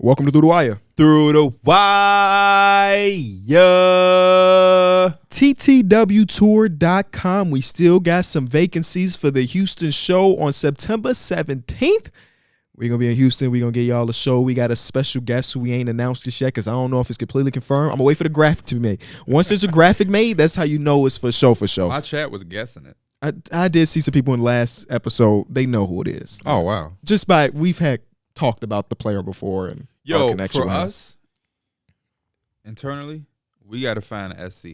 Welcome to Through the Wire. Through the Wire. TTWtour.com. We still got some vacancies for the Houston show on September 17th. We're going to be in Houston. We're going to get y'all a show. We got a special guest who we ain't announced this yet because I don't know if it's completely confirmed. I'm going to wait for the graphic to be made. Once there's a graphic made, that's how you know it's for show. My chat was guessing it. I did see some people in the last episode. They know who it is. Oh, wow. Just by, we've had talked about the player before and our connection for with him. us, internally, we got to find an SC.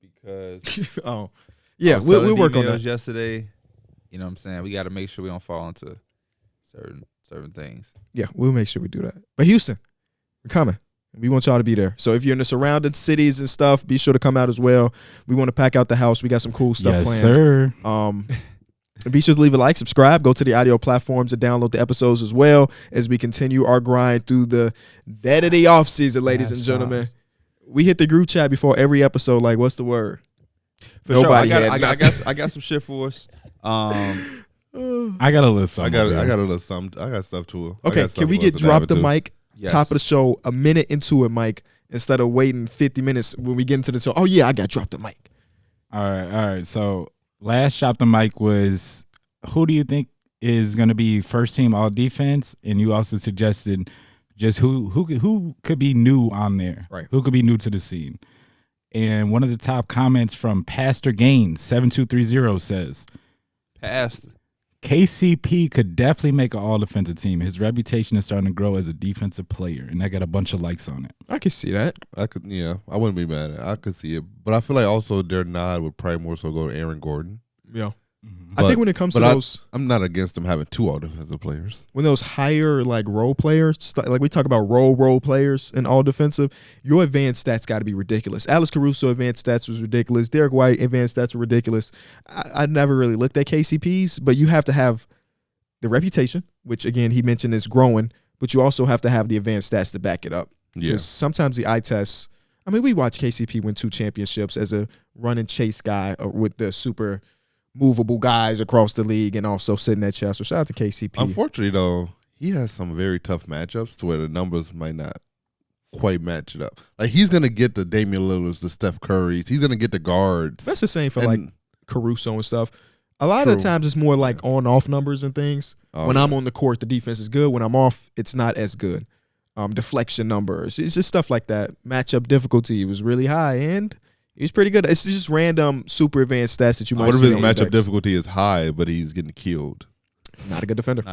Because oh, yeah, we'll work on that. Yesterday, you know what I'm saying? We got to make sure we don't fall into certain things. Yeah, we'll make sure we do that. But Houston, we're coming. We want y'all to be there. So if you're in the surrounding cities and stuff, be sure to come out as well. We want to pack out the house. We got some cool stuff planned. Yes, sir. Be sure to leave a like, subscribe, go to the audio platforms and download the episodes as well as we continue our grind through the dead of the off season, ladies and gentlemen. We hit the group chat before every episode. Like, what's the word? Nobody sure. I got some shit for us. I got a list. I got a list. I got stuff too. Okay, can we get drop the mic? Yes. Top of the show, a minute into it, Mike, instead of waiting 50 minutes when we get into the show. Oh yeah, I got drop the mic. All right. So last drop the mic was, who do you think is going to be first team all defense? And you also suggested just who could be new on there, right? Who could be new to the scene? And one of the top comments from Pastor Gaines 7230 says, Pastor. KCP could definitely make an all-defensive team. His reputation is starting to grow as a defensive player, and I got a bunch of likes on it. I can see that. I wouldn't be mad at it. I could see it. But I feel like also their nod would probably more so go to Aaron Gordon. Yeah. I think when it comes to those, I'm not against them having two all defensive players. When those higher like role players, like we talk about role players and all defensive, your advanced stats got to be ridiculous. Alex Caruso advanced stats was ridiculous. Darrick White advanced stats were ridiculous. I never really looked at KCPs, but you have to have the reputation, which again he mentioned is growing, but you also have to have the advanced stats to back it up. Yeah. Because sometimes the eye tests. I mean, we watched KCP win 2 championships as a run and chase guy with the super movable guys across the league and also sitting at chest. So shout out to KCP. Unfortunately, though, he has some very tough matchups to where the numbers might not quite match it up. Like, he's going to get the Damian Lillards, the Steph Currys. He's going to get the guards. That's the same for, like, Caruso and stuff. A lot of the times it's more like on-off numbers and things. When I'm on the court, the defense is good. When I'm off, it's not as good. Deflection numbers. It's just stuff like that. Matchup difficulty was really high, and he's pretty good. It's just random super advanced stats that you might see. What if his matchup difficulty is high, but he's getting killed? Not a good defender.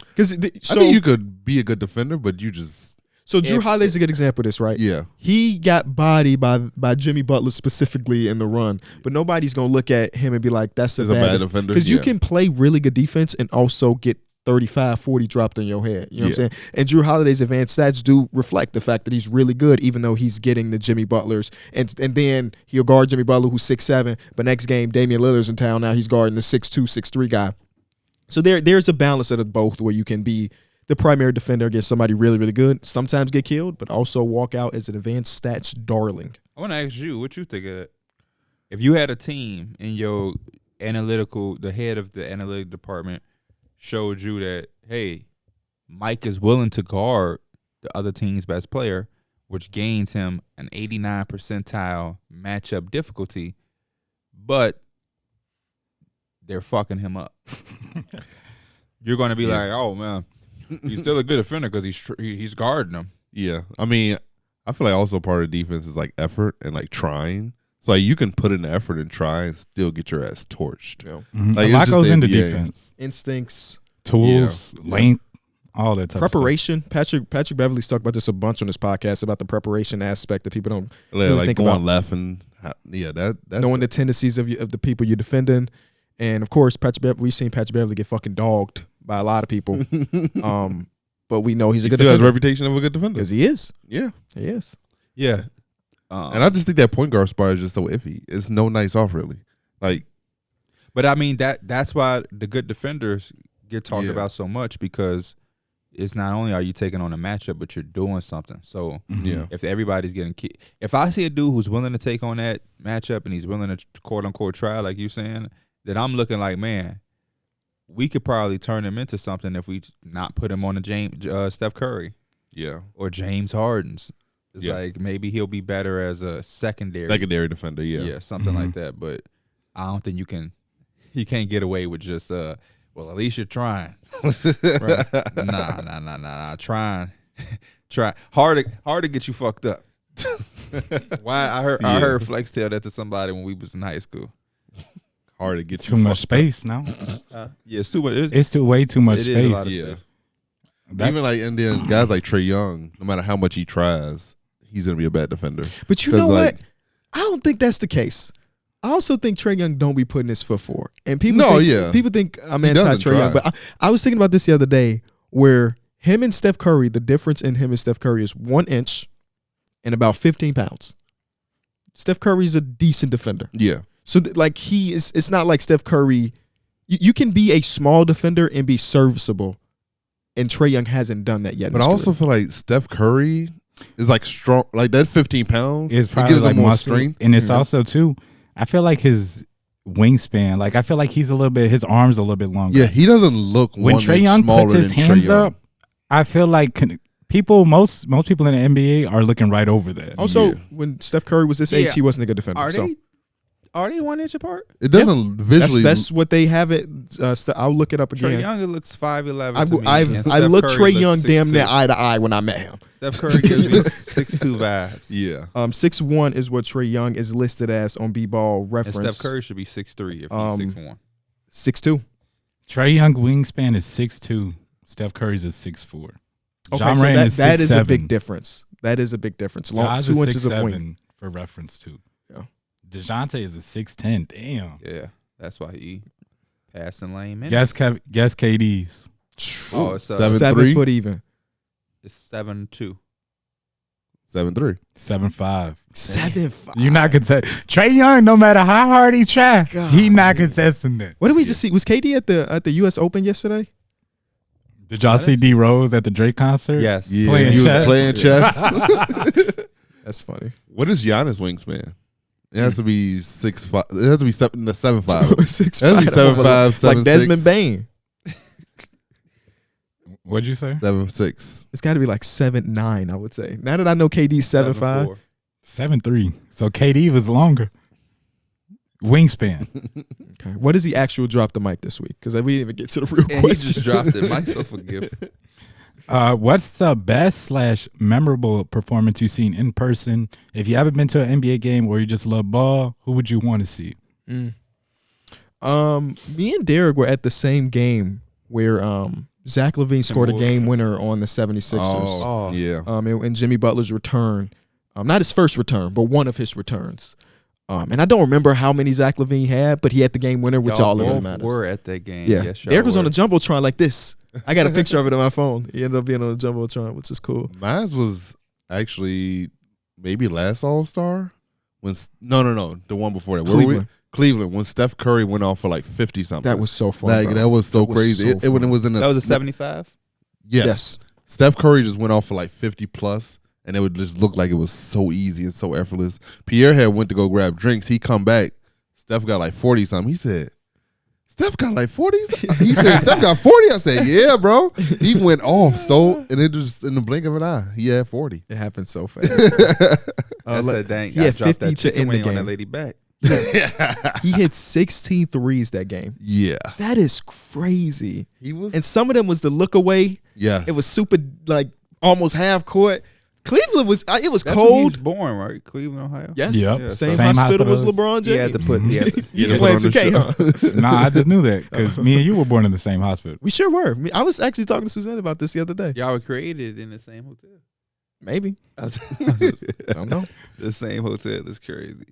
Because I think you could be a good defender, but you just. So Drew Holiday's a good example of this, right? Yeah. He got bodied by Jimmy Butler specifically in the run, but nobody's gonna look at him and be like, "That's a bad defender." Because you can play really good defense and also get 35, 40 dropped in your head. You know what I'm saying? And Drew Holiday's advanced stats do reflect the fact that he's really good, even though he's getting the Jimmy Butlers. And then he'll guard Jimmy Butler, who's 6'7", but next game, Damian Lillard's in town. Now he's guarding the 6'2", 6'3" guy. So there's a balance of both where you can be the primary defender against somebody really, really good, sometimes get killed, but also walk out as an advanced stats darling. I want to ask you, what you think of it? If you had a team in your the head of the analytic department showed you that, hey, Mike is willing to guard the other team's best player, which gains him an 89 percentile matchup difficulty, but they're fucking him up. You're going to be like, oh, man, he's still a good defender because he's guarding him. Yeah. I mean, I feel like also part of defense is like effort and like trying. So like you can put in the effort and try and still get your ass torched. Yeah. Mm-hmm. Like, a lot goes into defense. Instincts, tools, length, all that type preparation. Of stuff. Patrick Beverly's talked about this a bunch on this podcast about the preparation aspect that people don't really like think going about. left and that's knowing the tendencies of the people you're defending, and of course we've seen Patrick Beverly get fucking dogged by a lot of people. But we know he's a good defender. He still has a reputation of a good defender because he is. Yeah, he is. Yeah. And I just think that point guard spot is just so iffy. It's no nights off, really. Like, but I mean that's why the good defenders get talked about so much, because it's not only are you taking on a matchup, but you're doing something. So if everybody's getting if I see a dude who's willing to take on that matchup and he's willing to quote unquote try, like you saying, then I'm looking like, man, we could probably turn him into something if we not put him on a Steph Curry. Yeah. Or James Harden's. It's Yeah. like maybe he'll be better as a secondary defender. Yeah. Yeah, something like that. But I don't think you can't get away with just well, at least you're trying. Right? Nah. Try hard to get you fucked up. Why I heard Flex tell that to somebody when we was in high school. Hard to get Too much space now. Yeah, it's too much. It's way too much It is a lot space. of Yeah. space. Even like and then guys like Trae Young, no matter how much he tries, he's gonna be a bad defender. But you 'Cause, know like- what? I don't think that's the case. I also think Trae Young don't be putting his foot forward. And people think I'm He anti doesn't Trae Young. try. But I was thinking about this the other day where him and Steph Curry, the difference in him and Steph Curry is 1 inch and about 15 pounds. Steph Curry's a decent defender. Yeah. So it's not like Steph Curry. You can be a small defender and be serviceable. And Trae Young hasn't done that yet. in But I his also career. feel like Steph Curry is like strong. Like that 15 pounds, It's it probably gives like him more muscle, strength. and it's also too. I feel like his wingspan. Like I feel like his arms a little bit longer. Yeah, he doesn't look When 1 Trae inch Young smaller puts his than Trae hands Young. up, I feel like most people in the NBA are looking right over that. Also, Yeah. when Steph Curry was this age, Yeah. he wasn't a good defender. Are they 1 inch apart? It doesn't visually. That's what they have it. I'll look it up Trae again. Young looks 5'11". I to me, and I Steph looked Curry Trae looks Young damn 6'2". near eye to eye when I met him. Steph Curry gives me 6'2" vibes. yeah. 6'1" is what Trae Young is listed as on B-Ball And reference. Steph Curry should be 6'3" if he's 6'1". 6'2". Trae Young wingspan is 6'2". Steph Curry's is 6'4". Okay, John so Moran is that is a 6'7". big difference. That is a big difference. Ja's 2 is inches of wing. 6'7" for reference too. Yeah. DeJounte is a 6'10". Damn. Yeah, that's why he passing lane minutes. Guess KD's. Oh, it's 7'3". 7 foot even. It's 7'2". 7'3". 7'5". 7'5". You not contest Trae Young. No matter how hard he try, God, he not contesting that. What did we just see? Was KD at the U.S. Open yesterday? Did y'all see D Rose at the Drake concert? Yes. Yeah, Playing he was chess. playing chess. That's funny. What is Giannis' wingspan? It has to be 6'5". It has to be 7'5". 6'5". It has to be 7'5", Like 7'6". Desmond Bain. What'd you say? 7'6". It's got to be like 7'9", I would say. Now that I know KD's 7'5". 7'4". 7'3". So KD was longer. Wingspan. Okay. What does he actual drop the mic this week? Because we didn't even get to the real And he question. just dropped it. Mike's so forgiving. What's the best / memorable performance you've seen in person? If you haven't been to an NBA game or you just love ball, who would you want to see? Me and Darrick were at the same game where Zach LaVine scored a game winner on the 76ers. Oh, yeah. In Jimmy Butler's return. Not his first return, but one of his returns. And I don't remember how many Zach LaVine had, but he had the game winner, which all that really both matters. were at that game. Yeah. Yes, y'all Darrick was on were. the Jumbotron like this. I got a picture of it on my phone. He ended up being on the Jumbotron, which is cool. Mine was actually maybe last All-Star. No, the one before that. Where were we? Cleveland. Cleveland, when Steph Curry went off for like 50 something. That was so fun. Like, bro. that was so That was crazy. so When it fun. was in the That was a 75? Yes. Steph Curry just went off for like 50 plus, and it would just look like it was so easy and so effortless. Pierre had went to go grab drinks. He come back. Steph got like 40 something. He said, Steph got like 40? He said, Steph got 40? I said, yeah, bro. He went off and it just in the blink of an eye, he had 40. It happened so fast. That's that dang. he had I dropped 50 that to chicken end the wing on that game. lady back. He hit 16 threes that game. Yeah. That is crazy. He was. And some of them was the look away. Yeah. It was super, like, almost half court. Cleveland was, it was That's when he was cold. born, right? Cleveland, Ohio. Yes. Yep. Yeah, Same, Same hospital as hospital LeBron James. He had to put. He had to, You to playing put on the 2K, huh? Nah, I just knew that because me and you were born in the same hospital. We sure were. I was actually talking to Suzanne about this the other day. y'all were created in the same hotel. Maybe. I don't know. The same hotel. That's crazy.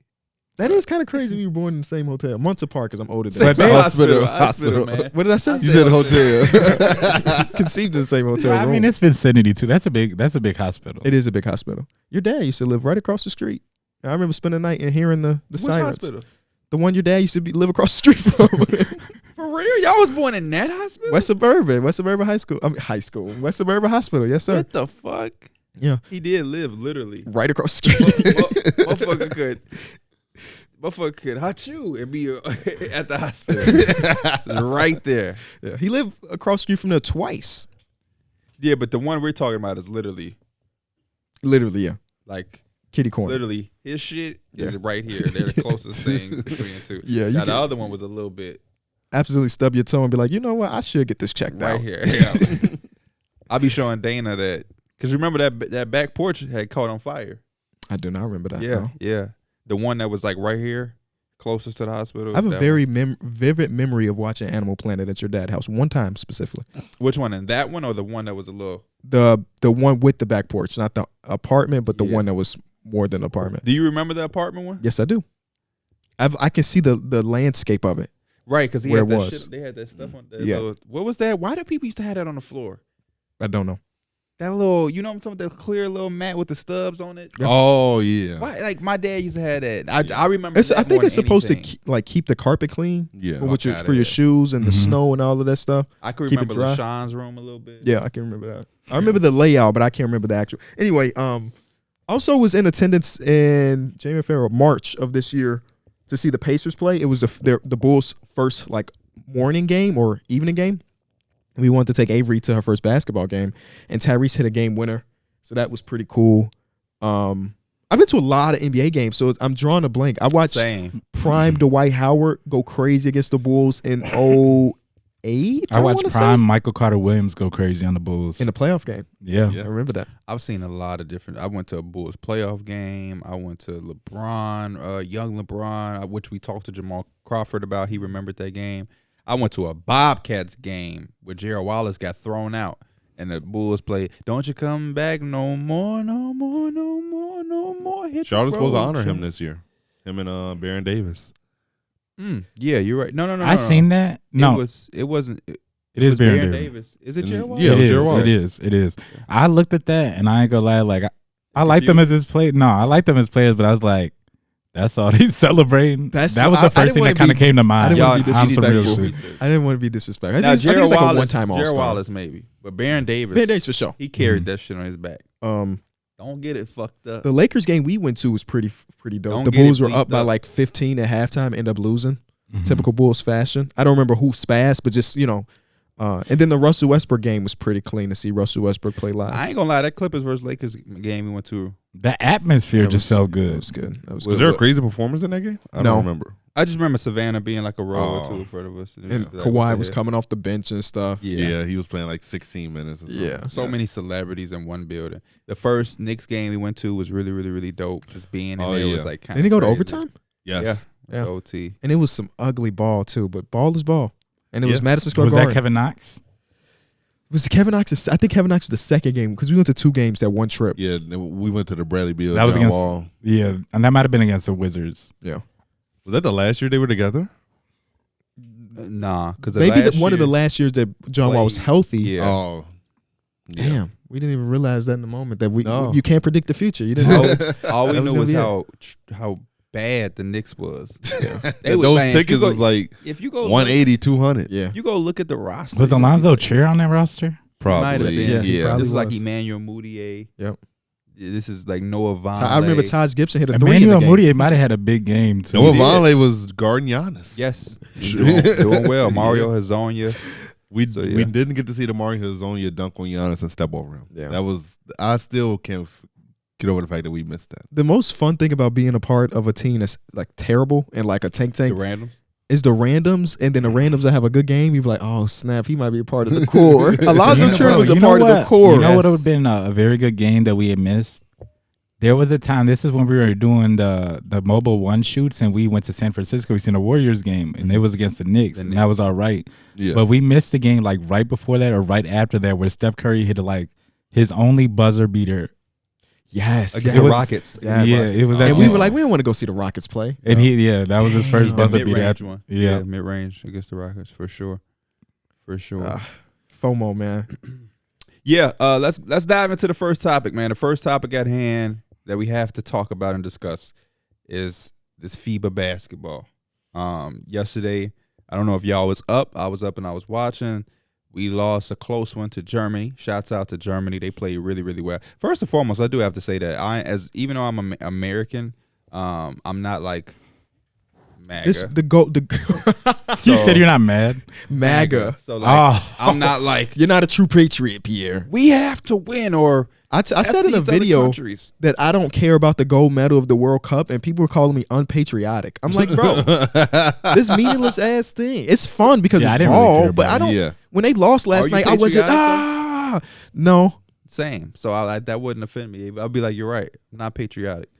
That is kind of crazy. We were born in the same hotel. Months apart because I'm older than Same you. Same hospital, hospital. man. What did I say? You said hotel. Conceived in the same hotel I room. mean, it's vicinity too. That's a big hospital. It is a big hospital. Your dad used to live right across the street. I remember spending the night and hearing the Which sirens. hospital? The one your dad used to live across the street from. For real? Y'all was born in that hospital? West Suburban High School. West Suburban Hospital. Yes, sir. What the fuck? Yeah. He did live literally. Right across the street. Motherfucker could motherfucker could hurt you and be at the hospital. Right there. Yeah, he lived across the street from there twice. Yeah, but the one we're talking about is literally Yeah. like Kitty corner. literally his shit is right here. They're the closest things between the two. Yeah, Now the other one was a little bit absolutely stub your toe and be like, you know what? I should get this checked right out. here. Yeah. I'll be showing Dana that because remember that back porch had caught on fire. I do not remember that. Yeah, no. yeah. The one that was like right here, closest to the hospital. I have a that very vivid memory of watching Animal Planet at your dad's house one time specifically. Which one? And that one or the one that was a little? The one with the back porch, not the apartment, but the Yeah. one that was more than an apartment. Do you remember the apartment one? Yes, I do. I can see the landscape of it. Right, because Where had it that was. shit, they had that stuff on. That Yeah. little, what was that? Why do people used to have that on the floor? I don't know. That little, you know what I'm talking about? That clear little mat with the stubs on it. Oh yeah. Why? Like my dad used to have that. I remember. I that think more it's than supposed anything. to keep the carpet clean. Yeah. With Fuck outta for your here. shoes and the Mhm. snow and all of that stuff. I could keep it remember dry. LaShawn's room a little bit. Yeah, I can remember that. I remember the layout, but I can't remember the actual. Anyway, also was in attendance in January, February, March of this year to see the Pacers play. It was the Bulls' first like morning game or evening game. We wanted to take Avery to her first basketball game, and Tyrese hit a game winner, so that was pretty cool. I've been to a lot of NBA games, so I'm drawing a blank. I watched Same. prime Dwight Howard go crazy against the Bulls in 08. I watched wanna say, prime Michael Carter Williams go crazy on the Bulls. in the playoff game. Yeah. I remember that. I've seen a lot of different. I went to a Bulls playoff game. I went to LeBron, young LeBron, which we talked to Jamal Crawford about. He remembered that game. I went to a Bobcats game where Gerald Wallace got thrown out, and the Bulls played. Don't you come back no more, no more, no more, no more. Hit the Charlotte's supposed to road, honor him Charlotte. this year. Him and Baron Davis. Yeah, you're right. No. I seen that. No, It wasn't. It it is was Baron Baron Davis. Davis. Is it And- Gerald Wallace? yeah, it it was is. Jared Wallace. It is. It is. I looked at that and I ain't gonna lie. Like I like them as his play. No, I like them as players, but I was like, that's all he's celebrating. That's- that was I the first didn't thing wanna that kind of be- came to I mind. didn't wanna be on some real disrespectful. shit. I didn't want to be disrespectful. Now, I think Gerald it was like Wallace, a one-time Gerald all-star. Wallace maybe, but Baron Davis, Ben Davis for sure. he carried that shit on his back. Don't get it fucked up. The Lakers game we went to was pretty dope. Don't The get Bulls it were up bleeped by up. like 15 at halftime, end up losing. Mhm. Typical Bulls fashion. I don't remember who spazzed, but just and then the Russell Westbrook game was pretty clean to see Russell Westbrook play live. I ain't gonna lie, that Clippers versus Lakers game we went to. The atmosphere That just was- felt That good. was good. That was Was good. Was there a crazy performance in that game? I No. don't remember. I just remember Savannah being like a row or Oh. two in front of us. And Like, Kawhi what was the coming off the bench and stuff. hell? Yeah, he was playing like 16 minutes. Or something. Yeah. So many celebrities in one building. The first Knicks game we went to was really, really, really dope. Just being in Oh, there yeah. was like kind Didn't he go to overtime? Yes. Yeah. OT. And it was some ugly ball too, but ball is ball. And it was Yeah. Madison Square Was Garden. that Kevin Knox? Was Kevin Knox? I think Kevin Knox was the second game because we went to two games that one trip. Yeah, then we went to the Bradley Beal. That was John against. Wall. Yeah, and that might have been against the Wizards. Yeah. Was that the last year they were together? Nah, because Maybe one of the last years that John Wall was played- healthy. Yeah. Oh, yeah. Damn, we didn't even realize that in the moment that No. you can't predict the future. You didn't know. All we That was knew was gonna how bad the Knicks was. And They would- those man, if you tickets go- was like If you go 180, 200. Yeah. you go look at the roster. Was you Alonzo see- Chair on that roster? Might have Probably. been. Yeah, he probably This is like was. Emmanuel Mudiay. Yep. This is like Noah Vonleh. I remember Taj Gibson hit a three in Emmanuel the game. Moody might have had a big game too. Noah did. Vonleh was guarding Giannis. Yes, doing well. Mario Hazonia. We So, yeah. we didn't get to see the Mario Hazonia dunk on Giannis and step over him. Yeah. That was I still can't get over the fact that we missed that. The most fun thing about being a part of a team that's like terrible and like a tank The tank randoms. is the randoms, and then the randoms that have a good game. You be like, oh snap, he might be a part of the core. Alonzo Trier was a You know part of the what? core. You know what would have been a very good game that we had missed? There was a time, this is when we were doing the Mobile One shoots, and we went to San Francisco. We seen a Warriors game, and it was against the Knicks, and that was all right. Yeah. But we missed the game like right before that or right after that where Steph Curry hit like his only buzzer beater. Yes, Against yes. the Rockets. Yeah, it was. And at- we were like, we don't want to go see the Rockets play. and that was his first buzzer beater. Mid-range one. Yeah. Mid-range against the Rockets for sure. For sure. FOMO, man. Yeah, let's dive into the first topic, man. The first topic at hand that we have to talk about and discuss is this FIBA basketball. Yesterday, I don't know if y'all was up. I was up and I was watching. We lost a close one to Germany. Shouts out to Germany. They played really, really well. First and foremost, I do have to say that even though I'm American, I'm not like MAGA. You said you're not mad. MAGA. So like, I'm not like You're not a true patriot, Pierre. we have to win or I said in a these other video countries. that I don't care about the gold medal of the World Cup, and people were calling me unpatriotic. I'm like, bro, this meaningless ass thing. It's fun because Yeah, I it's didn't really ball, care but about I don't. Yeah. When they lost last you night, I wasn't. patriotic, No. Same. So that wouldn't offend me. I'll be like, you're right. I'm not patriotic.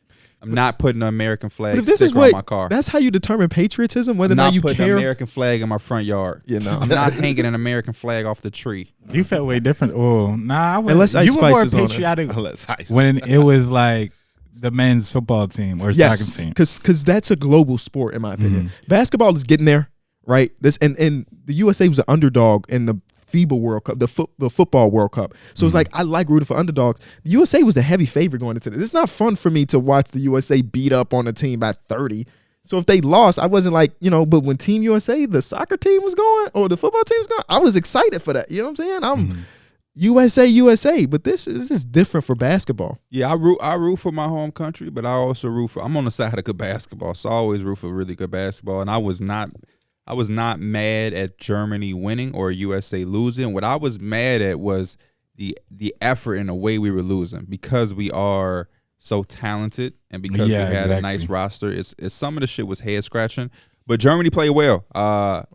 I'm not putting an American flag But if this sticker is what on my car. that's how you determine patriotism, whether or I'm not not you putting care. an American flag in my front yard. You know. I'm not hanging an American flag off the tree. You felt way different. Oh, nah. I Unless Ice you were Spice more is on it. patriotic Let's ice. when it was like the men's football team or Yes, soccer team. because that's a global sport in my opinion. Mm-hmm. Basketball is getting there, right? This and the USA was an underdog in the FIBA World Cup, the football World Cup. So it's like I like rooting for underdogs. The USA was the heavy favorite going into this. It's not fun for me to watch the USA beat up on a team by 30. So if they lost, I wasn't like, but when Team USA, the soccer team was going or the football team was going, I was excited for that. You know what I'm saying? I'm USA, but this is different for basketball. Yeah, I root for my home country, but I also I'm on the side of good basketball. So I always root for really good basketball. And I was not mad at Germany winning or USA losing. What I was mad at was the effort and the way we were losing because we are so talented and because we had a nice roster. It's some of the shit was head scratching, but Germany played well.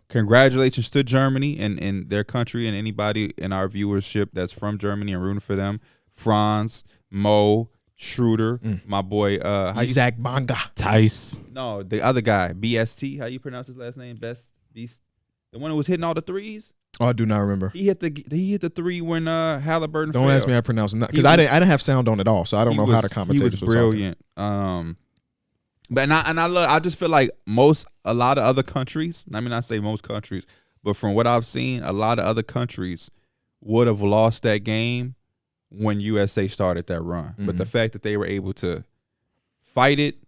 Congratulations to Germany and their country and anybody in our viewership that's from Germany and rooting for them. Franz, Mo, Schroeder, my boy. Isaac Bonga. Tice. No, the other guy, BST. How you pronounce his last name? Beast. The one who was hitting all the threes. Oh, I do not remember. He hit the three when Halliburton. Don't failed. ask me how to pronounce it because I didn't have sound on at all, so I don't know how the commentators He were was brilliant. But I just feel like a lot of other countries. I mean, I say most countries, but from what I've seen, a lot of other countries would have lost that game when USA started that run. Mm-hmm. But the fact that they were able to fight it,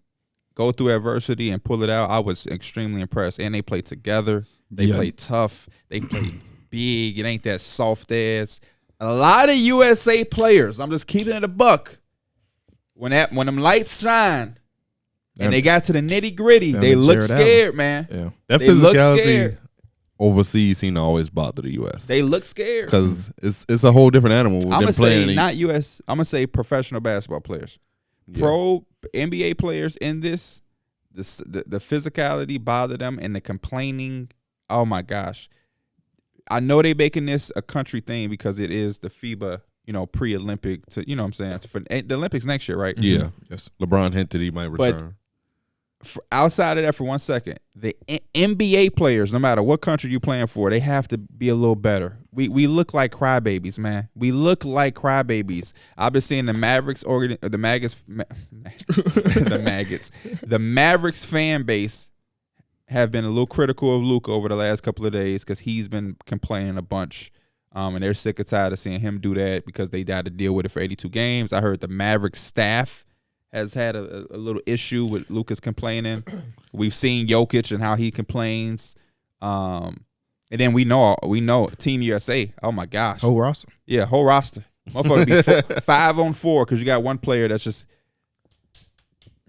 go through adversity, and pull it out, I was extremely impressed. And they played together. They played tough. They played big. It ain't that soft ass. A lot of USA players, I'm just keeping it a buck. When them lights shine and they got to the nitty gritty, they look scared, man. Yeah. That They look physicality scared. overseas seem to always bother the U.S. They look scared. because it's a whole different animal. I'm gonna playing say not U.S. I'm gonna say professional basketball players, pro NBA players in this. The physicality bother them and the complaining. Oh my gosh, I know they making this a country thing because it is the FIBA, pre-Olympic. To what I'm saying for the Olympics next year, right? Yeah. Yes. LeBron hinted he might return. Outside of that, for 1 second, the NBA players, no matter what country you playing for, they have to be a little better. We look like crybabies, man. We look like crybabies. I've been seeing the Mavericks the Mavericks fan base have been a little critical of Luka over the last couple of days because he's been complaining a bunch. And they're sick and tired of seeing him do that because they had to deal with it for 82 games. I heard the Mavericks staff has had a little issue with Luka's complaining. We've seen Jokic and how he complains. And then we know Team USA. Oh my gosh. Whole roster. Yeah, whole roster. Motherfucker be 5 on 4 because you got one player that's just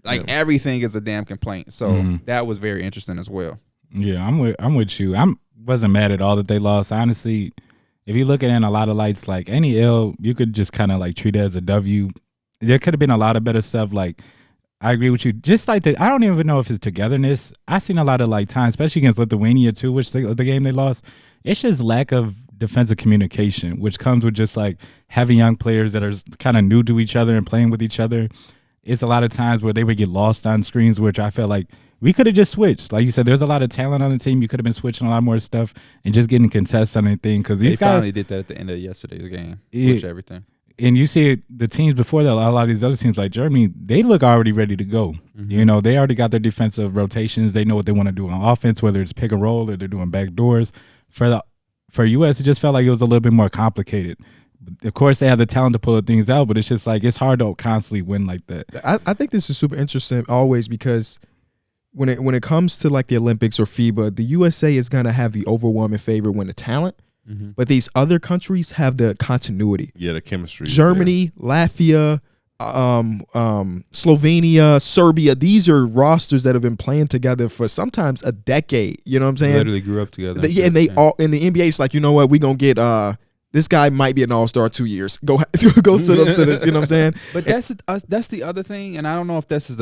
everything is a damn complaint. So that was very interesting as well. Yeah, I'm with you. Wasn't mad at all that they lost. Honestly, if you look at it in a lot of lights, like any L, you could just kind of like treat it as a W. There could have been a lot of better stuff. Like, I agree with you. Just like I don't even know if it's togetherness. I've seen a lot of like time, especially against Lithuania too, which the game they lost. It's just lack of defensive communication, which comes with just like having young players that are kind of new to each other and playing with each other. It's a lot of times where they would get lost on screens, which I felt like we could have just switched. Like you said, there's a lot of talent on the team. You could have been switching a lot more stuff and just getting contests on anything because these guys finally did that at the end of yesterday's game. Switch everything. And you see the teams before that, a lot of these other teams like Germany, they look already ready to go. Mm-hmm. They already got their defensive rotations. They know what they want to do on offense, whether it's pick and roll or they're doing back doors. For US, it just felt like it was a little bit more complicated. Of course, they have the talent to pull things out, but it's just like it's hard to constantly win like that. I think this is super interesting always because when it comes to like the Olympics or FIBA, the USA is gonna have the overwhelming favor when the talent. But these other countries have the continuity. Yeah, the chemistry. Germany, Latvia, Slovenia, Serbia. These are rosters that have been playing together for sometimes a decade. You know what I'm saying? Literally grew up together. Yeah, and they all in the NBA. It's like, you know what? We gonna get this guy might be an all-star in 2 years. Go sit up to this. You know what I'm saying? But that's the other thing, and I don't know if this is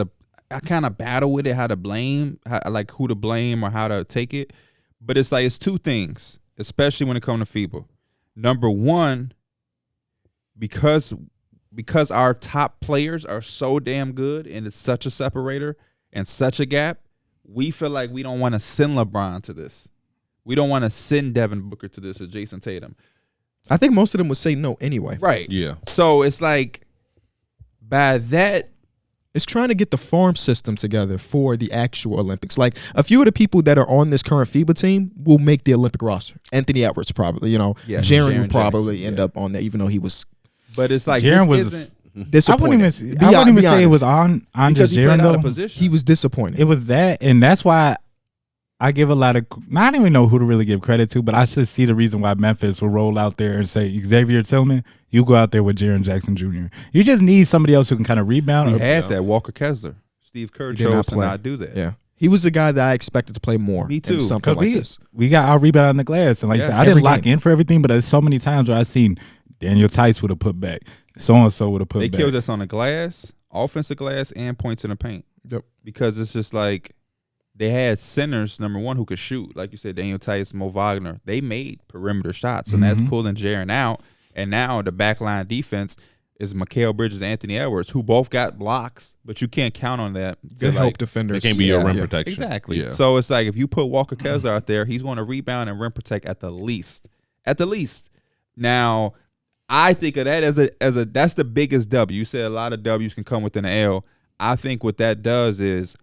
I kind of battle with it, how to blame, like who to blame or how to take it. But it's like it's two things, especially when it comes to FIBA. Number one, because our top players are so damn good and it's such a separator and such a gap, we feel like we don't want to send LeBron to this. We don't want to send Devin Booker to this or Jason Tatum. I think most of them would say no anyway. Right. Yeah. So it's like by that, it's trying to get the farm system together for the actual Olympics. Like a few of the people that are on this current FIBA team will make the Olympic roster. Anthony Edwards probably, Jaren will probably end up on that, even though he was. But it's like Jaren this was isn't disappointing. I wouldn't even say it was on because just he played Jaren out of though. position. He was disappointing. It was that, and that's why I give a lot of. I don't even know who to really give credit to, but I should see the reason why Memphis will roll out there and say, Xavier Tillman, you go out there with Jaren Jackson Jr. You just need somebody else who can kind of rebound. He had that Walker Kessler. Steve Kerr He did not chose to play. not do that. Yeah. He was the guy that I expected to play more. Me too. in something like we this. got our rebound on the glass, and like I Yeah, said, I didn't every lock game. in for everything, but there's so many times where I seen Daniel Tice would have put back, so and so would have put They back. killed us on the glass, offensive glass, and points in the paint. Yep. Because it's just like they had centers, number one, who could shoot. Like you said, Daniel Tice, Mo Wagner. They made perimeter shots, and that's pulling Jaren out. And now the backline defense is Mikal Bridges and Anthony Edwards, who both got blocks, but you can't count on that. Good to, help like, defenders. It can't be your rim Yeah. protection. Exactly. Yeah. So it's like if you put Walker Kessler out there, he's going to rebound and rim protect at the least. At the least. Now, I think of that as a that's the biggest W. You said a lot of W's can come within an L. I think what that does is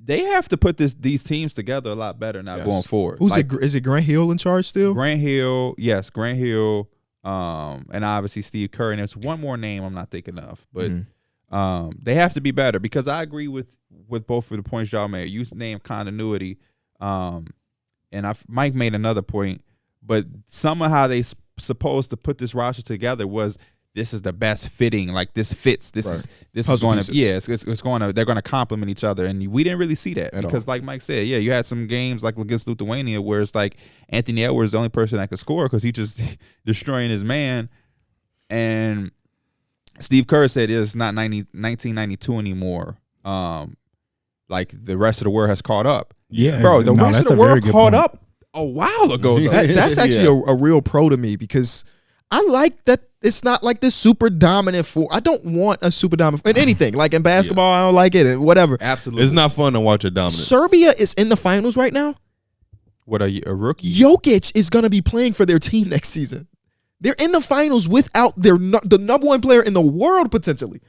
they have to put these teams together a lot better now going forward. Who's Like, it? Is it Grant Hill in charge still? Grant Hill, yes, Grant Hill, and obviously Steve Kerr. And there's one more name I'm not thinking of, but they have to be better because I agree with both of the points y'all made. You named continuity, and Mike made another point, but somehow they supposed to put this roster together was this is the best fitting, like this fits. This is Puzzle going to pieces. it's going to they're going to complement each other, and we didn't really see that At because like Mike said, you had some games like against Lithuania where it's like Anthony Edwards is the only person that could score because he just destroying his man, and Steve Kerr said it's not 1992 anymore. Like the rest of the world has caught up. Yeah, Bro, the rest of that's the a very world good caught point. up a while ago. Though. That's actually a real pro to me because I like that it's not like this super dominant for. I don't want a super dominant in anything. Like in basketball, I don't like it and whatever. Absolutely. It's not fun to watch a dominant. Serbia is in the finals right now. What are you, a rookie? Jokic is going to be playing for their team next season. They're in the finals without the number one player in the world potentially.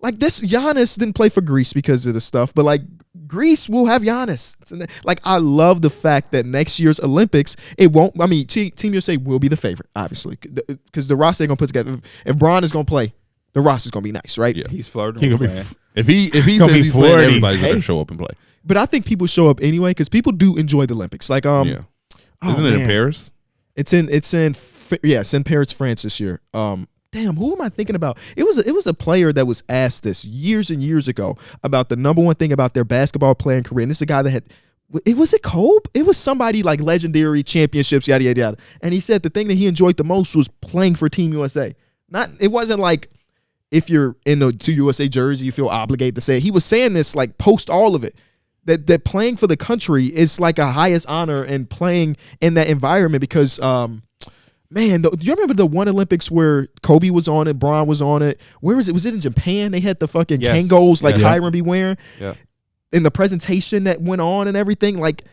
Like this, Giannis didn't play for Greece because of the stuff, but like Greece will have Giannis. Like I love the fact that next year's Olympics, it won't. I mean, Team USA will be the favorite, obviously, because the roster they're gonna put together. If Bron is gonna play, the roster's gonna be nice, right? Yeah. He's flirting. He with gonna be man. If he Gonna says be he's playing, 40. everybody's Hey. gonna show up and play. But I think people show up anyway because people do enjoy the Olympics. Like Yeah. Isn't it in man. Paris? It's in Paris, France this year. Damn, who am I thinking about? It was a player that was asked this years and years ago about the number one thing about their basketball playing career. And this is a guy that had was it Kobe? It was somebody like legendary championships, yada yada yada. And he said the thing that he enjoyed the most was playing for Team USA. It wasn't like if you're in the Team USA jersey, you feel obligated to say it. He was saying this like post all of it. That playing for the country is like a highest honor and playing in that environment because man, do you remember the one Olympics where Kobe was on it, Bron was on it? Where was it? Was it in Japan? They had the fucking Yes. Kangos like Yes. Hiram be wearing. Yeah. In the presentation that went on and everything, like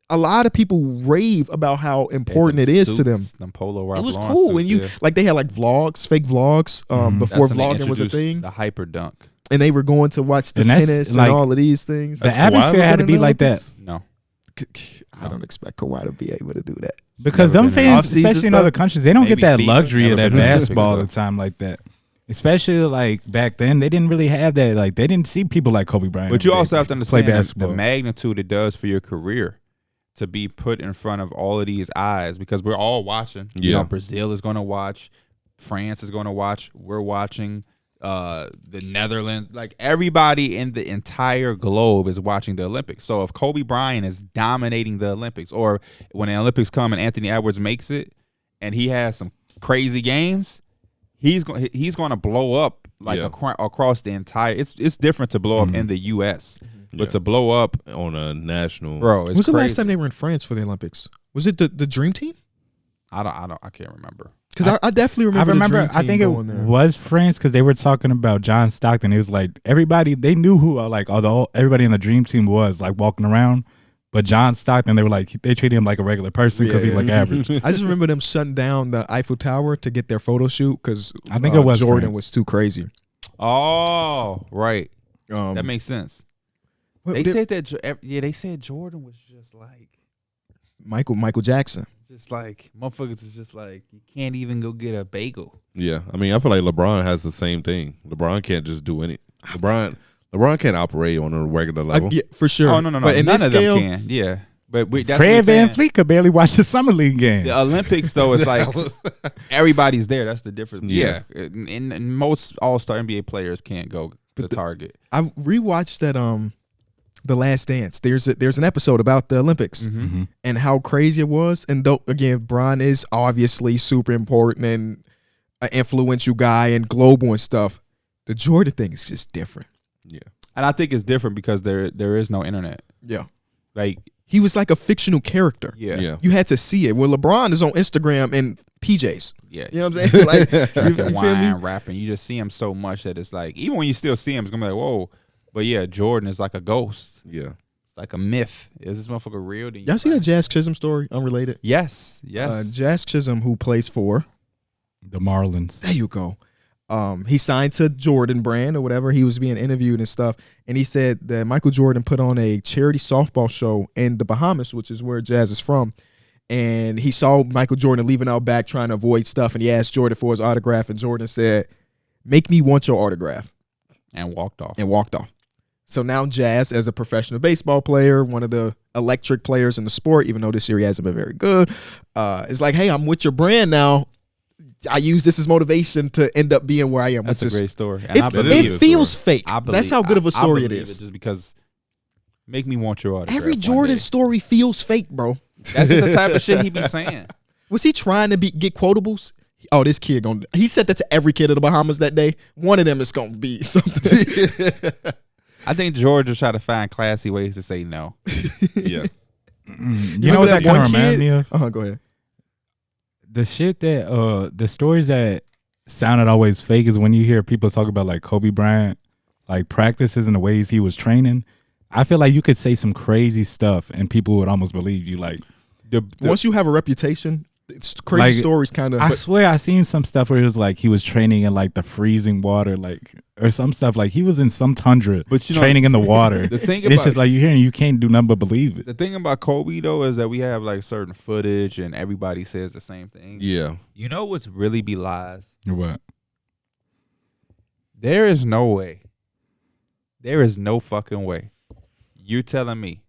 a lot of people rave about how important it is to them. Them Polo It was Ralph cool Lauren when you suits, yeah. like they had like vlogs, fake vlogs, before That's when they vlogging was a introduced thing, The hyper dunk. and they were going to watch the And that's, tennis like, and all of these things. The That's atmosphere Kawhi had to looking be in the like that Olympics? No. I don't expect Kawhi to be able to do that. because Never them been in fans, off-season especially in stuff. other countries, they don't Maybe get that FIFA, luxury of never that been in Olympics, basketball though. at a time like that. Especially like back then, they didn't really have that. Like they didn't see people like Kobe Bryant. But you every also day have to play understand basketball. the magnitude it does for your career to be put in front of all of these eyes because we're all watching. You Yeah. know, Brazil is going to watch. France is going to watch. We're watching. the Netherlands, like everybody in the entire globe is watching the Olympics. So if Kobe Bryant is dominating the Olympics, or when the Olympics come and Anthony Edwards makes it, and he has some crazy games, he's going to blow up like across the entire. It's different to blow up in the U.S., but to blow up on a national, bro. When was the last time they were in France for the Olympics? Was it the Dream Team? I can't remember. Because I definitely remember. I think it was France because they were talking about John Stockton. It was like everybody, they knew who everybody in the Dream Team was like walking around, but John Stockton, they were like, they treated him like a regular person because he like average. I just remember them shutting down the Eiffel Tower to get their photo shoot because I think it was Jordan France. was too crazy. Oh, right. That makes sense. They said Jordan was just like Michael Jackson. Just like motherfuckers is just like you can't even go get a bagel. Yeah, I mean, I feel like LeBron has the same thing. LeBron can't just do anything. LeBron can't operate on a regular level. Yeah, for sure. Oh no, but in none of them can. Yeah, but that's Fred VanVleet could barely watch the summer league game. The Olympics though, it's like everybody's there. That's the difference. Yeah, and most All-Star NBA players can't go to Target. I rewatched that The Last Dance. There's an episode about the Olympics and how crazy it was. And though again, Bron is obviously super important and an influential guy and global and stuff. The Jordan thing is just different. Yeah, and I think it's different because there is no internet. Yeah, like he was like a fictional character. Yeah, you had to see it. When LeBron is on Instagram in PJs. Yeah, you know what I'm saying? Like you feel me? Rapping. You just see him so much that it's like even when you still see him, it's gonna be like whoa. But yeah, Jordan is like a ghost. Yeah. It's like a myth. Is this motherfucker real? Y'all see that Jazz Chisholm story? Unrelated? Yes. Jazz Chisholm, who plays for the Marlins. There you go. He signed to Jordan Brand or whatever. He was being interviewed and stuff. And he said that Michael Jordan put on a charity softball show in the Bahamas, which is where Jazz is from. And he saw Michael Jordan leaving out back trying to avoid stuff. And he asked Jordan for his autograph. And Jordan said, "Make me want your autograph." And walked off. So now Jazz, as a professional baseball player, one of the electric players in the sport, even though this year he hasn't been very good, is like, hey, I'm with your brand now. I use this as motivation to end up being where I am. That's a great story. And it feels fake. That's how good of a story it is. Just because make me want your autograph. Every Jordan story feels fake, bro. That's just the type of shit he be saying. Was he trying to get quotables? Oh, this kid he said that to every kid in the Bahamas that day. One of them is gonna be something. I think George was trying to find classy ways to say no. Yeah. You know what that kind of reminds me of? Go ahead. The shit that the stories that sounded always fake is when you hear people talk about like Kobe Bryant, like practices and the ways he was training. I feel like you could say some crazy stuff and people would almost believe you. Like once you have a reputation, it's crazy like, stories kind of. I swear I seen some stuff where it was like he was training in like the freezing water, like or some stuff like he was in some tundra, but training in the water. The thing about, it's just like you hearing, you can't do nothing but believe it. The thing about Kobe though is that we have like certain footage and everybody says the same thing. Yeah, you know what's really be lies? What? There is no way. There is no fucking way. You're telling me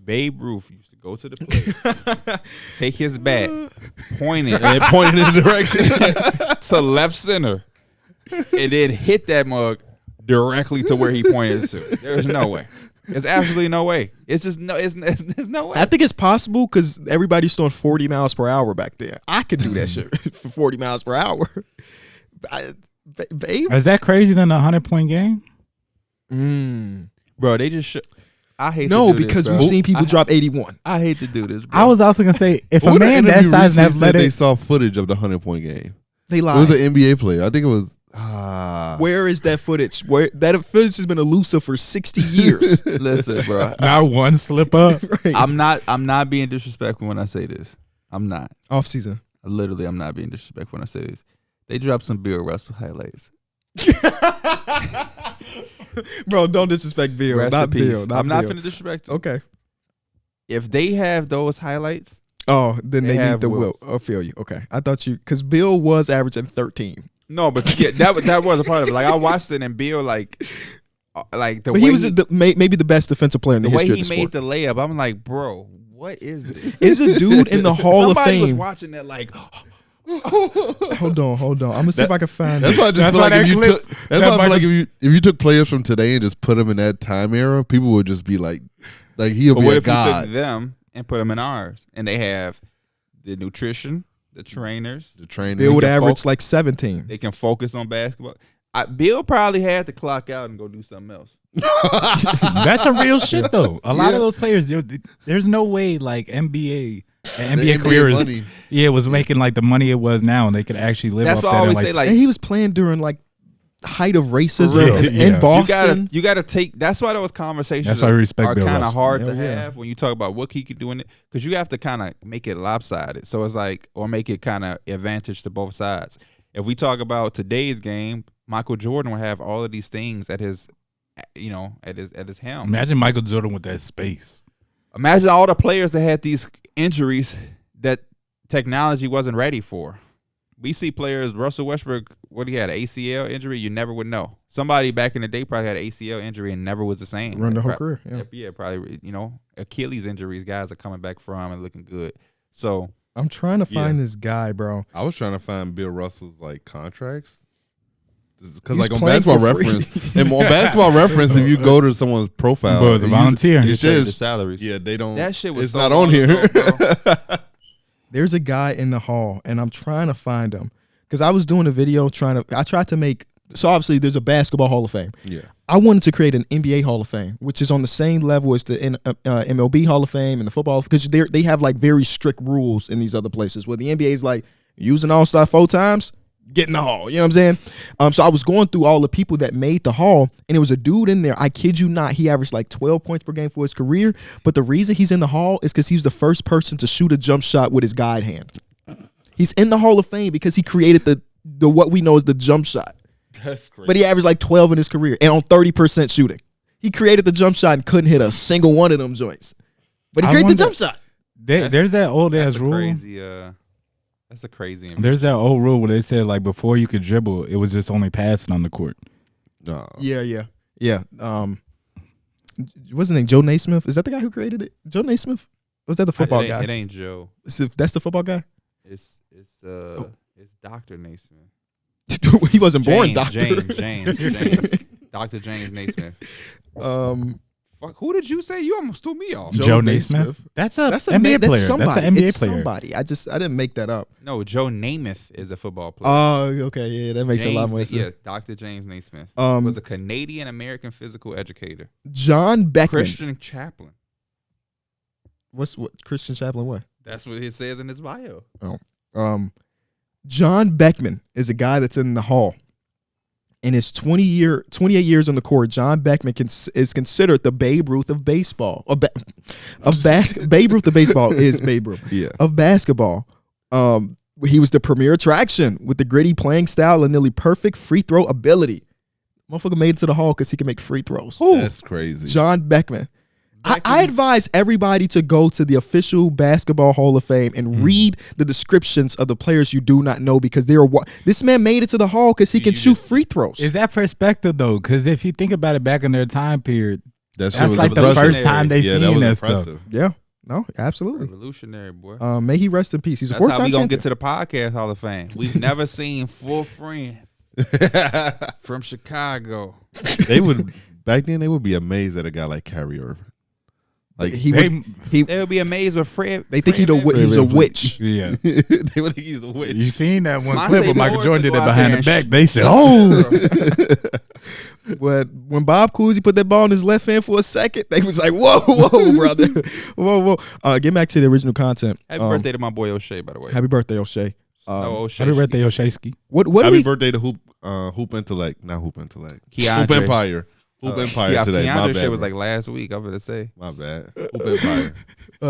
Babe Ruth used to go to the plate, take his bat, point it, and point it in the direction to left center, and then hit that mug directly to where he pointed it to. There's no way. There's absolutely no way. It's just no. There's no way. I think it's possible because everybody's doing 40 miles per hour back there. I could do that shit for 40 miles per hour. Babe, is that crazy than a 100-point game? Bro, they just I hate no, to do because this, we've seen people drop 81. I hate to do this, bro. I was also gonna say if a man that size and athletic, they saw footage of the 100-point game. They lied. It was an NBA player. I think it was. Where is that footage? Where that footage has been elusive for 60 years. Listen, bro. Not one slip up. Right. I'm not being disrespectful when I say this. I'm not. Off season. Literally, I'm not being disrespectful when I say this. They dropped some Bill Russell highlights. Bro, don't disrespect Bill. Rest not Bill. I'm not finna disrespect him. Okay. If they have those highlights, then they need the will. Wills. I feel you. Okay. I thought because Bill was averaging 13. No, but yeah, that was a part of it. Like I watched it and Bill like the but way he was maybe the best defensive player in the history of the sport. The way he made the layup, I'm like, bro, what is this? Is a dude in the Hall of Fame. Somebody was watching that like, Hold on. I'm gonna see if I can find That's it. why I just That's feel why like that if you clip- took. That's why I that feel like Michael- if you took players from today and just put them in that time era, people would just be like he'll But be what a if you god. took them and put them in ours, and they have the nutrition, the trainers, The trainer. Bill would can average focus- like 17. they can focus on basketball. Bill probably had to clock out and go do something else. That's a real shit though. A lot Yeah. of those players, there's no way like NBA The NBA careers, money. was making like the money it was now, and they could actually live That's off why that. I always and, say like And he was playing during like height of racism real. in Yeah. Boston. you gotta take. That's why those conversations That's why I respect are Bill kind of Russell. hard Hell to yeah. have when you talk about what he could do in it, because you have to kind of make it lopsided. So it's like, or make it kind of advantage to both sides. If we talk about today's game, Michael Jordan would have all of these things at his, at his helm. Imagine Michael Jordan with that space. Imagine all the players that had these injuries that technology wasn't ready for. We see players, Russell Westbrook, what he had, an ACL injury, you never would know. Somebody back in the day probably had an ACL injury and never was the same. Run the whole Pro- career. Yeah. Yeah, probably, Achilles injuries, guys are coming back from and looking good. So, I'm trying to find this guy, bro. I was trying to find Bill Russell's like contracts. Because He's like on playing Basketball for free. Reference, and on Basketball Reference, if you go to someone's profile, But it's a volunteer. you It check the says, salaries. yeah, they don't. That shit was It's so not long on here. ago, bro. There's a guy in the hall, and I'm trying to find him because I was doing a video I tried to make. So obviously, there's a Basketball Hall of Fame. Yeah. I wanted to create an NBA Hall of Fame, which is on the same level as the MLB Hall of Fame and the football, because they have like very strict rules in these other places. Where the NBA is like using All-Star 4 times, get in the hall. You know what I'm saying? So I was going through all the people that made the hall, and it was a dude in there. I kid you not, he averaged like 12 points per game for his career. But the reason he's in the hall is because he was the first person to shoot a jump shot with his guide hand. He's in the Hall of Fame because he created the what we know as the jump shot. That's crazy. But he averaged like 12 in his career and on 30% shooting. He created the jump shot and couldn't hit a single one of them joints. But he I created the wonder- jump shot. There's that old That's ass a rule. crazy. That's a crazy. There's that old rule where they said like before you could dribble, it was just only passing on the court. No. Yeah. What's his name? Joe Naismith? Is that the guy who created it? Joe Naismith? Or was that the football guy? It ain't Joe. That's the football guy? It's Dr. Naismith. He wasn't born, doctor. James. Dr. James Naismith. Fuck, who did you say? You almost threw me off. Joe Naismith. That's an NBA player. Somebody. That's an NBA It's player. somebody. I didn't make that up. No, Joe Namath is a football player. Oh, okay. Yeah, that makes a lot more sense. Yeah, Dr. James Naismith Um, was a Canadian American physical educator. John Beckman. Christian Chaplin. What Christian Chaplin what? That's what it says in his bio. John Beckman is a guy that's in the hall. In his 28 years on the court, John Beckman is considered the Babe Ruth of baseball. Babe Ruth of baseball is Babe Ruth. Yeah. Of basketball. He was the premier attraction with the gritty playing style and nearly perfect free throw ability. Motherfucker made it to the hall because he can make free throws. That's crazy. John Beckman. I advise everybody to go to the official Basketball Hall of Fame and read the descriptions of the players you do not know, because this man made it to the hall because he can shoot free throws. Is that perspective though? Because if you think about it, back in their time period, That's like the first time they seen that stuff. Yeah, no, absolutely. Revolutionary, boy. May he rest in peace. He's That's a how four-time we gonna champion. get to the podcast Hall of Fame. We've never seen four friends from Chicago. They would back then. They would be amazed at a guy like Kyrie Irving. Like They would be amazed with Fred. They think he's a witch. Yeah. they would think he's the witch. You seen that one Monte clip where Michael Morris Jordan did would it go out behind there the and back. They said, "Oh, But when Bob Cousy put that ball in his left hand for a second, they was like, "Whoa, brother, whoa." Get back to the original content. Happy birthday to my boy O'Shea, by the way. Happy birthday, O'Shea. No, O'Shea. happy birthday, Oshayski." What do Happy we? birthday to Hoop Intellect, not Hoop Intellect. Keandre. Hoop Empire. Hoop Empire Yeah, today. My Keandre bad. shit was bro. like last week. I'm gonna say. My bad. Hoop Empire.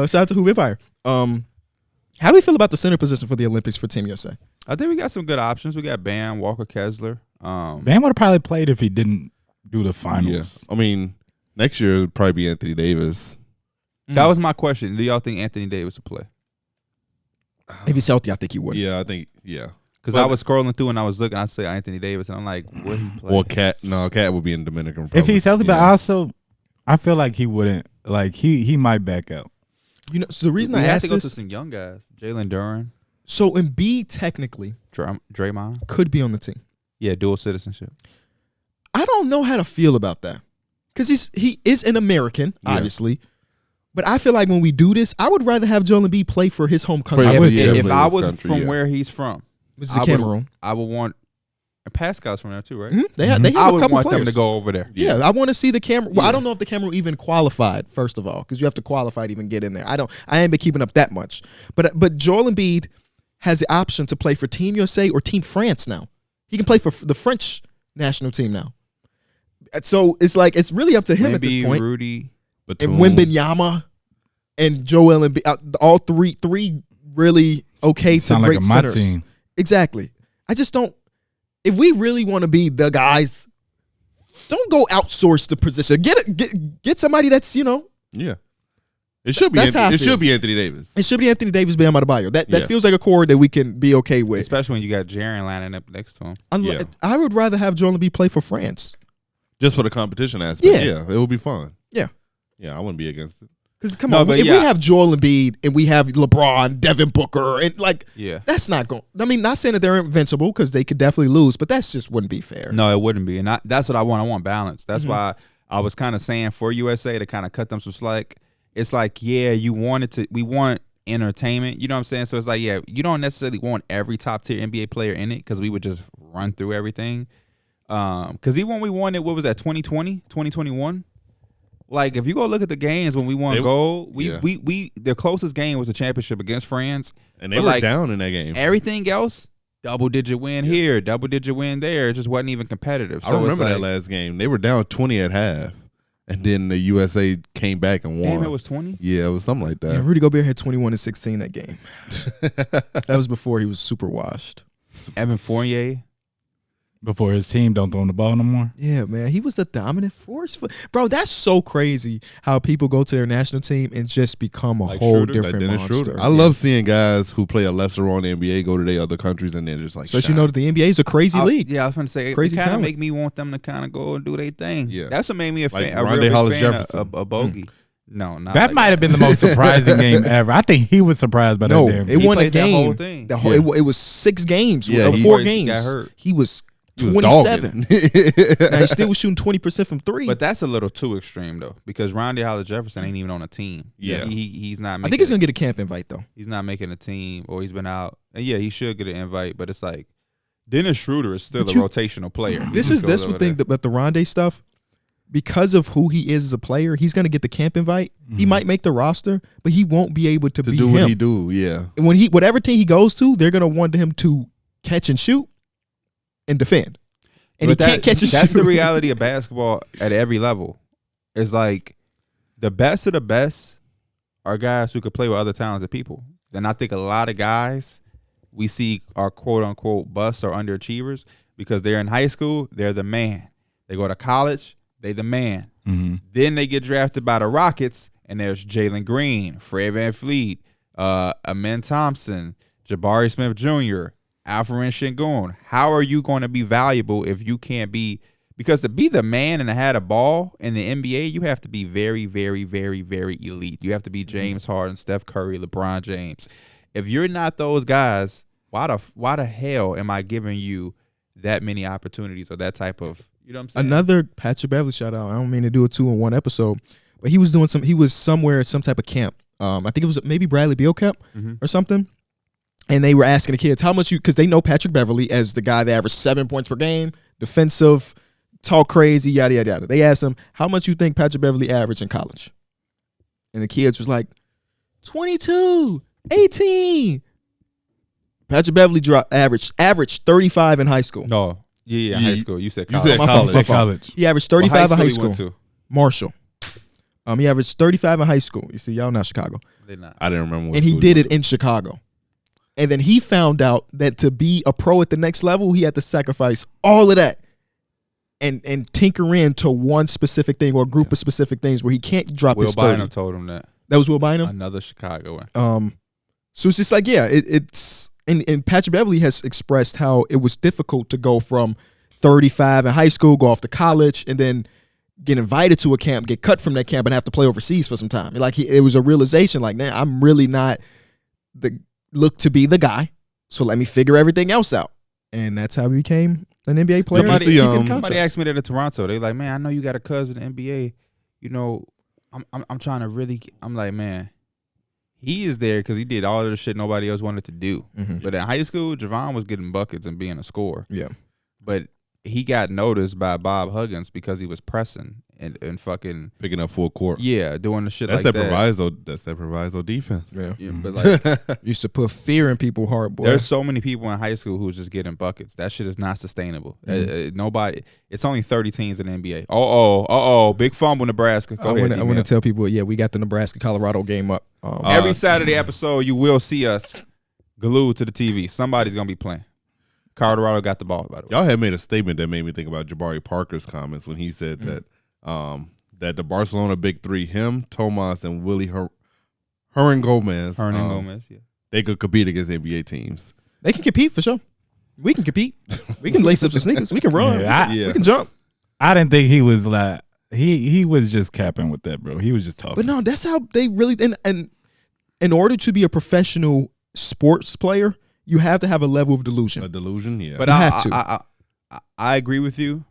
Shout out to Hoop Empire. How do we feel about the center position for the Olympics for Team USA? I think we got some good options. We got Bam, Walker Kessler. Bam would have probably played if he didn't do the finals. Yeah. I mean, next year it'll probably be Anthony Davis. That was my question. Do y'all think Anthony Davis will play? If he's healthy, I think he would. Yeah, I think. Yeah. Because Well, I was scrolling through and I was looking. I say Anthony Davis, and I'm like, where he play? Or Cat. No, Cat would be in Dominican Republic. If he's healthy, but Yeah. also, I feel like he wouldn't. Like he might back out. So the reason we I have asked to go to this, some young guys. Jalen Duran. So Embiid technically Draymond. could be on the team. Yeah, dual citizenship. I don't know how to feel about that because he is an American, Yeah. obviously. But I feel like when we do this, I would rather have Joel Embiid play for his home country, For- Yeah, If play I this was country, from yeah. where he's from, which is I would- Cameroon. I would want. And Pascal's from there too, right? Mhm. They have I a would couple want players. them to go over there. Yeah, I want to see the Cameroon. Well, I Yeah. don't know if the Cameroon even qualified. First of all, because you have to qualify to even get in there. I ain't been keeping up that much. But Joel Embiid has the option to play for Team USA or Team France now. He can play for the French national team now. So it's like it's really up to him at this Maybe point. Rudy. And Wembanyama and Joel Embiid, all three really okay to Sound great like a my centers. team. Exactly. I just don't. If we really want to be the guys, don't go outsource the position. Get somebody that's Yeah. It should be. That's how I It feel. should be Anthony Davis. It should be Anthony Davis, Bam Adebayo. That Yeah. feels like a core that we can be okay with. Especially when you got Jaren lining up next to him. Yeah. I would rather have Joel Embiid play for France. Just for the competition aspect. Yeah. Yeah, it would be fun. Yeah. Yeah, I wouldn't be against it. Because come No, on, but if yeah. we have Joel Embiid and we have LeBron, Devin Booker, and Yeah. that's not going. I mean, not saying that they're invincible because they could definitely lose, but that's just wouldn't be fair. No, it wouldn't be. And that's what I want. I want balance. That's Mm-hmm. why I was kind of saying for USA to kind of cut them some slack. It's like, yeah, we want entertainment. You know what I'm saying? So it's like, yeah, you don't necessarily want every top tier NBA player in it because we would just run through everything. Because even when we won it, what was that, 2020, 2021? Like, if you go look at the games when we won gold, we the closest game was the championship against France. And they But, were like, down in that game. Everything else, double-digit win here, double-digit win there. It just wasn't even competitive. I So remember it's that like, last game. They were down 20 at half. And then the USA came back and won. damn, it was 20? Yeah, it was something like Yeah, that. Rudy Gobert had 21 and 16 that game. That was before he was super washed. Evan Fournier. Before his team don't throw him the ball no more. Yeah, man, he was the dominant force. Bro, that's so crazy how people go to their national team and just become a Like whole Schroeder, different Dennis monster. Schroeder. I love seeing guys who play a lesser role in the NBA go to their other countries and they're just like, So you shine. know that the NBA is a crazy league. Yeah, I was going to say, Crazy it kind of talent. make me want them to kind of go and do their thing. Yeah. That's what made me a Like fan, a Rondae real big Hollis-Jefferson. fan of Bogey. No, not That like might have been the most surprising game ever. I think he was surprised by No, that damn it game. won a played that whole game. thing. The whole, it was 6 games. Yeah, or he 4 got games. hurt. He was He was 27. dogging. Now he still was shooting 20% from 3. But that's a little too extreme, though, because Rondae Hollis-Jefferson ain't even on a team. Yeah. He's not making I think he's gonna get a camp invite though. He's not making a team, or he's been out. And yeah, he should get an invite, but it's like Dennis Schroeder is still But a you- rotational player. He This just goes is over the thing there. about the Rondé stuff. Because of who he is as a player, he's gonna get the camp invite. He might make the roster, but he won't be able to to be do him. what he do, yeah. And when whatever team he goes to, they're gonna want him to catch and shoot and defend. And But he can't catch and shoot. That's the reality of basketball at every level. It's like the best of the best are guys who could play with other talented people. And I think a lot of guys we see are quote unquote busts or underachievers because they're in high school, they're the man. They go to college, they the man. Mm-hmm. Then they get drafted by the Rockets, and there's Jalen Green, Fred VanVleet, Amen Thompson, Jabari Smith Jr., Alperen Sengun. How are you going to be valuable if you can't be? Because to be the man and to have a ball in the NBA, you have to be very, very, very, very elite. You have to be James Harden, Steph Curry, LeBron James. If you're not those guys, why the hell am I giving you that many opportunities or that type of, you know what I'm saying? Another Patrick Beverly shout out. I don't mean to do it 2 in 1 episode, but he was doing he was somewhere at some type of camp. I think it was maybe Bradley Beal camp or something. And they were asking the kids how much because they know Patrick Beverly as the guy that averaged 7 points per game, defensive, talk crazy, yada, yada, yada. They asked him, how much you think Patrick Beverly averaged in college? And the kids was like, 22, 18. Patrick Beverly averaged 35 in high school. No. Yeah, high school. You said college. said My fault, college. my fault. College. He averaged What 35 in high he school. went to? Marshall. He averaged 35 in high school. You see, y'all not Chicago. They're not. I didn't remember what And he school did it went in Chicago. And then he found out that to be a pro at the next level, he had to sacrifice all of that and tinker into one specific thing or a group of specific things where he can't drop Will his 30. Bynum told him that. That was Will Bynum? Another Chicagoan. So it's just like, yeah, it's and Patrick Beverly has expressed how it was difficult to go from 35 in high school, go off to college, and then get invited to a camp, get cut from that camp, and have to play overseas for some time. Like it was a realization, like, man, I'm really not look to be the guy. So let me figure everything else out. And that's how he became an NBA player. Somebody asked me that at Toronto. They like, man, I know you got a cousin in the NBA. You know, I'm trying to really. I'm like, man, he is there because he did all of the shit nobody else wanted to do. Mm-hmm. But in high school, Javon was getting buckets and being a scorer. Yeah. But he got noticed by Bob Huggins because he was pressing and fucking picking up full court. Yeah, doing the shit that's like that proviso. That's that proviso defense. Yeah. But like, used to put fear in people's heart, boy. There's so many people in high school who's just getting buckets. That shit is not sustainable. Nobody. It's only 30 teams in the NBA. Big fumble, Nebraska. Go ahead. I want to tell people, we got the Nebraska-Colorado game up. Every Saturday episode, you will see us glued to the TV. Somebody's gonna be playing. Colorado got the ball, by the way. Y'all had made a statement that made me think about Jabari Parker's comments when he said that that the Barcelona big three, him, Tomas, and Willie Hernan Gomez, they could compete against NBA teams. They can compete for sure. We can compete. We can lace up some sneakers. We can run. We can jump. I didn't think he was like he was just capping with that, bro. He was just talking. But no, that's how they really and in order to be a professional sports player, you have to have a level of delusion. A delusion, yeah. But I agree with you,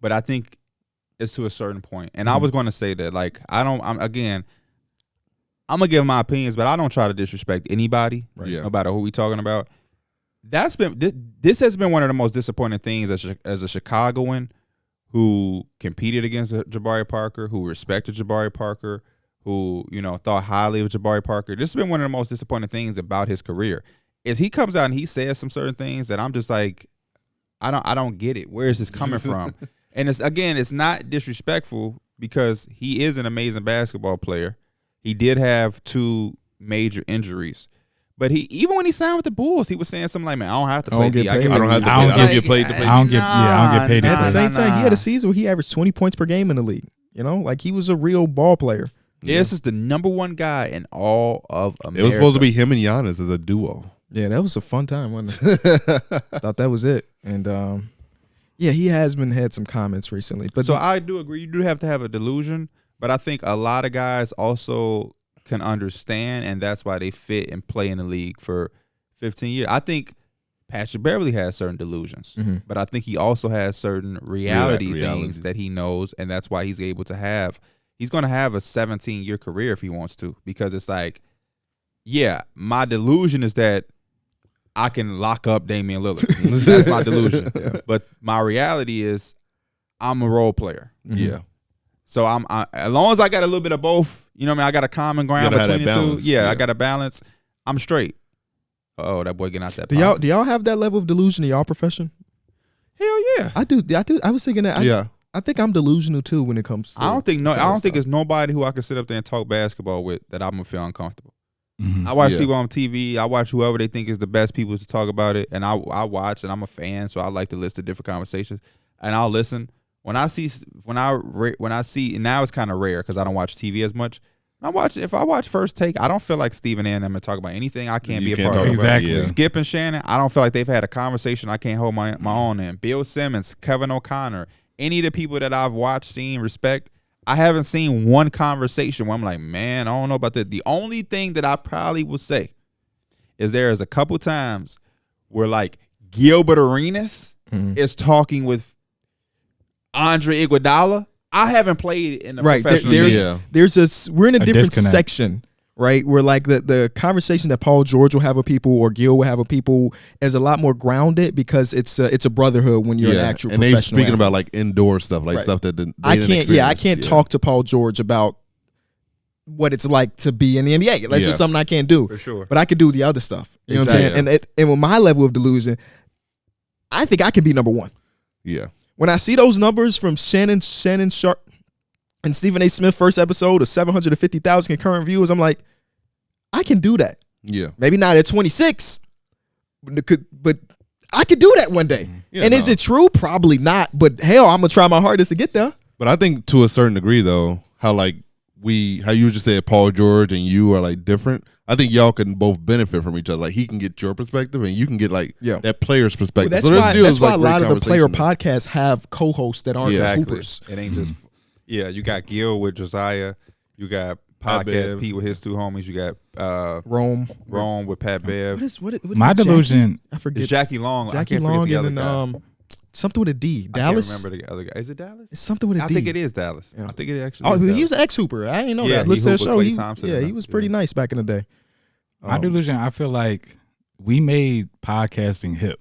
but I think it's to a certain point. And I was going to say that, like, I'm gonna give my opinions, but I don't try to disrespect anybody, no matter who we talking about. This has been one of the most disappointing things as a Chicagoan who competed against Jabari Parker, who respected Jabari Parker, who thought highly of Jabari Parker. This has been one of the most disappointing things about his career. Is he comes out and he says some certain things that I'm just like, I don't get it. Where is this coming from? And it's not disrespectful because he is an amazing basketball player. He did have 2 major injuries. But even when he signed with the Bulls, he was saying something like, man, I don't have to play D. I don't have to play. I don't get paid to play. I don't get paid. At the same time, he had a season where he averaged 20 points per game in the league. Like he was a real ball player. Yeah, this is the #1 guy in all of America. It was supposed to be him and Giannis as a duo. Yeah, that was a fun time, wasn't it? I thought that was it. And he has had some comments recently. But so I do agree. You do have to have a delusion, but I think a lot of guys also can understand, and that's why they fit and play in the league for 15 years. I think Patrick Beverly has certain delusions, but I think he also has certain reality things that he knows, and that's why he's able to have. He's going to have a 17-year career if he wants to, because it's like, my delusion is that I can lock up Damian Lillard. That's my delusion. But my reality is I'm a role player. Yeah. So I'm as long as I got a little bit of both, I got a common ground between the two. Yeah, I got a balance. I'm straight. Oh, that boy getting out that. Do y'all have that level of delusion in y'all profession? Hell yeah. I do. I was thinking that. I think I'm delusional too when it comes to I don't think there's nobody who I can sit up there and talk basketball with that I'm gonna feel uncomfortable. I watch people on TV. I watch whoever they think is the best people to talk about it, and I watch, and I'm a fan, so I like to listen to different conversations, and I'll listen. When I see, and now it's kind of rare because I don't watch TV as much. If I watch First Take, I don't feel like Stephen A. and them to talk about anything I can't be a part of. Exactly. Skip and Shannon, I don't feel like they've had a conversation I can't hold my own in. Bill Simmons, Kevin O'Connor, any of the people that I've watched, seen, respect, I haven't seen one conversation where I'm like, man, I don't know about that. The only thing that I probably would say is there is a couple times where like Gilbert Arenas is talking with Andre Iguodala. I haven't played in the professional league. We're in a different disconnect. section, right? Where like the conversation that Paul George will have with people or Gil will have with people is a lot more grounded because it's a brotherhood when you're an actual and professional. And they speaking about like indoor stuff, like stuff that I can't talk to Paul George about what it's like to be in the NBA. That's just something I can't do. For sure. But I could do the other stuff. You know what I'm saying? And with my level of delusion, I think I can be #1. Yeah. When I see those numbers from Shannon Sharp and Stephen A. Smith first episode of 750,000 concurrent viewers, I'm like, I can do that. Yeah. Maybe not at 26, but I could do that one day. Yeah, and is it true? Probably not. But hell, I'm gonna try my hardest to get there. But I think to a certain degree, though, how you just said Paul George and you are like different. I think y'all can both benefit from each other. Like he can get your perspective and you can get like that player's perspective. Well, that's why a lot of the player podcasts have co-hosts that aren't hoopers. It ain't just you got Gil with Josiah, you got Pat podcast Bev. Pete with his 2 homies. You got Rome with Pat Bev. What is My Jackie? delusion. I forget. It's Jackie Long. I Jackie can't Long forget the and other then guy. something with a D. I can't Dallas. remember the other guy. Is it Dallas? It's something with a I D. think it is Dallas. Yeah. I think it actually. Oh, is he Dallas. was an ex-hooper. I didn't know Yeah, that. he Listen to the hooped with show. Klay Thompson Yeah, and he was pretty yeah. nice back in the day. My delusion, I feel like we made podcasting hip.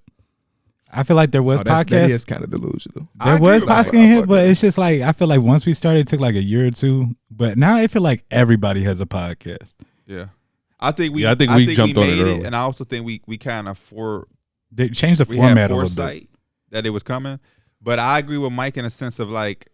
I feel like there was That podcast. is kind of delusional. I There agree was with that. podcasting I hip, fuck but with it's just like I feel like once we started, it took like a year or two. But now I feel like everybody has a podcast. Yeah. I think we jumped on it made early. and I also think we kind of They changed the we format had a little bit. foresight that it was coming. But I agree with Mike in a sense of like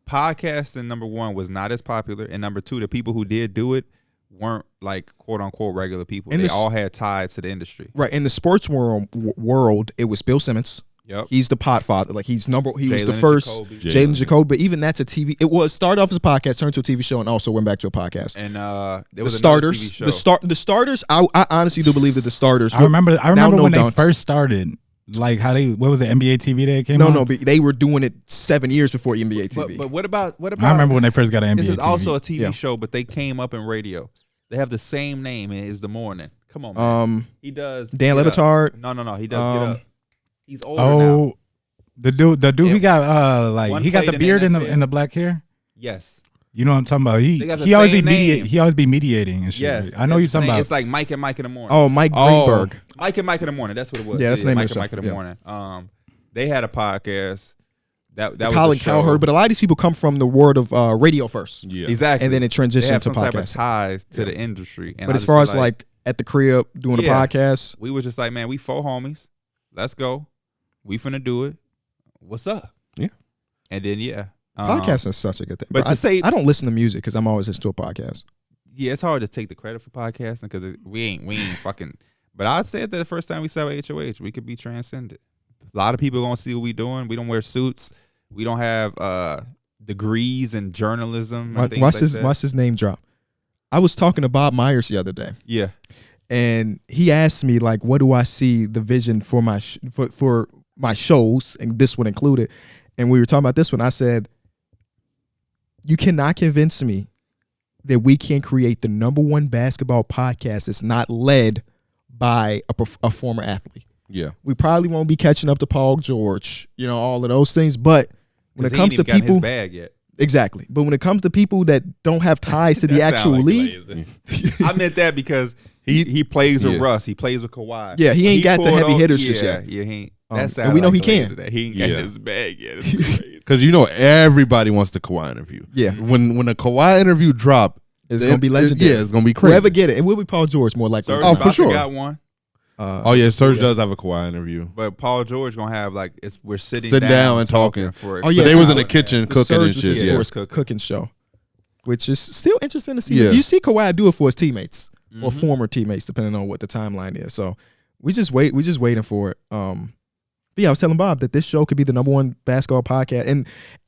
podcasting, number one, was not as popular, and number two, the people who did do it weren't like quote unquote regular people. And they this- all had ties to the industry. Right in the sports world, it was Bill Simmons. Yep. He's the podfather. Like he was the Jalen first. Jacoby. Jalen Jacoby, but even that's a TV. It was started off as a podcast, turned to a TV show, and also went back to a podcast. And there The was another starters, TV show. the starters. I honestly do believe that the starters. I remember now no when they dunks. first started, like how what was it, NBA TV that came No, on? no, but they were doing it 7 years before NBA TV. But what about I remember when they first got an NBA this is TV. also a TV Yeah. show, but they came up in radio. They have the same name. It is The Morning. Come on, man. He does. Dan Get Up. Levitard. No. He does Get Up. He's older now. Oh, the dude Yeah. he got like One he got the played in beard the and the NFL. and the black hair. Yes. You know what I'm talking about? They got the He always be same name. he always be mediating and shit. Yes. I know you're talking about. It's like Mike and Mike in the morning. Oh, Mike Greenberg. Mike and Mike in the morning. That's what it was. Yeah, that's the name Mike of the and Mike show. in the Yeah. morning. They had a podcast. That was Colin a show. Cowherd, but a lot of these people come from the world of radio first, Yeah. Exactly. and then it they transitioned have to some type of podcasting. ties to the industry. And But I as just far feel as like at the crib doing a Yeah. podcast, we were just like, man, we 4 homies. Let's go. We finna do it. What's up? Yeah. And then podcasting is such a good thing. but Bro, to say- I don't listen to music because I'm always listening to a podcast. Yeah, it's hard to take the credit for podcasting because we ain't fucking. But I said that the first time we saw HOH, we could be transcended. A lot of people gonna see what we doing. We don't wear suits. We don't have degrees in journalism. And things Watch like that. his name drop. I was talking to Bob Myers the other day, Yeah, and he asked me like, "What do I see the vision for my for my shows?" And this one included. And we were talking about this one. I said, "You cannot convince me that we can create the #1 basketball podcast that's not led by a former athlete. Yeah. We probably won't be catching up to Paul George, all of those things. But when it 'Cause he comes ain't to even gotten people, his bag yet. exactly. But when it comes to people that don't have ties to the That actual sound like league, lazy. I meant that because he plays with Yeah. Russ. He plays with Kawhi. Yeah, he ain't got the pulled heavy on- hitters just yet. Yeah, he ain't. And That sound we know like he lazy can. that he ain't got Yeah. his bag yet. It's crazy. Because everybody wants the Kawhi interview. Yeah. When the Kawhi interview drop, it's gonna be legendary. Yeah, it's gonna be crazy. Whoever get it, it will be Paul George more likely. Serge Oh, for Ibaka sure. got one. Oh yeah, Serge does have a Kawhi interview. But Paul George gonna have like we're sitting Down and talking. for. Oh, yeah, But they was in the the kitchen The cooking Surge and was shit. his Yeah. sports cooking show, which is still interesting to see. Yeah. You see Kawhi do it for his teammates or Mhm. former teammates, depending on what the timeline is. So we just waiting for it. But yeah, I was telling Bob that this show could be the #1 basketball podcast,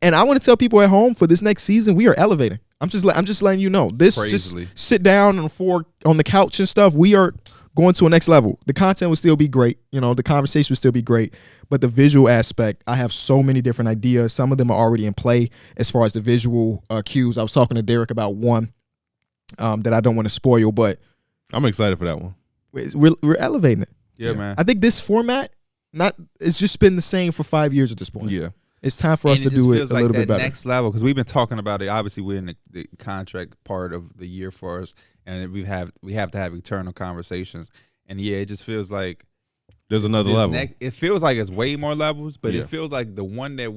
and I want to tell people at home for this next season we are elevating. I'm just letting you know this. Crazily. Just sit down on the couch and stuff. We are going to a next level. The content will still be great. The conversation will still be great. But the visual aspect, I have so many different ideas. Some of them are already in play as far as the visual cues. I was talking to Darrick about one that I don't want to spoil, but I'm excited for that one. we're elevating it. Yeah, man. I think this format, it's just been the same for 5 years at this point. Yeah. It's time for us to do it a little bit better. Next level because we've been talking about it. Obviously, we're in the contract part of the year for us, and we have to have eternal conversations. And yeah, it just feels like There's another this level. it feels like it's way more levels, but Yeah. it feels like the one that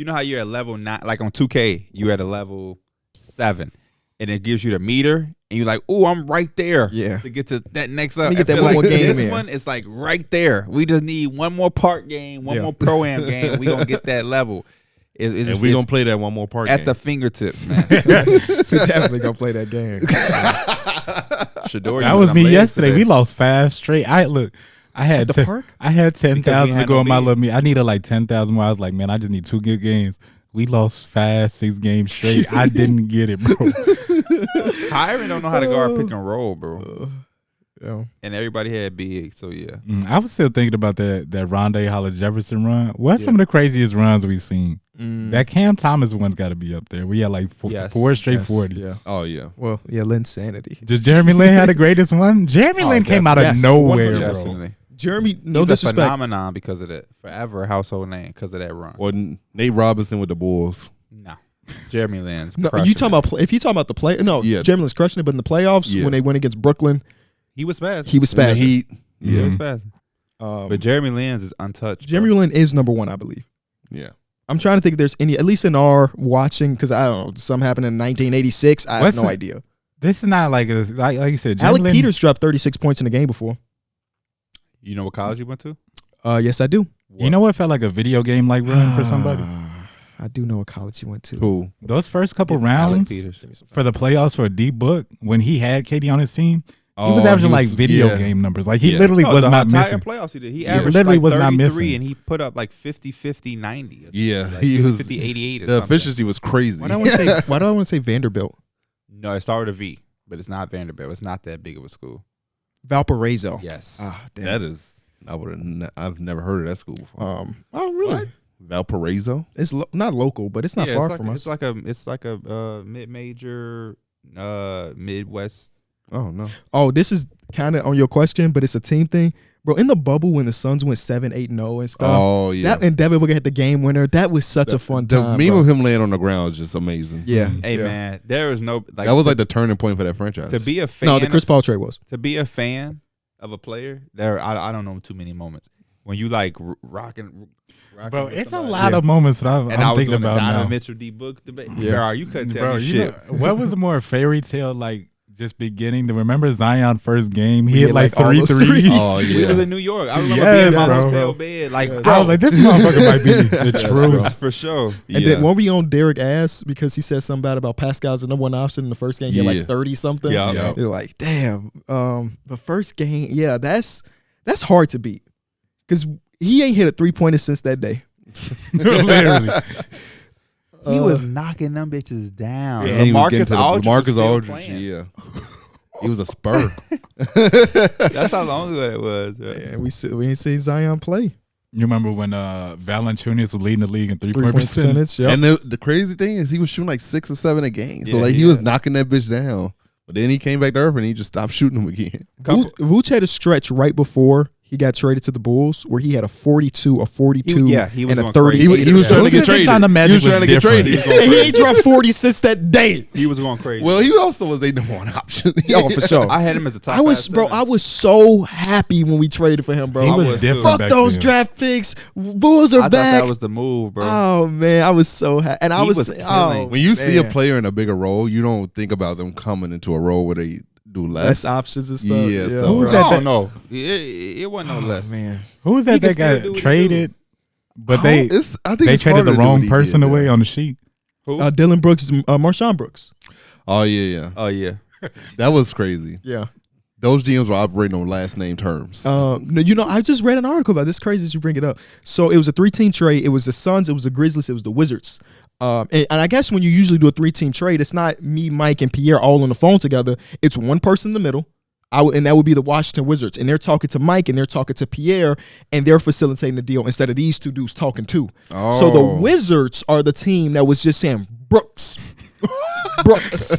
how you're at level 9, like on 2K, you at a level 7, and it gives you the meter, and you're like, "Oh, I'm right there." Yeah. To get to that next Let level, me get I that feel one like more game this in. one is like right there. We just need one more park game, one more pro-am game. We gonna get that level. And we gonna play that one more part at game. the fingertips, man. We definitely gonna play that game. Shador, That using was them me legs yesterday. today. We lost 5 straight. I had the park? I had 10,000 to had go no in my lead. little meet. I needed like 10,000 more. I was like, man, I just need 2 good games. We lost 5-6 games straight. I didn't get it, bro. Kyron don't know how to guard pick and roll, bro. Yeah. And everybody had big, so yeah. I was still thinking about that Rondé Hollis Jefferson run. What's some of the craziest runs we've seen? That Cam Thomas one's got to be up there. We had like four straight 40. Yeah. Oh yeah. Well, yeah, Linsanity. Did Jeremy Lin have the greatest one? Jeremy Lin came out of yes, nowhere, 100%. bro. Definitely. Jeremy, no He's disrespect. a phenomenon because of that. Forever a household name because of that run. Or Nate Robinson with the Bulls. No. Jeremy Lin's No, crushing you talking it. about if you talking about the play? No, Yeah. Jeremy Lin's crushing it, but in the playoffs Yeah. when they went against Brooklyn, He was fast. he was And the spazzing. Heat. He Yeah. was fast. But Jeremy Lin's is untouched. Jeremy bro. Lin is number 1, I believe. Yeah. I'm trying to think if there's any, at least in our watching, because I don't know, some happened in 1986. I What's have no the- idea. This is not like you said. Jeremy Alec Lin, Peters dropped 36 points in a game before. You know what college you went to? Yes, I do. You know what felt like a video game like run for somebody? I do know what college he went to. Who? Those first couple Alec rounds Peters. for the playoffs for D Book when he had KD on his team, he was averaging like video game numbers. Like he literally No, was the not entire missing. playoffs he did. He Yeah. averaged Literally like was not 33 missing. and he put up like 50, 50, 90. or Yeah, something, like he was 50, 88 or the something. efficiency was crazy. Why do I want to say Vanderbilt? No, it started with a V, but it's not Vanderbilt. It's not that big of a school. Valparaiso. Yes. Ah, damn. That is, I've never heard of that school before. Oh, really? Valparaiso. It's not local, but it's not Yeah, far it's like, from us. It's like a mid-major, Midwest. Oh no. Oh, this is kind of on your question, but it's a team thing, bro. In the bubble when the Suns went 7-8-0 and stuff. Oh yeah. That and Devin Booker hit the game winner. That was such a fun the time. meme bro. of him laying on the ground is just amazing. Yeah. Hey yeah. man, there is no like that was like the turning point for that franchise. to be a fan. No, the Chris of- Paul trade was. To be a fan of a player, I don't know too many moments when you like rocking. Bro, with it's a somebody. lot of moments that And I I'm was thinking doing the about Donovan now. Mitchell D Book debate. Yeah. Bro, you couldn't tell Bro, me you shit. know, what was more fairy tale like just beginning to remember Zion first game? He We hit hit, like like, all three those threes. threes. Oh We yeah. was in New York. I remember Yes, being in my bro. hotel bed. Like, Yes. bro, I was like, this motherfucker might be the truth. for sure. And then when we on Darrick ass because he said something bad about Pascal's the number 1 option in the first game. He had Yeah. like 30 something. Yeah. Yeah. They're like, damn. The first game, yeah, that's hard to beat because he ain't hit a 3-pointer since that day. Literally. He was knocking them bitches down. And he was getting to the Aldridge was LaMarcus still Aldridge. playing. Yeah. He was a spur. That's how long ago that was. bro. Yeah, we ain't seen Zion play. You remember when Valanciunas was leading the league in 3-point 3-point percentage? percentage. Yep. And the crazy thing is he was shooting like 6 or 7 a game. So Yeah, like he he was had- knocking that bitch down. But then he came back to earth and he just stopped shooting them again. Vooch had a stretch right before he got traded to the Bulls where he had a 42, a 42, he was and a going 30. crazy. He was trying to get Vucevic traded. on the Magic He was trying to get was different. traded. And he ain't dropped 40 since that day. He was going crazy. Well, he also was their number 1 option. Oh, for sure. I had him as a top. I was, five bro, center. I was so happy when we traded for him, bro. He I was was different too. Fuck back those then. draft picks. Bulls are I thought back. that was the move, bro. Oh man, I was so happy, and I He was, was killing. When you see a man. player in a bigger role, you don't think about them coming into a role where they do less less. options and stuff. Yeah, so- Who was I that? don't know. It wasn't no less. Man, Who was He that can that still got do what he traded? But I they think they it's traded harder the to do wrong what he person did, away though. on the sheet. Who? Dylan Brooks, Marshawn Brooks. Oh yeah. Oh yeah. That was crazy. Yeah. Those GMs were operating on last name terms. No, you know, I just read an article about this. Crazy that you bring it up. So it was a 3-team trade. It was the Suns, it was the Grizzlies, it was the Wizards. And I guess when you usually do a 3-team trade, it's not me, Mike, and Pierre all on the phone together. It's one person in the middle. And that would be the Washington Wizards. And they're talking to Mike and they're talking to Pierre and they're facilitating the deal instead of these two dudes talking too. So the Oh. Wizards are the team that was just saying Brooks. Brooks.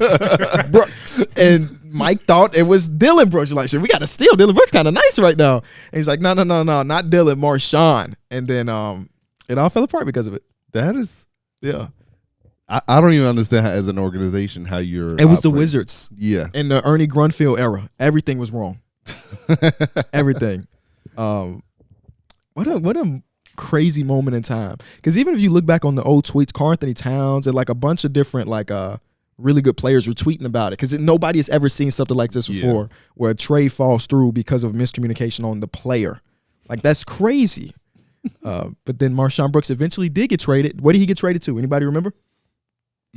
Brooks. And Mike thought it was Dylan Brooks. You're like, shit, we got to steal. Dylan Brooks kind of nice right now. And he's like, no, not Dylan, Marshawn. And then it all fell apart because of it. That is, Yeah. I don't even understand how, as an organization, how you're. It was the operating. Wizards. Yeah. In the Ernie Grunfeld era, everything was wrong. Everything. What a crazy moment in time. Because even if you look back on the old tweets, Karl Anthony Towns and like a bunch of different really good players were tweeting about it. Because nobody has ever seen something like this before, where a trade falls through because of miscommunication on the player. Like that's crazy. But then Marshawn Brooks eventually did get traded. Where did he get traded to? Anybody remember?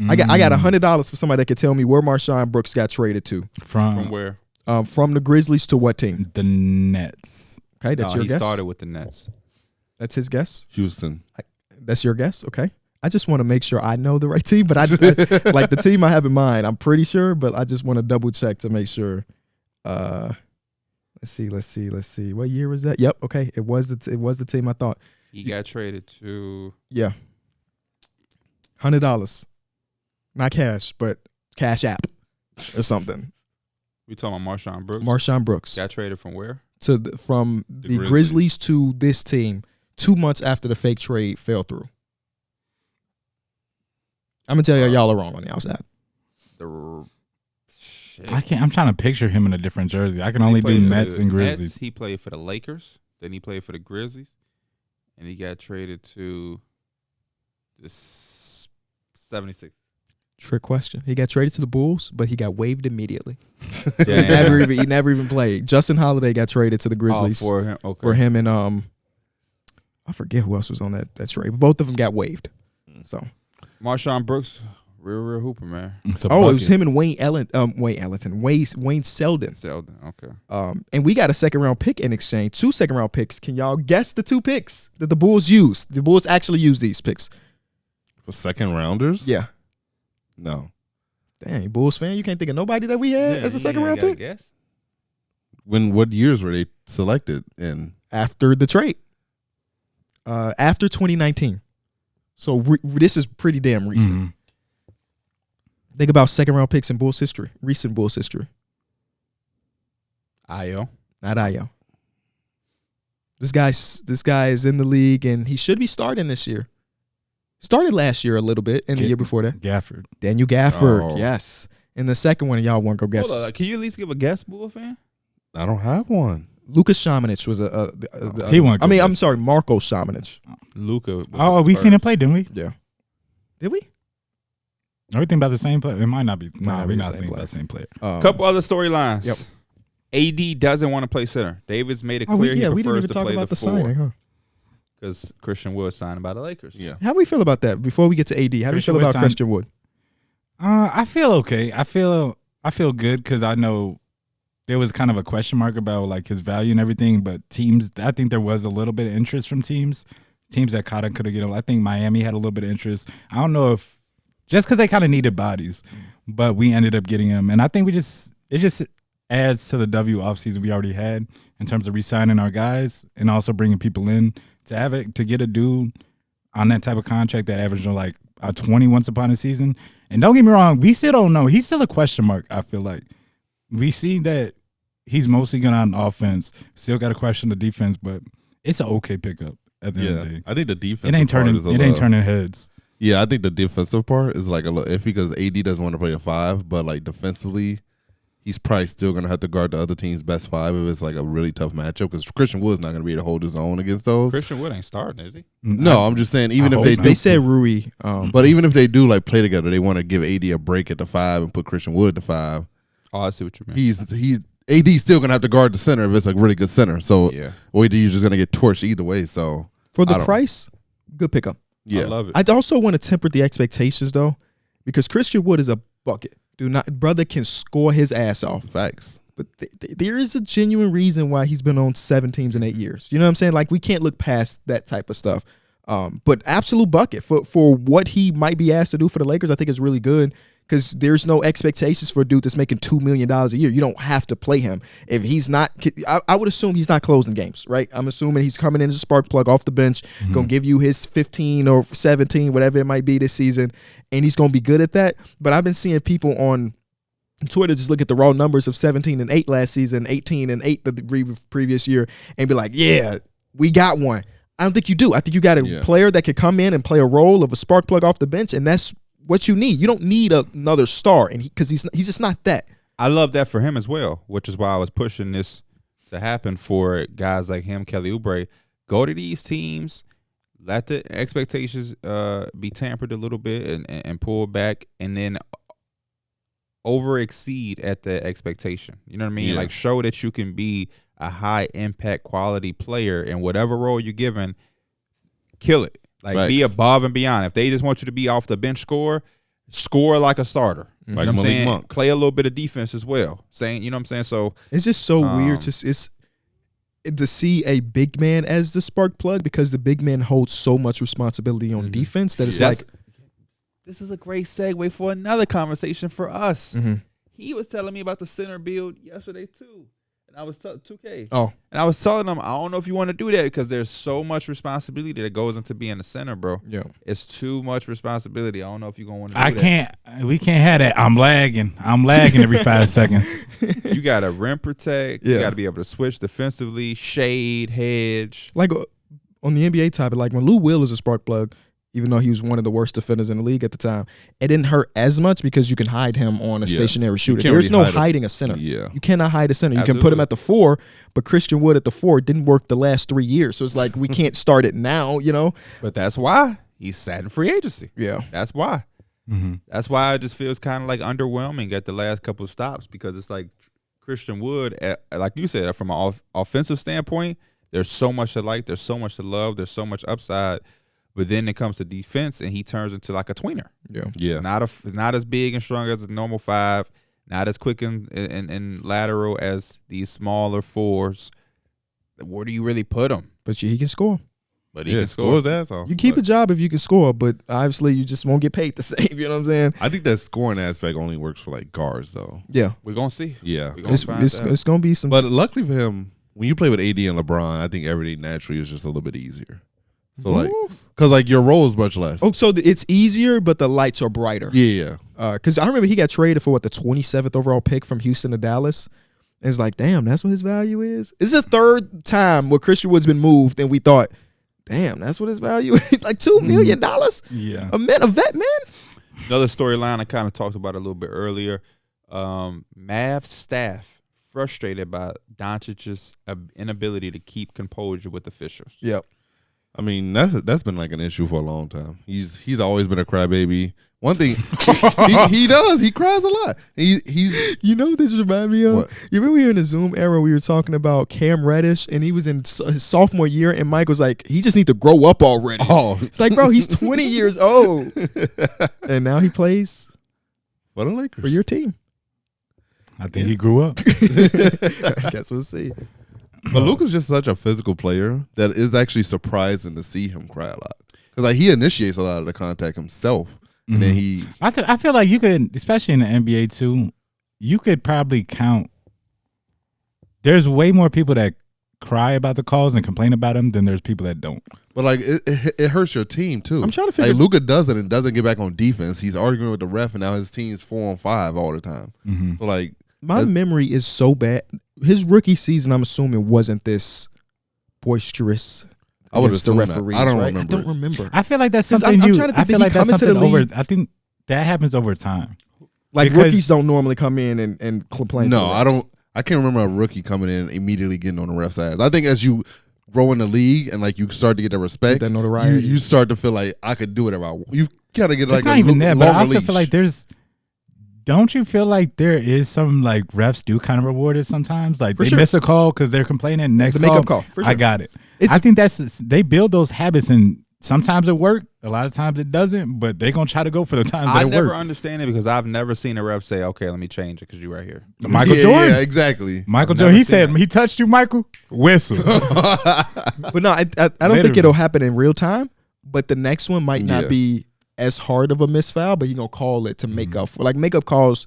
I got $100 for somebody that could tell me where Marshawn Brooks got traded to. From where? From the Grizzlies to what team? The Nets. Okay, that's your he guess. started with the Nets. That's his guess. Houston. That's your guess. Okay. I just want to make sure I know the right team, but I like the team I have in mind. I'm pretty sure, but I just want to double check to make sure. Let's see. What year was that? Yep. Okay. It was the team I thought. He got traded to. Yeah. $100, not cash, but Cash App or something. We talking about Marshawn Brooks? Marshawn Brooks Got traded from where? from the Grizzlies to this team 2 months after the fake trade fell through. I'm gonna tell y'all are wrong on the outside. I'm trying to picture him in a different jersey. I can only do Nets and Grizzlies. Nets, he played for the Lakers. Then he played for the Grizzlies, and he got traded to the 76ers. Trick question. He got traded to the Bulls, but he got waived immediately. Damn. He never even played. Justin Holiday got traded to the Grizzlies for him. Okay. for him and I forget who else was on that trade. But both of them got waived. So Marshawn Brooks, real hooper, man. it was him and Wayne Selden. Selden, okay. And we got a second round pick in exchange. 2 second round picks. Can y'all guess the 2 picks that the Bulls used? The Bulls actually used these picks. For second rounders? Yeah. No. Dang, Bulls fan, you can't think of nobody that we had as a second round pick? Guess. What years were they selected in? After the trade. After 2019. So this is pretty damn recent. Mm-hmm. Think about second round picks in Bulls history, recent Bulls history. Ayo. Not Ayo. This guy is in the league and he should be starting this year. Started last year a little bit and the year before that. Gafford. Daniel Gafford, Oh. yes. And the second one, y'all want to go guess. Hold on, can you at least give a guess, Bull fan? I don't have one. Lucas Šamanić was He won. I'm sorry, Marko Šamanić. Luka. Oh, we seen him play, didn't we? Yeah. Did we? Are we thinking about the same player? It might not be. Might No, not we're be the not same thinking player. about the same player. Couple other storylines. Yep. AD doesn't want to play center. David's made it Oh, clear we he didn't prefers even to talk play about the 4 signing, huh? because Christian Wood signed by the Lakers. Yeah. How do we feel about that before we get to AD? How do we Christian feel Wood about signed- Christian Wood? I feel okay. I feel good because I know there was kind of a question mark about like his value and everything, but teams, I think there was a little bit of interest from teams that kind of could have get him. I think Miami had a little bit of interest. I don't know if just because they kind of needed bodies, but we ended up getting him, and I think it just adds to the W offseason we already had in terms of re-signing our guys and also bringing people in to get a dude on that type of contract that averaged like a 20 once upon a season. And don't get me wrong, we still don't know. He's still a question mark, I feel like. We see that he's mostly good on offense. Still got to question the defense, but it's an okay pickup at the end of the day. I think the defense. It ain't turning heads. Yeah, I think the defensive part is like a little iffy because AD doesn't want to play a 5, but like defensively, he's probably still going to have to guard the other team's best 5 if it's like a really tough matchup because Christian Wood's not going to be able to hold his own against those. Christian Wood ain't starting, is he? No, I'm just saying even I if hope they not. do, They said Rui. but even if they do like play together, they want to give AD a break at the 5 and put Christian Wood at the 5. Oh, I see what you mean. He's AD's still going to have to guard the center if it's a really good center. So Yeah. or AD is just going to get torched either way. So For I the don't- price, good pickup. yeah, I love it. I also want to temper the expectations though, because Christian Wood is a bucket. Brother can score his ass off. facts. But there is a genuine reason why he's been on 7 teams in 8 years. You know what I'm saying? Like we can't look past that type of stuff. But absolute bucket for what he might be asked to do for the Lakers, I think is really good because there's no expectations for a dude that's making $2 million a year. You don't have to play him. If he's not, I would assume he's not closing games, right? I'm assuming he's coming in as a spark plug off the bench, going to give you his 15 or 17, whatever it might be this season, and he's going to be good at that. But I've been seeing people on Twitter just look at the raw numbers of 17-8 last season, 18-8 the previous year, and be like, yeah, we got one. I don't think you do. I think you got a player that could come in and play a role of a spark plug off the bench, and that's what you need. You don't need another star, and because he's just not that. I love that for him as well, which is why I was pushing this to happen for guys like him, Kelly Oubre. Go to these teams, let the expectations be tampered a little bit and pull back, and then over exceed at the expectation. You know what I mean? Yeah. Like show that you can be a high impact quality player in whatever role you're given. Kill it. Like be Facts. above and beyond. If they just want you to be off the bench score like a starter. You Like know what I'm Malik saying? Monk. Play a little bit of defense as well. You know what I'm saying? So It's just so weird to see a big man as the spark plug because the big man holds so much responsibility on defense that it's like this is a great segue for another conversation for us. Mhm. He was telling me about the center build yesterday too. And I was 2K. Oh, And I was telling them, I don't know if you want to do that because there's so much responsibility that goes into being a center, bro. yeah. It's too much responsibility. I don't know if you're going to want to do that. We can't have that. I'm lagging every 5 seconds. You got to rim protect. Yeah. You got to be able to switch defensively, shade, hedge. Like on the NBA topic, like when Lou Will is a spark plug, even though he was one of the worst defenders in the league at the time, it didn't hurt as much because you can hide him on a stationary shooter. can't There's really no hide hiding a center. Yeah. You cannot hide a center. You can put Absolutely. him at the 4, but Christian Wood at the 4 didn't work the last 3 years. So it's like we can't start it now, you know? But that's why he sat in free agency. Yeah. That's why. Mm-hmm. That's why it just feels kind of like underwhelming at the last couple of stops because it's like Christian Wood, like you said, from an offensive standpoint, there's so much to like, there's so much to love, there's so much upside. But then it comes to defense, and he turns into like a tweener. Yeah. Yeah. It's not as big and strong as a normal 5, not as quick and lateral as these smaller 4s. Where do you really put him? But he can score. But He can score his ass off. You keep But a job if you can score, but obviously you just won't get paid the same. You know what I'm saying? I think that scoring aspect only works for like guards, though. Yeah. We're gonna see. Yeah. We're gonna It's find out. it's going to be some. But luckily for him, when you play with AD and LeBron, I think everything naturally is just a little bit easier. So like, because like your role is much less. Oh, so it's easier, but the lights are brighter. Yeah. Because I remember he got traded for the 27th overall pick from Houston to Dallas. And it's like, damn, that's what his value is. This is the third time where Christian Wood's been moved, and we thought, damn, that's what his value is. Like $2 million Yeah. a vet man. Another storyline I kind of talked about a little bit earlier. Mavs staff frustrated by Doncic's inability to keep composure with officials. Yep. I mean, that's been like an issue for a long time. He's always been a crybaby. One thing he does, he cries a lot. He's You know what this remind me of? What? You remember we were in the Zoom era, we were talking about Cam Reddish, and he was in his sophomore year, and Mike was like, he just need to grow up already. It's like, bro, he's 20 years old. And now he plays for the Lakers. for your team. I think he grew up. I guess we'll see. But Luka's just such a physical player that is actually surprising to see him cry a lot. Because like he initiates a lot of the contact himself, and then he I feel like you could, especially in the NBA too, you could probably count. There's way more people that cry about the calls and complain about them than there's people that don't. But like it hurts your team too. I'm trying to figure- like Luka does it and doesn't get back on defense. He's arguing with the ref, and now his team's 4-on-5 all the time. Mm-hmm. So like My memory is so bad. His rookie season, I'm assuming, wasn't this boisterous. I would against the assume that. referees. I don't right? remember I don't it. remember. I feel like that's 'Cause something I'm trying to think, I feel did he like that's come into something the over. league? I think that happens over time. Like because- rookies don't normally come in and complain. to No, the I refs. don't. I can't remember a rookie coming in immediately getting on the ref's ass. I think as you grow in the league and like you start to get the respect, Get that notoriety. you start to feel like I could do whatever I want. You gotta get like It's not a even that, but I longer also leash. feel like there's. Don't you feel like there is some like refs do kind of reward it sometimes? Like For they sure. miss a call because they're complaining. Next The makeup call, for I sure. got it. It's- I think they build those habits, and sometimes it works. A lot of times it doesn't, but they gonna try to go for the times I that it never works. understand it because I've never seen a ref say, "Okay, let me change it because you're right here." Michael yeah, Jordan. Yeah, exactly. Michael I've Jordan. He never seen said that. he touched you, Michael. Whistle. But no, I don't think Literally. it'll happen in real time. But the next one might not Yeah. be as hard of a misfoul, but you're gonna call it to make up for. Like makeup calls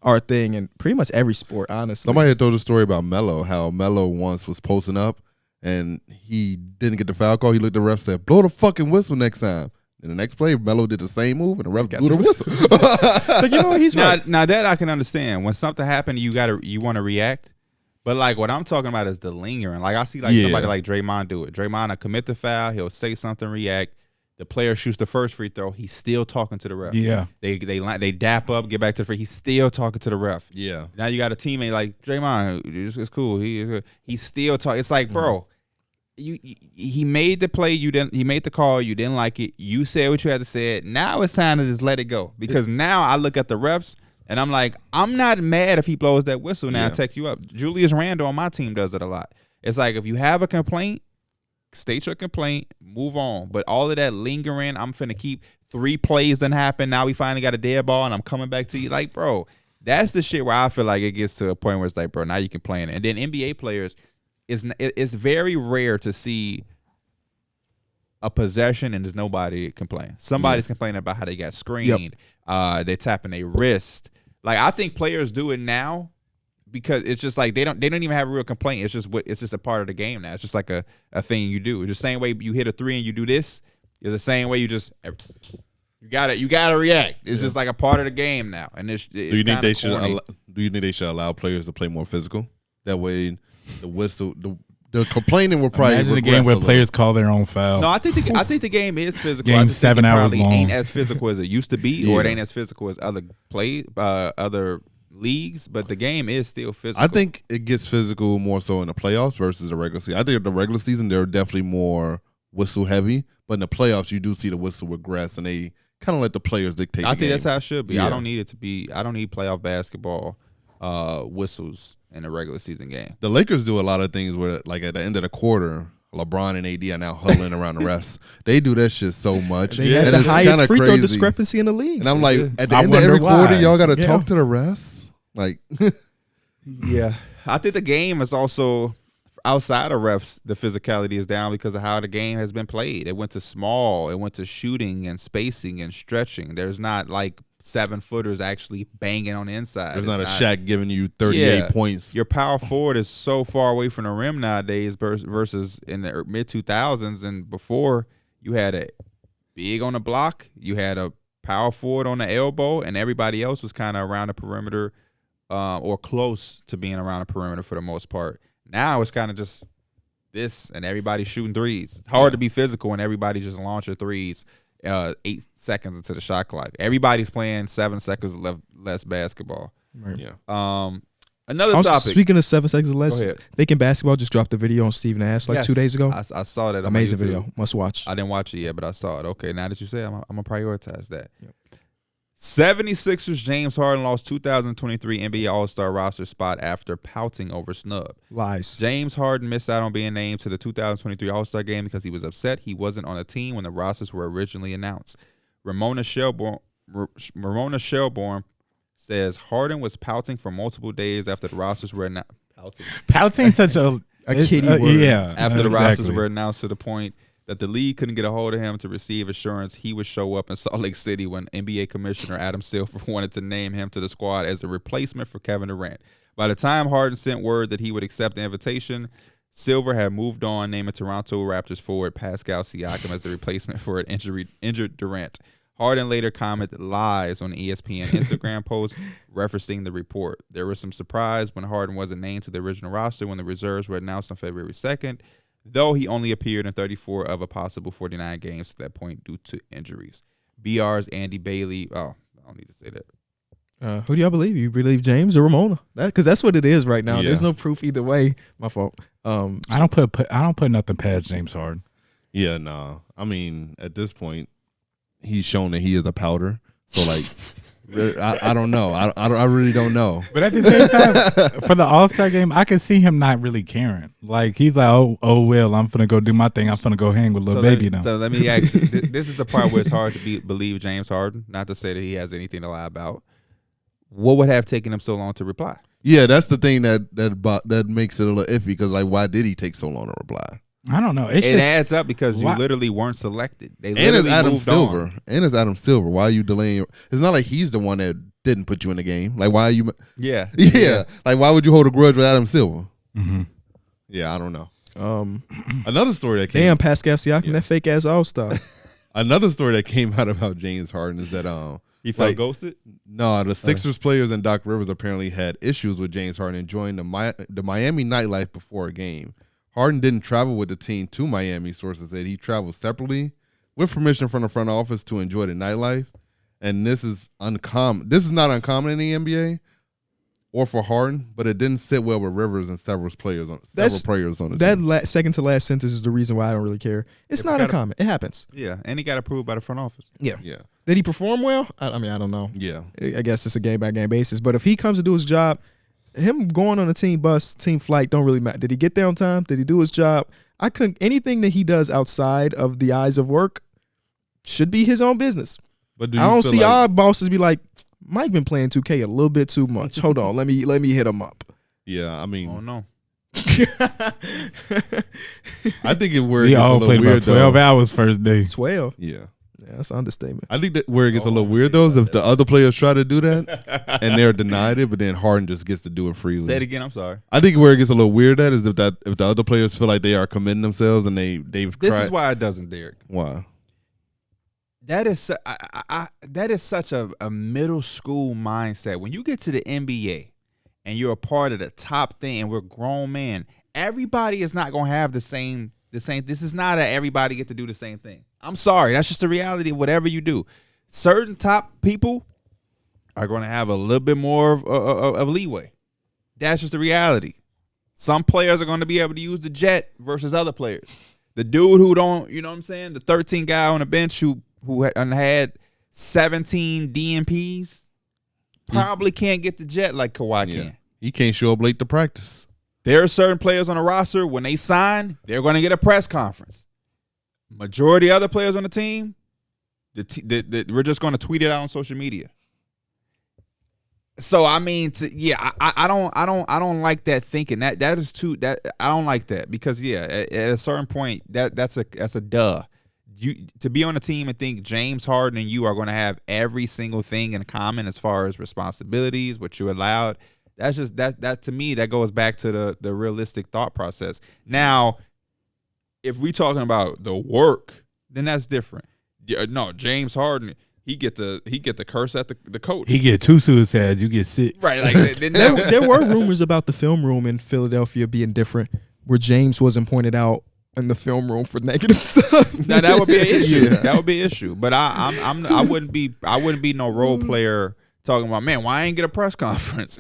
are a thing in pretty much every sport, honestly. Somebody had told a story about Melo, how Melo once was posting up and he didn't get the foul call. He looked at the ref and said, "Blow the fucking whistle next time." And the next play, Melo did the same move and the ref blew the whistle. So you know what? He's right. Now that I can understand. When something happened, you want to react. But like what I'm talking about is the lingering. Like I see like Yeah. somebody like Draymond do it. Draymond will commit the foul. He'll say something, react. The player shoots the first free throw. He's still talking to the ref. Yeah. They dap up, get back to the free. He's still talking to the ref. Yeah. Now you got a teammate like Draymond. It's cool. He's still talking. It's like, bro, he made the play. He made the call. You didn't like it. You said what you had to say. Now it's time to just let it go. Because now I look at the refs and I'm like, I'm not mad if he blows that whistle now and take you up. Julius Randle on my team does it a lot. It's like if you have a complaint, state your complaint, move on. But all of that lingering, I'm finna keep 3 plays done happen. Now we finally got a dead ball and I'm coming back to you. Like, bro, that's the shit where I feel like it gets to a point where it's like, bro, now you can play it. And then NBA players, it's very rare to see a possession and there's nobody complaining. Somebody's complaining about how they got screened. They're tapping their wrist. Like, I think players do it now because it's just like they don't even have a real complaint. It's just a part of the game now. It's just like a thing you do. It's the same way you hit a 3 and you do this. It's the same way you gotta react. It's just like a part of the game now. And it's do you think they should allow players to play more physical? That way, the whistle, the complaining will probably imagine a game where players call their own foul. No, I think the game is physical. Game I just 7 think it hours probably long. ain't as physical as it used to be, or it ain't as physical as other leagues. But the game is still physical. I think it gets physical more so in the playoffs versus the regular season. I think in the regular season they're definitely more whistle heavy, but in the playoffs you do see the whistle with grass, and they kind of let the players dictate. I the think game. that's how it should be. Yeah. I don't need it to be. I don't need playoff basketball whistles in a regular season game. The Lakers do a lot of things where, like at the end of the quarter, LeBron and AD are now huddling around the refs. They do that shit so much. They had and the it's highest kinda free throw crazy. discrepancy in the league. And I'm like, at the I end of every wonder quarter, why. y'all got to Yeah. talk to the refs. Like, Yeah, I think the game is also outside of refs. The physicality is down because of how the game has been played. It went to small. It went to shooting and spacing and stretching. There's not like 7-footers actually banging on the inside. there's not a Shaq giving you 38 points. Your power forward is so far away from the rim nowadays versus in the mid 2000s and before. You had a big on the block, you had a power forward on the elbow, and everybody else was kind of around the perimeter or close to being around the perimeter for the most part. Now it's kind of just this, and everybody's shooting threes. It's hard to be physical and everybody just launching threes 8 seconds into the shot clock. Everybody's playing 7 seconds less basketball. Right. Yeah. Another Also, topic. speaking of 7 seconds or less, Go ahead. Thinking Basketball just dropped a video on Steve Nash like Yes, 2 days ago. I saw that. On my Amazing YouTube. video. Must watch. I didn't watch it yet, but I saw it. Okay, now that you say it, I'm going to prioritize that. Yep. 76ers James Harden lost 2023 NBA All-Star roster spot after pouting over snub. Lies. James Harden missed out on being named to the 2023 All-Star game because he was upset he wasn't on the team when the rosters were originally announced. Ramona Shelbourne says Harden was pouting for multiple days after the rosters were announced. Pouting such a kiddie word. Yeah. After the rosters exactly. were announced to the point that the league couldn't get a hold of him to receive assurance he would show up in Salt Lake City when NBA Commissioner Adam Silver wanted to name him to the squad as a replacement for Kevin Durant. By the time Harden sent word that he would accept the invitation, Silver had moved on, naming Toronto Raptors forward Pascal Siakam as the replacement for an injured Durant. Harden later commented lies on the ESPN Instagram post referencing the report. There was some surprise when Harden wasn't named to the original roster when the reserves were announced on February 2nd, though he only appeared in 34 of a possible 49 games to that point due to injuries. BR's Andy Bailey. Oh, I don't need to say that. Who do y'all believe? You believe James or Ramona? Because that's what it is right now. Yeah. There's no proof either way. My fault. I don't put nothing past James Harden. Yeah, no. I mean, at this point, he's shown that he is a powder. So, like, I don't know. I really don't know. But at the same time, for the All-Star game, I can see him not really caring. Like, he's like, oh well, I'm finna go do my thing. I'm finna go hang with little baby now. So let me ask you, this is the part where it's hard to believe James Harden, not to say that he has anything to lie about. What would have taken him so long to reply? Yeah, that's the thing that makes it a little iffy because, like, why did he take so long to reply? I don't know. It adds up because you why- literally weren't selected. They And it's literally Adam moved Silver. on. And it's Adam Silver. Why are you delaying? It's not like he's the one that didn't put you in the game. Like, why are you? Yeah. Yeah. Like, why would you hold a grudge with Adam Silver? Mm-hmm. Yeah, I don't know. Um, Another story that came. damn, Pascal Siakam, that fake ass All-Star. Another story that came out about James Harden is that He felt like- ghosted? no, the Sixers players and Doc Rivers apparently had issues with James Harden enjoying the Miami nightlife before a game. Harden didn't travel with the team to Miami, sources said. He traveled separately with permission from the front office to enjoy the nightlife. And this is uncommon. This is not uncommon in the NBA or for Harden, but it didn't sit well with Rivers and several players on the That team. second to last sentence is the reason why I don't really care. It's not uncommon. It happens. Yeah. And he got approved by the front office. Yeah. Yeah. Did he perform well? I mean, I don't know. Yeah. I guess it's a game-by-game basis. But if he comes to do his job, him going on a team bus, team flight don't really matter. Did he get there on time? Did he do his job? Anything that he does outside of the eyes of work should be his own business. But I don't see our bosses be like, Mike been playing 2K a little bit too much. Hold on, let me hit him up. Yeah, I mean, Oh, no. I think it We all a played little weird about 12 though. hours first day. 12. Yeah. Yeah, that's an understatement. I think that where it gets a little weird though is if the other players try to do that and they're denied it, but then Harden just gets to do it freely. Say it again. I'm sorry. I think where it gets a little weird at is if the other players feel like they are committing themselves and they've This cried. is why it doesn't, Darrick. Why? That is that is such a middle school mindset. When you get to the NBA and you're a part of the top thing, and we're grown men, everybody is not gonna have the same. This is not everybody get to do the same thing. I'm sorry, that's just the reality of whatever you do. Certain top people are going to have a little bit more of leeway. That's just the reality. Some players are going to be able to use the jet versus other players. The dude who don't, you know what I'm saying? The 13 guy on the bench who had 17 DMPs probably can't get the jet like Kawhi can. He can't show up late to practice. There are certain players on the roster, when they sign, they're going to get a press conference. Majority of other players on the team, we're just going to tweet it out on social media. So I mean, I don't like that thinking. I don't like that because at a certain point that's a duh. To be on a team and think James Harden and you are going to have every single thing in common as far as responsibilities, what you're allowed. That's just that to me, that goes back to the realistic thought process. Now, if we talking about the work, then that's different. No, James Harden, he get the curse at the coach. He get 2 suicides, you get 6. Right. Like there were rumors about the film room in Philadelphia being different, where James wasn't pointed out in the film room for negative stuff. Now that would be an issue. Yeah. That would be an issue. But I wouldn't be no role player talking about, man, why I ain't get a press conference?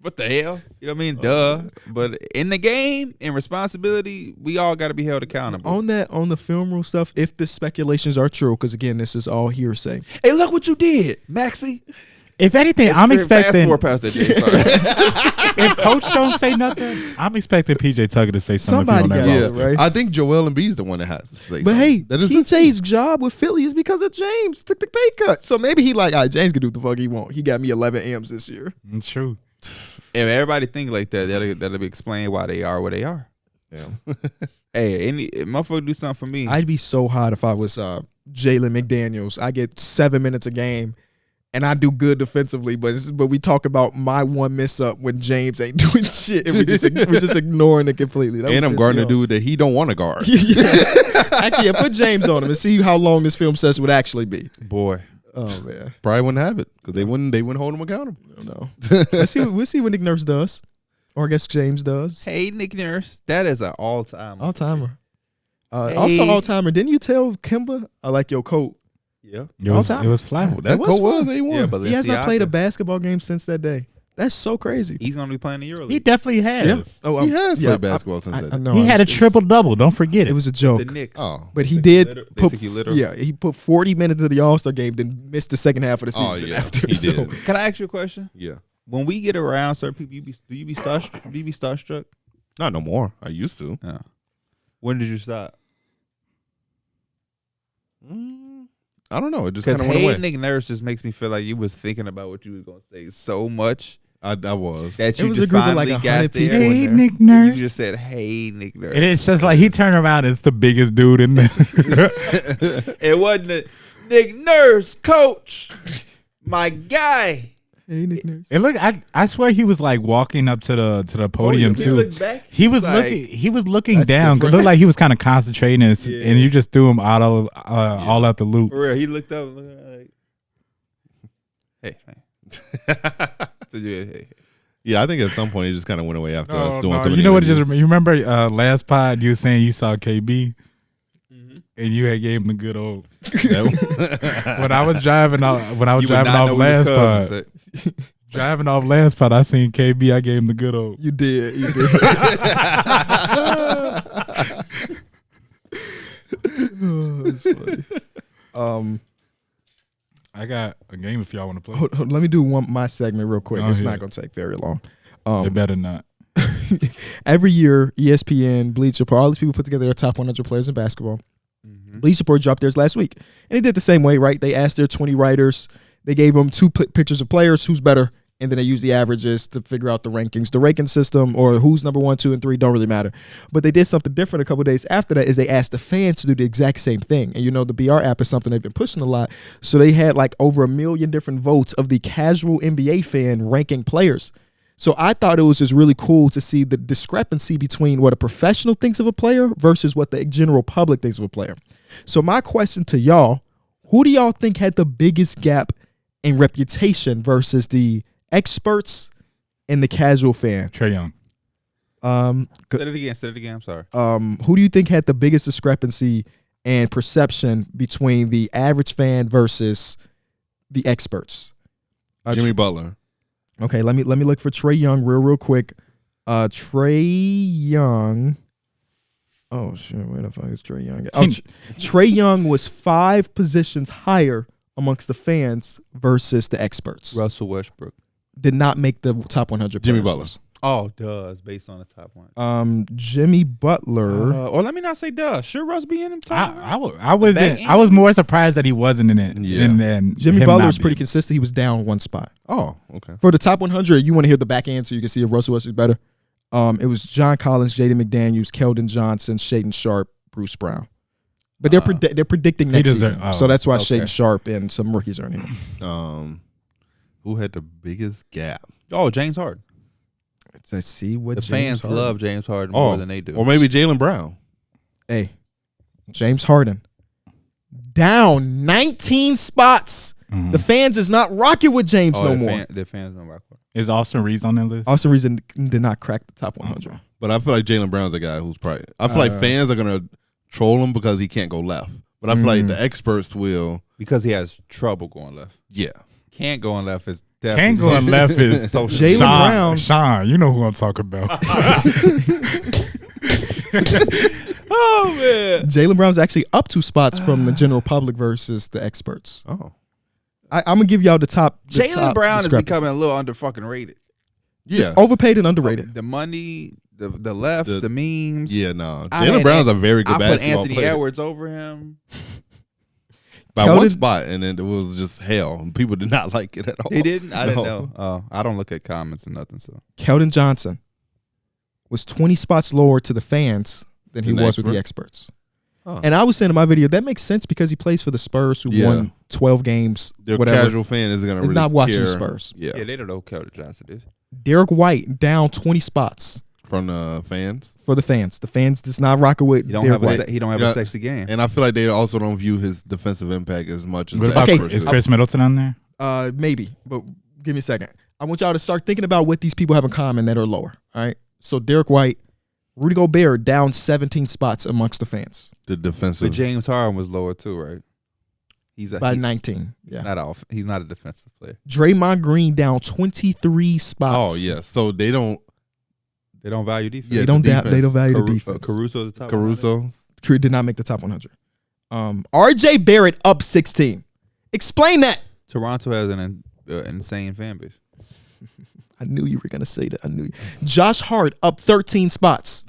What the hell? You know what I mean? Duh. But in the game, in responsibility, we all got to be held accountable. On the film room stuff, if the speculations are true, because again, this is all hearsay. Hey, look what you did, Maxie. If anything, I'm expecting. Fast past that, James. If Coach don't say nothing, I'm expecting PJ Tucker to say something. Somebody got it, right? I think Joel Embiid's the one that has to say But something. hey, PJ's job with Philly is because of James. Took the pay cut. So maybe he like, all right, James can do what the fuck he want. He got me 11 M's this year. It's true. If everybody think like that, that'll explain why they are where they are. Yeah. Hey, any motherfucker do something for me. I'd be so hot if I was Jalen McDaniels. I get 7 minutes a game, and I do good defensively. But we talk about my one miss up when James ain't doing shit, and we're just ignoring it completely. And I'm guarding a dude that he don't want to guard. Actually, put James on him and see how long this film session would actually be. Boy. Oh man, Probably wouldn't have it because they wouldn't hold him accountable. I don't know. We'll see what Nick Nurse does, or I guess James does. Hey, Nick Nurse, that is an all-timer. All-timer. Hey. Also all-timer. Didn't you tell Kimba, I like your coat? Yeah. It was flat. That was coat was fun. A1. Yeah, but He has not played a basketball game since that day. That's so crazy. He's gonna be playing the EuroLeague. He definitely has. Yeah. Oh, he has played basketball since I that. know. He had a It's- triple-double. Don't forget It it. was a joke. The Knicks. Oh. But he They did took you literal. Yeah, he put 40 minutes of the All-Star game, then missed the second half of the Oh, season yeah, after. he So, did. Can I ask you a question? Yeah. When we get around certain people, do you be starstruck? Not no more. I used to. Yeah. When did you stop? I don't know. It just kind Because of went away. Nick Nurse just makes me feel like you was thinking about what you was gonna say so much I was. that It you was just a group of like finally 100 got people. there. Hey, there. Nick You Nurse. just said, "Hey, Nick Nurse." And it's just like he turned around. It's the biggest dude in there. It wasn't a Nick Nurse, coach, my guy. hey, Nick Nurse. And look, I swear he was like walking up to the podium He too. looked back. He was like, looking That's down. It different. looked like he was kind of concentrating, and Yeah. you just threw him all out the loop. For real, he looked up, like, "Hey, man." So, yeah, hey. Yeah, I think at some point it just kind of went away after us doing No, some of you the know what? Just interviews. you remember last pod you were saying you saw KB Mm-hmm. and you had gave him the good old. When I was driving off You would not know last his pod, cousins. driving off last pod, I seen KB. I gave him the good old. You did. You did. Oh, that's funny. I got a game if y'all want to play. Hold, let me do my segment real quick. Go It's ahead. not going to take very long. It better not. Every year, ESPN, Bleacher Report, all these people put together their top 100 players in basketball. Mm-hmm. Bleacher Report dropped theirs last week. And they did the same way, right? They asked their 20 writers. They gave them two pictures of players. Who's better and then they use the averages to figure out the rankings. The ranking system or who's number 1, 2, and 3 don't really matter. But they did something different a couple of days after that is they asked the fans to do the exact same thing. And the BR app is something they've been pushing a lot. So they had like over 1 million different votes of the casual NBA fan ranking players. So I thought it was just really cool to see the discrepancy between what a professional thinks of a player versus what the general public thinks of a player. So my question to y'all, who do y'all think had the biggest gap in reputation versus the experts and the casual fan? Trae Young. Say it again. I'm sorry. Who do you think had the biggest discrepancy and perception between the average fan versus the experts? Jimmy Butler. Okay, let me look for Trae Young real quick. Trae Young. Oh shit! Where the fuck is Trae Young? Oh, Trae Young was 5 positions higher amongst the fans versus the experts. Russell Westbrook Did not make the top 100. Jimmy players. Butler. Oh, duh. It's based on the top one. Jimmy Butler. Or let me not say duh. Should Russ be in the top? I was more surprised that he wasn't in it. Yeah. Than Jimmy him Butler not was pretty being. consistent. He was down 1 spot. Oh, okay. For the top 100, you want to hear the back end so you can see if Russell Westbrook better. It was John Collins, Jaden McDaniels, Keldon Johnson, Shaedon Sharpe, Bruce Brown. But they're predicting next season, so that's why Shaedon Sharpe and some rookies are in here. Who had the biggest gap? Oh, James Harden. Let's see what The James fans Harden. love James Harden more than they do. Or maybe Jaylen Brown. Hey, James Harden down 19 spots. Mhm. The fans is not rocking with James no more. The fans don't rock with him. Is Austin Reeves on that list? Austin Reeves did not crack the top 100. But I feel like Jaylen Brown's a guy who's probably. I feel like fans are gonna troll him because he can't go left. But I feel like the experts will. Because he has trouble going left. Yeah. Can't go on left is Can't definitely. go on left is So Jaylen Brown. Sean, you know who I'm talking about. Oh man. Jaylen Brown's actually up 2 spots from the general public versus the experts. Oh. I'm gonna give y'all the top. Jaylen Brown is discrepancy. becoming a little under fucking rated. Yeah. Just overpaid and underrated. The money, the left, the memes. Yeah. No. I Jaylen had Brown's a very good I put basketball Anthony player. Edwards over him. By Keldon- 1 spot, and then it was just hell. And people did not like it at all. He didn't. I didn't No. know. Oh, I don't look at comments and nothing. So Keldon Johnson was 20 spots lower to the fans than he Than the was with the expert? experts. Huh. And I was saying in my video, that makes sense because he plays for the Spurs who Yeah. won 12 games, Their whatever. casual fan isn't gonna Is really not watching care. the Spurs. Yeah. yeah, they don't know who Keldon Johnson is. Darrick White down 20 spots From the fans. for the fans. The fans does not rock with He don't Darrick have White. he don't have Yeah. a sexy game. And I feel like they also don't view his defensive impact as much as What the about Okay. experts is do. Chris Middleton on there? Maybe, but give me a second. I want y'all to start thinking about what these people have in common that are lower. All right. So Darrick White, Rudy Gobert down 17 spots amongst the fans The defensive. But James Harden was lower too, right? He's by 19. Yeah. not off. He's not a defensive player. Draymond Green down 23 spots. Oh yeah. So they don't. They don't value defense. Yeah, They don't, the they don't defense. value the defense. Caruso's the top. 100. Caruso. Did not make the top 100. RJ Barrett up 16. Explain that. Toronto has an insane fan base. I knew you were going to say that. I knew you. Josh Hart up 13 spots.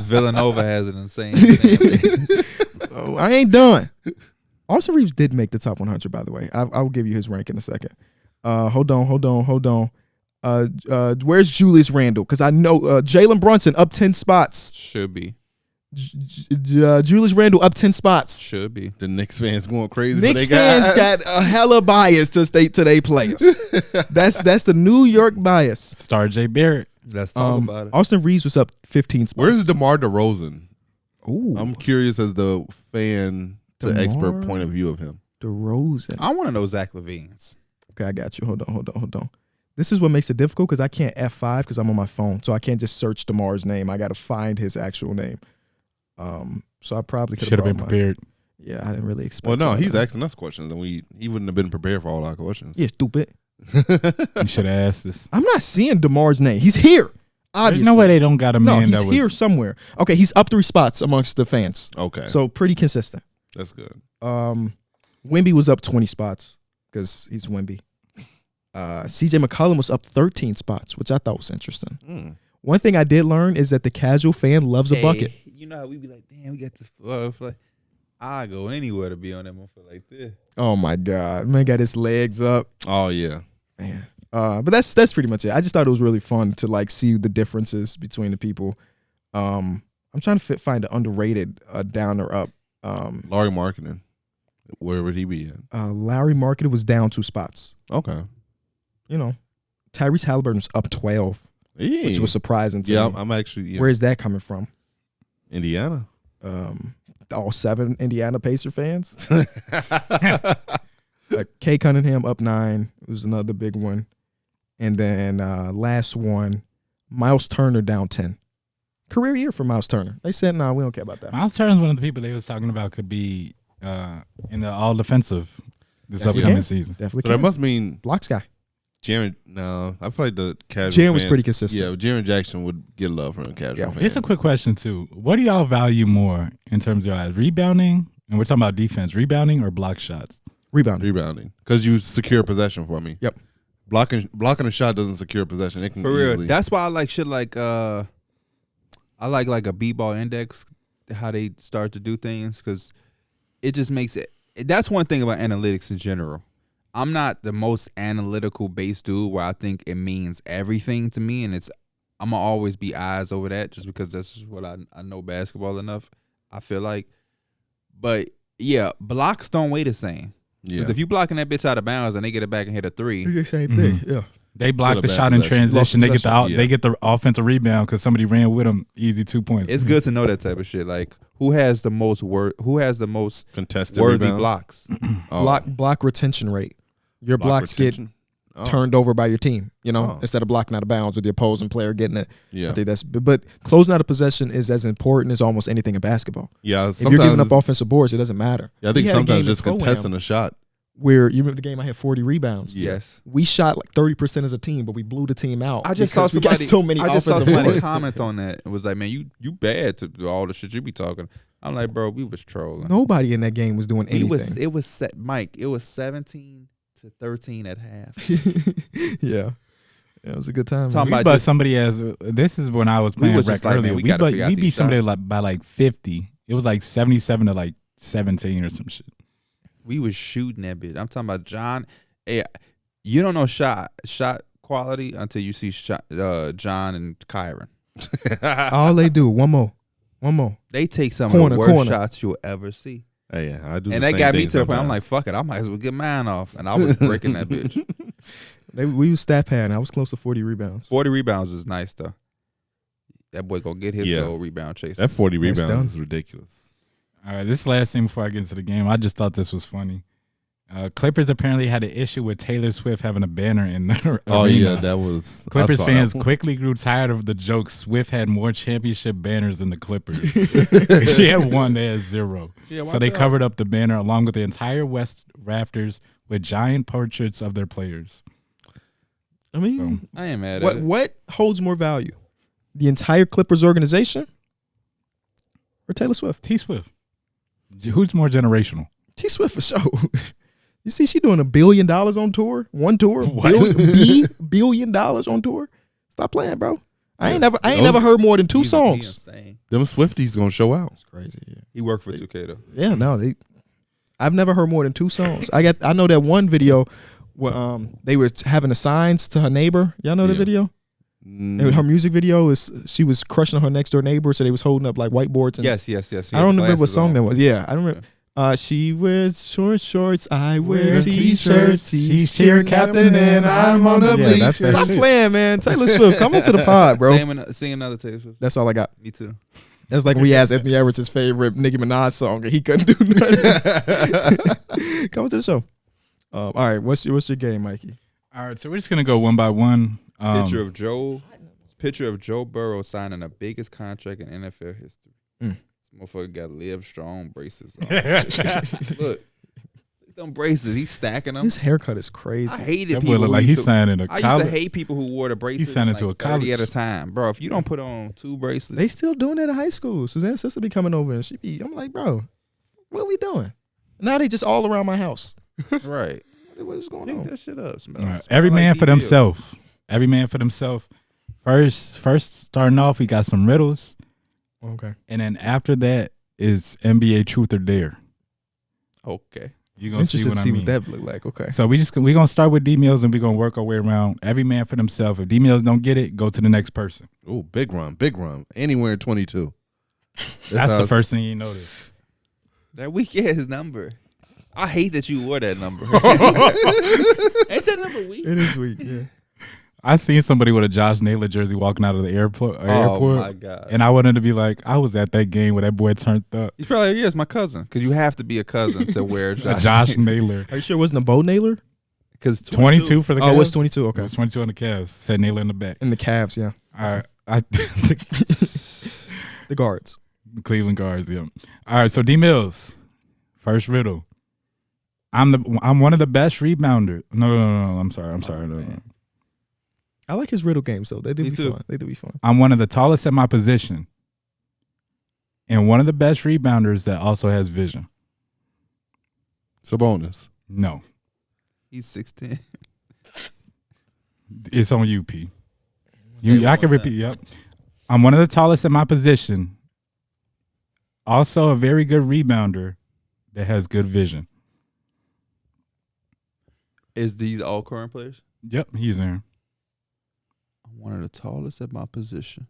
Villanova has an insane fan base. Oh, I ain't done. Austin Reeves did make the top 100, by the way. I'll give you his rank in a second. Hold on. Where's Julius Randle? Because I know Jalen Brunson up 10 spots. Should be. Julius Randle up 10 spots. Should be. The Knicks fans going crazy. Knicks fans got a hella bias to state to their players. That's the New York bias. Star J Barrett. Let's talk about it. Austin Reeves was up 15 spots. Where's DeMar DeRozan? Ooh, I'm curious as the fan to DeMar expert point of view of him. DeRozan. I want to know Zach LaVine's. Okay, I got you. Hold on. This is what makes it difficult because I can't F5 because I'm on my phone. So I can't just search DeMar's name. I got to find his actual name. So I probably could Should have been prepared. Yeah, I didn't really expect. Well, no, something he's like asking us questions, and he wouldn't have been prepared for all our questions. that. Yeah, stupid. You should have asked this. I'm not seeing DeMar's name. He's here. Obviously. There's no way they don't got a No, man he's that was here somewhere. Okay, he's up 3 spots amongst the fans. Okay, So pretty consistent. that's good. Wemby was up 20 spots because he's Wemby. CJ McCollum was up 13 spots, which I thought was interesting. One thing I did learn is that the casual fan loves a bucket. You know how we be like, damn, we got this. I go anywhere to be on that motherfucker like this. Oh my God, man got his legs up. Oh yeah, Man, But that's pretty much it. I just thought it was really fun to like see the differences between the people. I'm trying to find an underrated down or up. Larry Marketing. Where would he be in? Larry Marketing was down 2 spots. Okay. You know, Tyrese Halliburton was up 12, which was surprising to me. I'm actually. Yeah. Where is that coming from? Indiana. All 7 Indiana Pacer fans. Kay Cunningham up 9 was another big one. And then last one, Miles Turner down 10. Career year for Miles Turner. They said, nah, we don't care about that. Miles Turner is one of the people they was talking about could be in the all defensive this upcoming season. Definitely So that must mean Blocks guy. Jaren. No, I feel like the casual. Jaren was pretty consistent. Yeah, Jaren Jackson would get love from a casual fan. Here's a quick question too. What do y'all value more in terms of your guys? Rebounding, and we're talking about defense, rebounding or block shots? Rebounding, because you secure possession for me. Yep. Blocking a shot doesn't secure possession. It can For real. easily. That's why I like shit like I like a B-ball index, how they start to do things, because it just makes it. That's one thing about analytics in general. I'm not the most analytical based dude where I think it means everything to me, and I'm gonna always be eyes over that just because that's just what I know basketball enough. I feel like, but yeah, blocks don't weigh the same. Because if you blocking that bitch out of bounds and they get it back and hit a 3, the same thing. Yeah. They block Still the a bad shot in possession. transition. They get Possession, they get the offensive rebound because somebody ran with them. Easy 2 points. it's good to know that type of shit. Like who has the most contested worthy rebounds. blocks? Block retention rate. Your blocks retention. get turned over by your team, instead of blocking out of bounds with the opposing player getting it. Yeah. I think but closing out a possession is as important as almost anything in basketball. Yeah. If you're giving up offensive boards, it doesn't matter. Yeah, I think We had a sometimes game just in Pro-Am contesting a shot. where you remember the game I had 40 rebounds. Yes. We shot like 30% as a team, but we blew the team out. I just saw because we got somebody. so many I just saw offensive somebody boards. comment on that. It was like, man, you bad to do all the shit you be talking. I'm like, bro, we was trolling. Nobody in that game was doing anything. It was Mike. It was 17-13 at half. Yeah, it was a good time. Talking man. about But just- somebody this is when I was playing was rec just like, man, earlier. we gotta figure out we beat these somebody shots. like by like 50. It was like 77 to like 17 or some shit. We was shooting that bitch. I'm talking about John. Hey, you don't know shot quality until you see John and Kyron. All they do, one more. They take some Corner, of the worst corner. shots you'll ever see. Hey, yeah, I do. And the that same got me thing to the point. I'm like, sometimes. fuck it. I might as well get mine off. And I was breaking that bitch. We was stat padding. I was close to 40 rebounds. 40 rebounds is nice though. That boy gonna get his Yeah. goal rebound chase. That 40 That's rebounds done. is ridiculous. All right, this last thing before I get into the game, I just thought this was funny. Clippers apparently had an issue with Taylor Swift having a banner in the Oh arena. yeah, that was Clippers I saw fans that one. quickly grew tired of the joke. Swift had more championship banners than the Clippers. She had one, they had 0. Yeah, So they covered up the banner along with the entire West rafters with giant portraits of their players. I mean, I ain't mad at it. what holds more value? The entire Clippers organization or Taylor Swift? T Swift. Who's more generational? T Swift for sure. You see, she doing $1 billion on tour, one tour, What? $1 billion on tour. Stop playing, bro. I ain't never heard more than 2 He's songs. insane. Them Swifties gonna show out. That's crazy. Yeah. He worked for 2K though. Yeah, no, I've never heard more than 2 songs. I know that one video where they were having the signs to her neighbor. Y'all know the Yeah. video? Her music video is she was crushing on her next door neighbor, so they was holding up like whiteboards. And Yes. I don't remember what song that was. Yeah, I don't remember. She wears short shorts. I wear t-shirts. She's cheer captain and I'm on the bleachers. that's that Stop shit. playing, man. Taylor Swift, come into the pod, bro. Sing another Taylor Swift. That's all I got. Me too. That's like we asked Anthony Edwards his favorite Nicki Minaj song, and he couldn't do nothing. Come into the show. All right, what's your game, Mikey? All right, so we're just gonna go one by one. Picture of Joe Burrow signing the biggest contract in NFL history. Mm. This motherfucker got live strong braces on. Look, them braces. He's stacking them. His haircut is crazy. I hated That people. boy look who like used he's to- signing a I used college. to hate people who wore the braces. signed like into a 30 at a college. time, bro. If you don't put on 2 braces, They still doing that in high school. Suzanne's sister be coming over, and I'm like, bro, what are we doing? Now they just all around my house. right. What is going Pick on? that shit up. All right, every man for themselves. Every man for themselves. First starting off, we got some riddles, Okay. and then after that is NBA Truth or Dare. Okay. You gonna see Interested what to I see mean. what that look like. Okay. So we gonna start with D Mills and we gonna work our way around. Every man for themselves. If D Mills don't get it, go to the next person. Oh, big run. Anywhere in 22. That's the first thing you notice. That weak ass number. I hate that you wore that number. Ain't that number weak? It is weak. Yeah. I seen somebody with a Josh Naylor jersey walking out of the airport. Oh my god! And I wanted to be like, I was at that game where that boy turned up. He's probably it's my cousin because you have to be a cousin to wear A Josh Naylor. Are you sure it wasn't a Bo Naylor? Because 22 for the Cavs. Oh, it was 22. It Okay. was 22 on the Cavs. Said Naylor in the back. And the Cavs, yeah. All right. The guards. The Cleveland Guards, yeah. All right, so D Mills, first riddle. I'm one of the best rebounder. No. I'm sorry. No. I like his riddle games though. They do Me be too. fun. They do be fun. I'm one of the tallest at my position, and one of the best rebounders that also has vision. Sabonis. No, he's 6'10". it's on you, P. I can repeat. Yep. I'm one of the tallest at my position. Also, a very good rebounder that has good vision. Is these all current players? Yep, he's in. I'm one of the tallest at my position.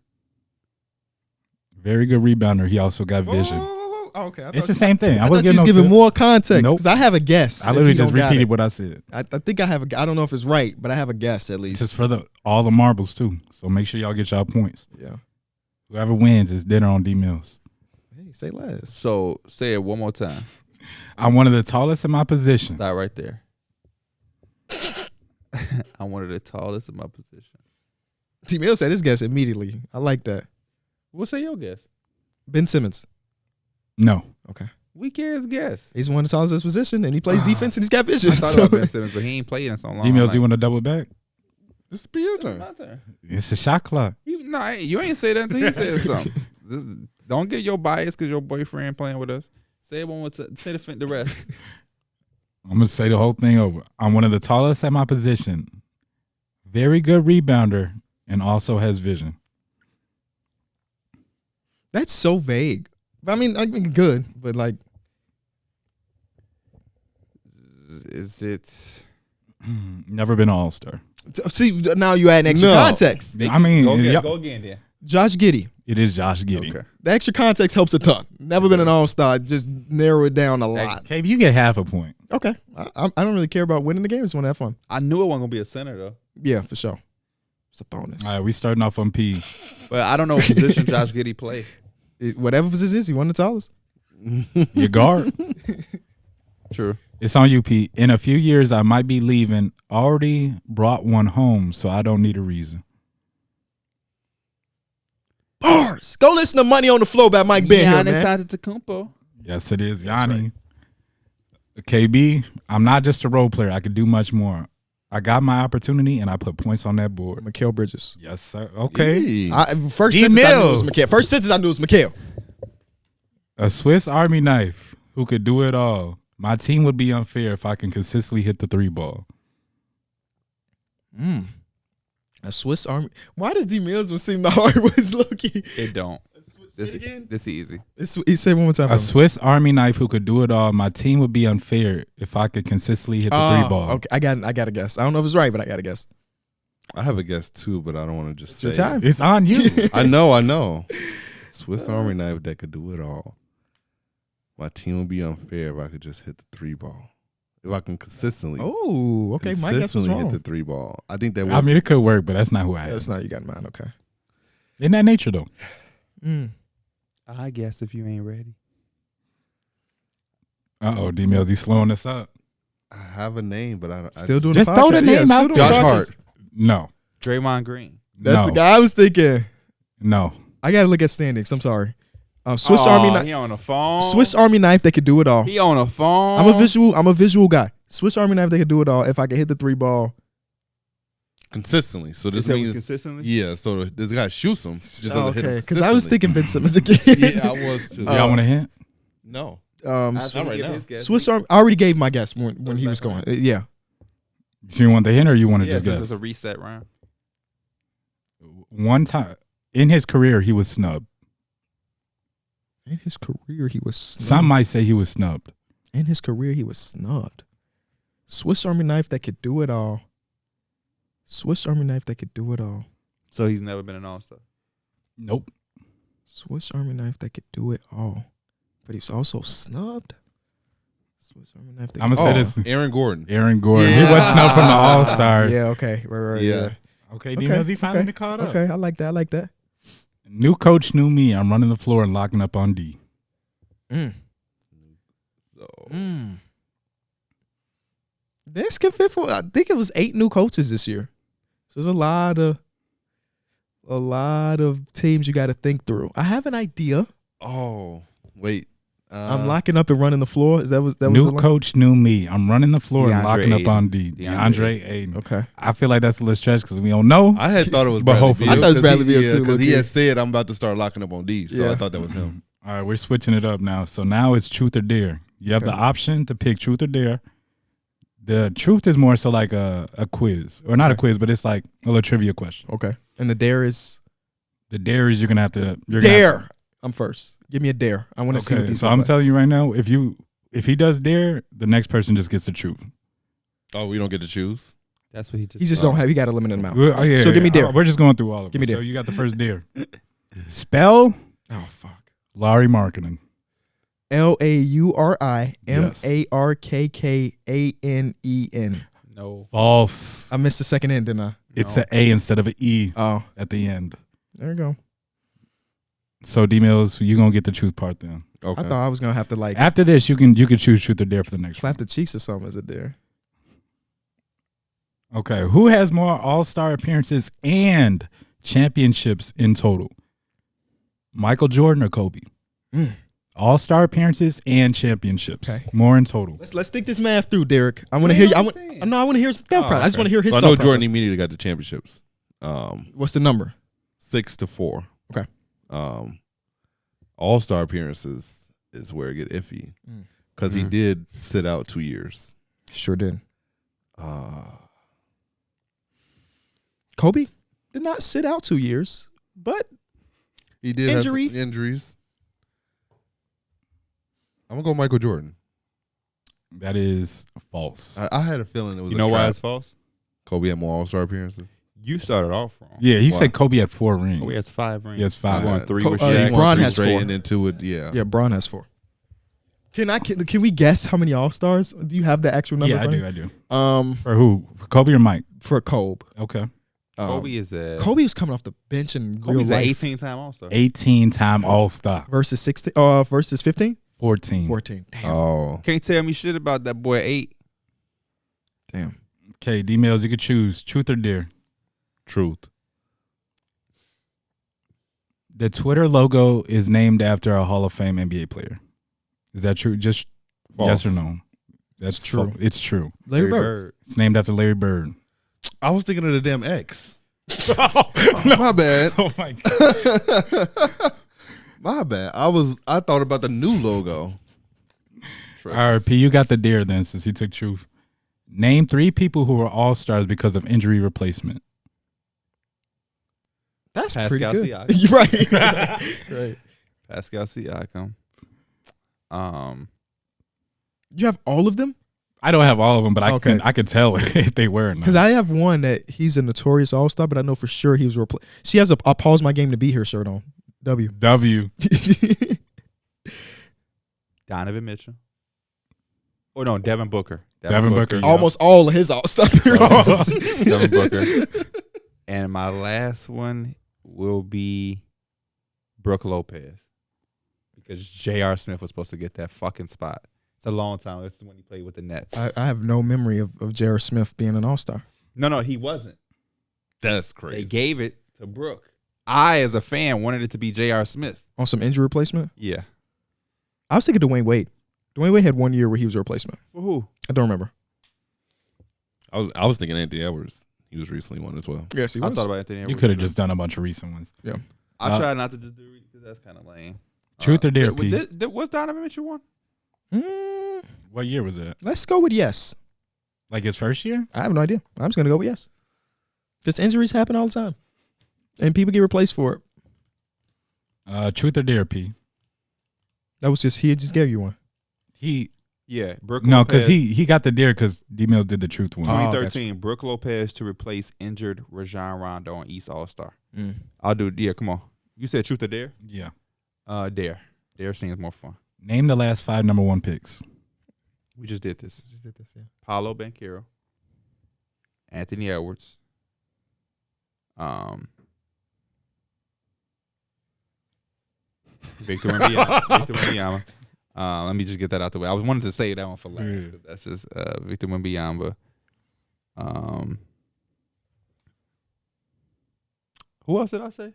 Very good rebounder. He also got vision. Oh, okay. It's the same thing. I was thought you was giving more context Nope. because I have a guess. I if literally you just don't got repeated it. what I said. I think I have a. I don't know if it's right, but I have a guess at least. Just for all the marbles too. So make sure y'all get y'all points. Yeah. Whoever wins is dinner on D Mills. Hey, say less. So say it one more time. I'm one of the tallest in my position. Stop right there. I'm one of the tallest in my position. T. Mill said his guess immediately. I like that. What's say your guess? Ben Simmons. No. Okay. Weak ass guess. He's one of the tallest in his position, and he plays defense, and he's got vision. I thought So. about Ben Simmons, but he ain't played in so long. D Mills, you want to double back? It's Pierre It's turn. my turn. It's a shot clock. You ain't say that until he said something. Don't get your bias because your boyfriend playing with us. Say it one more time. Say the rest. I'm gonna say the whole thing over. I'm one of the tallest at my position. Very good rebounder and also has vision. That's so vague. I mean good, but like, Is it? Never been an all-star. see, now you add extra No. context. I mean, Go again, then. Josh Giddey. it is Josh Giddey. Okay. The extra context helps a ton. Never been an all-star. Just narrow it down a lot. KB, you get half a point. Okay. I don't really care about winning the game. I just want to have fun. I knew it wasn't gonna be a center though, Yeah, for sure. It's a bonus. All right, we starting off on P. but I don't know what position Josh Giddey play. Whatever position is, he won the tallest. Your guard. True. It's on you, P. In a few years, I might be leaving. Already brought one home, so I don't need a reason. Bars. Go listen to Money on the Floor by Mike Ben here, man. Antetokounmpo. Yes, it is, Yanni. KB, I'm not just a role player. I could do much more. I got my opportunity, and I put points on that board. Mikal Bridges. Yes, sir. Okay. First D. sentence I knew it was Mills. Mikal. First sentence I knew it was Mikal. A Swiss Army knife who could do it all. My team would be unfair if I can consistently hit the three ball. A Swiss Army. Why does D Mills seem the hard ones, Loki? It don't. This again? this easy. He said one more time. A Swiss Army knife who could do it all. My team would be unfair if I could consistently hit the three ball. Okay, I got a guess. I don't know if it's right, but I got a guess. I have a guess too, but I don't want to just say Your time. It's on you. I know. Swiss Army knife that could do it all. My team would be unfair if I could just hit the three ball. If I can consistently, Oh, okay. My guess was consistently hit wrong. the three ball. I think that would. I mean, it could work, but that's not who I am. That's not you got in mind. Okay. In that nature, though. I guess if you ain't ready. D Mills, you slowing us up. I have a name, but I Still doing Just the throw the podcast. name still out doing there. the Josh podcast. Hart. No. Draymond Green. That's No. the guy I was thinking. No. I gotta look at standings. I'm sorry. Swiss Army knife. He on the phone. Swiss Army knife that could do it all. He on the phone. I'm a visual guy. Swiss Army knife that could do it all. If I could hit the three ball. consistently. So this Is that means consistently. yeah. So this guy shoots him. Just doesn't hit him Okay, because I was thinking Ben Simmons again. Yeah, I was too. Y'all want a hint? No. Not right now. Swiss Army. I already gave my guess when he was going. Yeah. So you want the hint or you want to Yeah, just this guess? is a reset round. One time in his career, he was snubbed. In his career, he was snubbed. Some might say he was snubbed. In his career, he was snubbed. Swiss Army knife that could do it all. Swiss Army knife that could do it all. So he's never been an All-Star. Nope. Swiss Army knife that could do it all. But he's also snubbed. Swiss Army knife that I'm gonna say this. Aaron Gordon. Aaron Gordon. Yeah. He wasn't snubbed from the All-Star. Yeah, okay. Right, Yeah. Okay, D-Mills, he finally caught up. Okay, I like that. New coach, new me. I'm running the floor and locking up on D. This can fit for. I think it was 8 new coaches this year. So there's a lot of teams you got to think through. I have an idea. Oh, wait. I'm locking up and running the floor. That was New coach, new me. I'm running the floor and DeAndre locking up Ayton. on D. DeAndre Ayton. Okay. I feel like that's a little stretch because we don't know. I had thought it was But Bradley hopefully- Beal. I thought it was 'cause Bradley Beal, he, too, because he low-key. had said I'm about to start locking up on D. So Yeah. I thought that was him. All right, we're switching it up now. So now it's truth or dare. You have the option to pick truth or dare. The truth is more so like a quiz, or not a quiz, but it's like a little trivia question. Okay. And the dare is The dare is you're gonna have to dare. I'm first. Give me a dare. I want to see what Okay, these so look I'm like. telling you right now, if he does dare, the next person just gets the truth. Oh, we don't get to choose. That's what he just. He just don't have. He got a limited amount. Oh, yeah, So give me dare. We're just going through all of Give me them. dare. So you got the first dare. Spell Oh fuck. Larry Marketing. LAURIMARKKANEN. No. False. I missed the second end, didn't I? It's an A instead of an E Oh, at the end. there you go. So D Mills, you gonna get the truth part then. Okay. I thought I was gonna have to like After this, you can choose truth or dare for the next one. clap the cheeks or something as a dare. Okay, who has more All-Star appearances and championships in total? Michael Jordan or Kobe? All-Star appearances and championships. Okay. More in total. Let's think this math through, Darrick. I want to hear you. I want to hear his thought process. I just want to hear his So I thought know process. Jordan immediately got the championships. What's the number? 6-4. Okay. All-Star appearances is where it get iffy because he did sit out 2 years. Sure did. Kobe did not sit out 2 years, but He did Injury. have some injuries. I'm gonna go Michael Jordan. That is false. I had a feeling it was. You a know why trap. it's false? Kobe had more All-Star appearances. You started off wrong. Yeah, he Why? said Kobe had 4 rings. Oh, he has 5 rings. He has 5. He won 3 with He Shaq. won Bron three has straight 4. and then 2 with yeah. Bron has 4. Can we guess how many All Stars? Do you have the actual number? Yeah, I Frank? do. For For who? For Kobe or Mike? Kobe. Okay. Kobe is a Kobe was coming off the bench in real Kobe's an life 18-time All-Star. 18-time All-Star. versus 16. Versus 15. 14. 14. Damn. Oh, Can't tell me shit about that boy 8. Damn. Okay, D-Mills, you could choose truth or dare. truth. The Twitter logo is named after a Hall of Fame NBA player. Is that true? Just False. yes or no? That's It's true. It's true. Larry Bird. It's named after Larry Bird. I was thinking of the damn X. My bad. Oh my God. My bad. I thought about the new logo. All right, P, you got the dare then since he took truth. Name 3 people who were All-Stars because of injury replacement. That's Pascal pretty good. Siakam. right. Right. Pascal Siakam. You have all of them? I don't have all of them, but Okay. I can tell if they were or not. Because I have one that he's a notorious All Star, but I know for sure he was replaced. She has a "I'll pause my game to be here" shirt on. W. W. Donovan Mitchell. Oh, no, Devin Booker. Devin Booker, yeah. Almost all of his All Star appearances. Devin Booker. And my last one will be Brooke Lopez. Because J.R. Smith was supposed to get that fucking spot. It's a long time. This is when he played with the Nets. I have no memory of J.R. Smith being an All Star. No, he wasn't. That's They crazy. gave it to Brooke. I, as a fan, wanted it to be J.R. Smith. On some injury replacement? Yeah. I was thinking Dwayne Wade. Dwayne Wade had 1 year where he was a replacement. For who? I don't remember. I was thinking Anthony Edwards. He was recently one as well. Yes, he I was. thought about Anthony You Edwards, could have too. just done a bunch of recent ones. Yeah. I tried not to just do it because that's kind of lame. Truth or dare, P? Was Donovan Mitchell one? What year was it? Let's go with yes. Like his first year? I have no idea. I'm just going to go with yes. Because injuries happen all the time. And people get replaced for it. Truth or dare, P? That was just, he just gave you one. He Yeah, Brooke No, Lopez. because he got the deer because D-Mills did the truth one. 2013, Brooke Lopez to replace injured Rajon Rondo on East All-Star. I'll do. Yeah, come on. You said truth or dare? Yeah. Dare. Dare seems more fun. Name the last 5 number 1 picks. We just did this. Yeah. Paolo Banchero, Anthony Edwards, Victor Wembanyama. Let me just get that out the way. I wanted to say that one for last. That's just Victor Wembanyama. Who else did I say?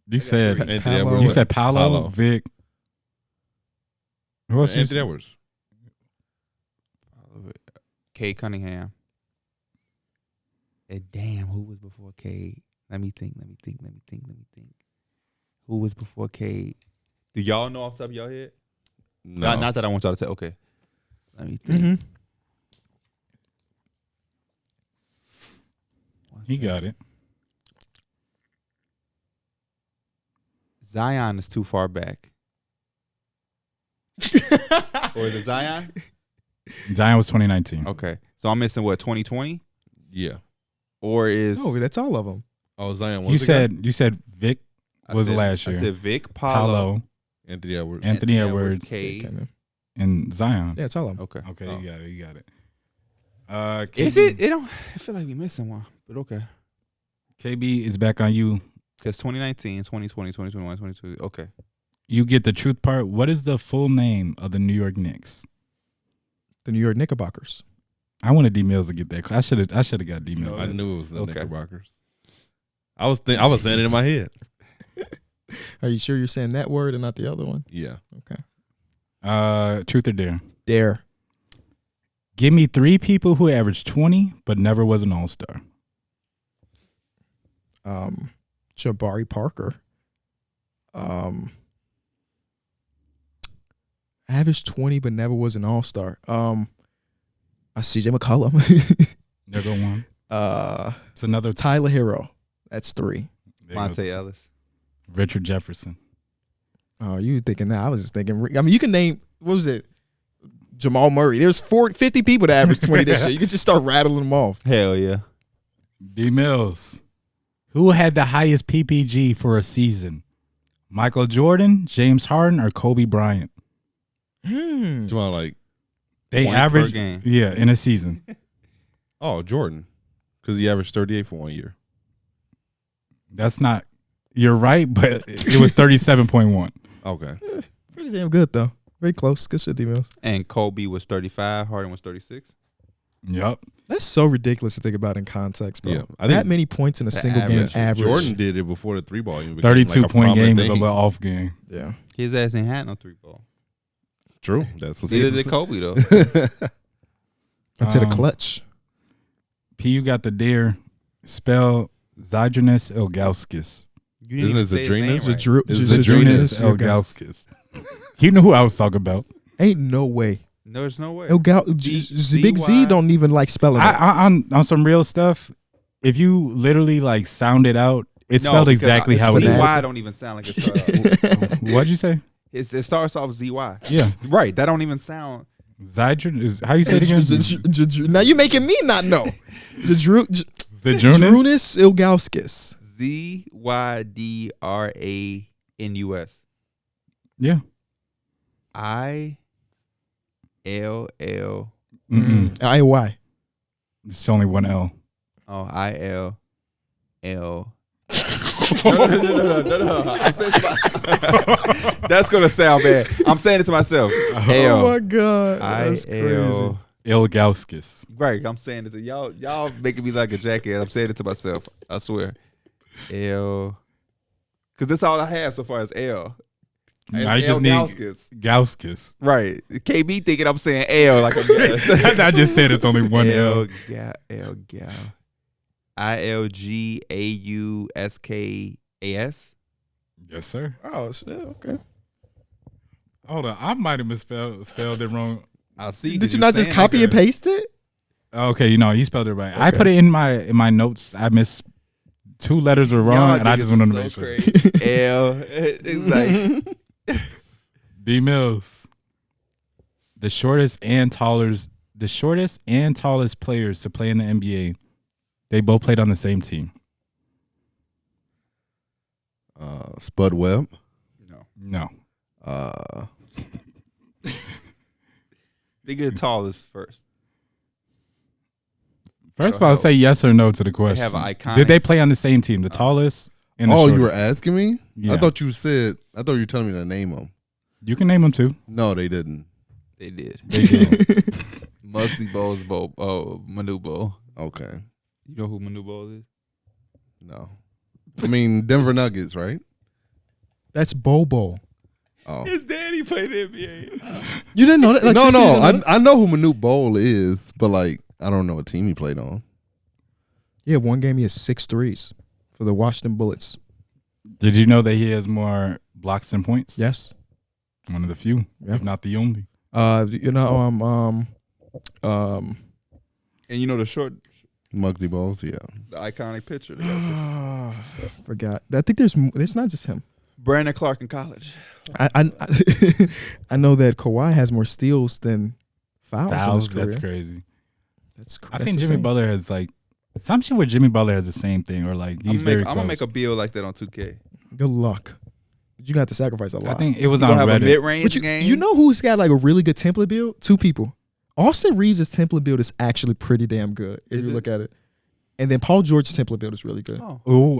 You said Anthony Paolo. Edwards. You said Paolo, Vic. Who else? Anthony Edwards. Cade Cunningham. And damn, who was before Cade? Let me think. Who was before Cade? Do y'all know off the top of your head? No. Not that I want y'all to say. Okay. Let me think. Mm-hmm. He got it. Zion is too far back. Or is it Zion? Zion was 2019. Okay. So I'm missing what, 2020? Yeah. Or is No, that's all of them. Oh, Zion. You said Vic was said, last year. I said Vic, Paolo. Paolo, Anthony Edwards. Anthony Edwards, Cade. and Zion. Yeah, it's all of them. Okay. Okay, Oh. you got it. Is it? It don't. I feel like we missing one, but okay. KB is back on you. Because 2019, 2020, 2021, 2022. Okay. You get the truth part. What is the full name of the New York Knicks? The New York Knickerbockers. I wanted D Mills to get that. I should have got D Mills. I knew it was the Okay. Knickerbockers. I was saying it in my head. Are you sure you're saying that word and not the other one? Yeah. Okay. Truth or dare? Dare. Give me 3 people who averaged 20 but never was an All-Star. Jabari Parker. Averaged 20 but never was an all-star. CJ McCollum. There go one. It's another. Tyler Hero. That's 3. There goes Monte Ellis. Richard Jefferson. Oh, you thinking that? I was just thinking. I mean, you can name, what was it? Jamal Murray. There's 50 people that averaged 20 this year. You can just start rattling them off. Hell yeah. D Mills. Who had the highest PPG for a season? Michael Jordan, James Harden, or Kobe Bryant? Jamal, like, They Points per averaged, game. yeah, in a season. oh, Jordan. Because he averaged 38 for 1 year. That's not. You're right, but it was 37.1. Okay. Pretty damn good, though. Very close. Good shit, D-Mills. And Kobe was 35. Harden was 36. Yep. That's so ridiculous to think about in context, bro. Yeah, I think that many points in a single game average. Jordan did it before the 3-ball even became 32 like a point prominent game is a thing. little off game. Yeah. His ass ain't had no 3-ball. True. That's what's Neither did Kobe, though. Into the clutch. P, you got the dare. Spell Zydrunas Ilgauskas. You Isn't it say his name Zadrunas? right. Zydrunas Ilgauskas. You know who I was talking about. Ain't no way. No, there's no way. Big Z don't even like spelling it. On some real stuff, if you literally like sound it out, it's spelled because exactly how it is. ZY don't even sound like it starts. What'd you say? It starts off ZY. Yeah. Right. That don't even sound. Zydrun is how you say it again? Now you making me not know. Zydrunas? Ilgauskas. ZYDRANUS. Yeah. ILL. IY. It's only one L. Oh, ILL. No. I'm saying that's gonna sound bad. I'm saying it to myself. Oh my god. That's crazy. IL. Ilgauskas. Right, I'm saying it to y'all. Y'all making me like a jackass. I'm saying it to myself. I swear. L. Because that's all I have so far is L. I just need Gauskas. Right. KB thinking I'm saying L like a guess. I just said it's only one L. ILGAUSKAS. Yes, sir. Oh, shit. Okay. Hold on. I might have spelled it wrong. I see. Did you not just copy and paste it? Okay, you spelled it right. Okay. I put it in my notes. I missed 2 letters were wrong, and I just wanted to make sure. L. It's like D Mills. the shortest and tallest players to play in the NBA. They both played on the same team. Spud Webb. No. They get the tallest first. First of all, say yes or no to the question. They have an iconic. Did they play on the same team? The tallest and the shortest? You were asking me? Yeah. I thought you were telling me to name them. You can name them too. No, they didn't. They did. They did. Muggsy Bogues Bowl. Oh, Manu Bowl. Okay. You know who Manu Bowl is? No. I mean, Denver Nuggets, right? That's Bobo. Oh. His daddy played the NBA. You didn't know that? Like, No. seriously, you didn't know that? I know who Manute Bol is, but like I don't know what team he played on. Yeah, one game he has 6 threes for the Washington Bullets. Did you know that he has more blocks than points? Yes. One of the few, if not the only. And you know the short, Muggsy Bogues, yeah. the iconic picture. They got a picture. Forgot. I think there's not just him. Brandon Clark in college. I know that Kawhi has more steals than fouls. In his career. That's crazy. That's I think Jimmy Butler has like some shit where Jimmy Butler has the same thing, or like he's very close. I'm gonna make a bill like that on 2K. Good luck. You got to sacrifice a lot. I think it was You on have a Reddit. mid-range game. You know who's got like a really good template build? 2 people. Austin Reeves' template build is actually pretty damn good if Is you it? look at it. And then Paul George's template build is really good. Oh.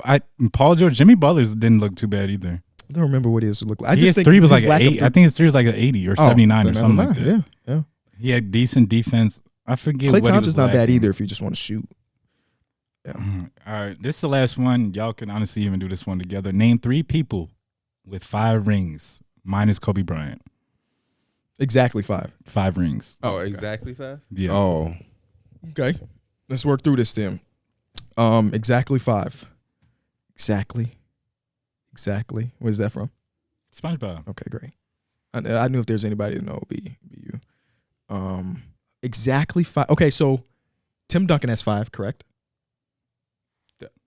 Paul George, Jimmy Butler's didn't look too bad either. I don't remember what his look like. His three was like an 8. I think his three was like an 80 or 79 or something like that. Yeah. He had decent defense. I forget Klay what he was Thompson's not bad lacking. either if you just want to shoot. All right, this is the last one. Y'all can honestly even do this one together. Name 3 people with 5 rings minus Kobe Bryant. Exactly 5. 5 rings. Oh, exactly 5. Yeah. Oh. Okay. Let's work through this then. Exactly 5. Exactly. Where's that from? SpongeBob. Okay, great. I knew if there's anybody to know, it would be you. Exactly 5. Okay, so Tim Duncan has 5, correct?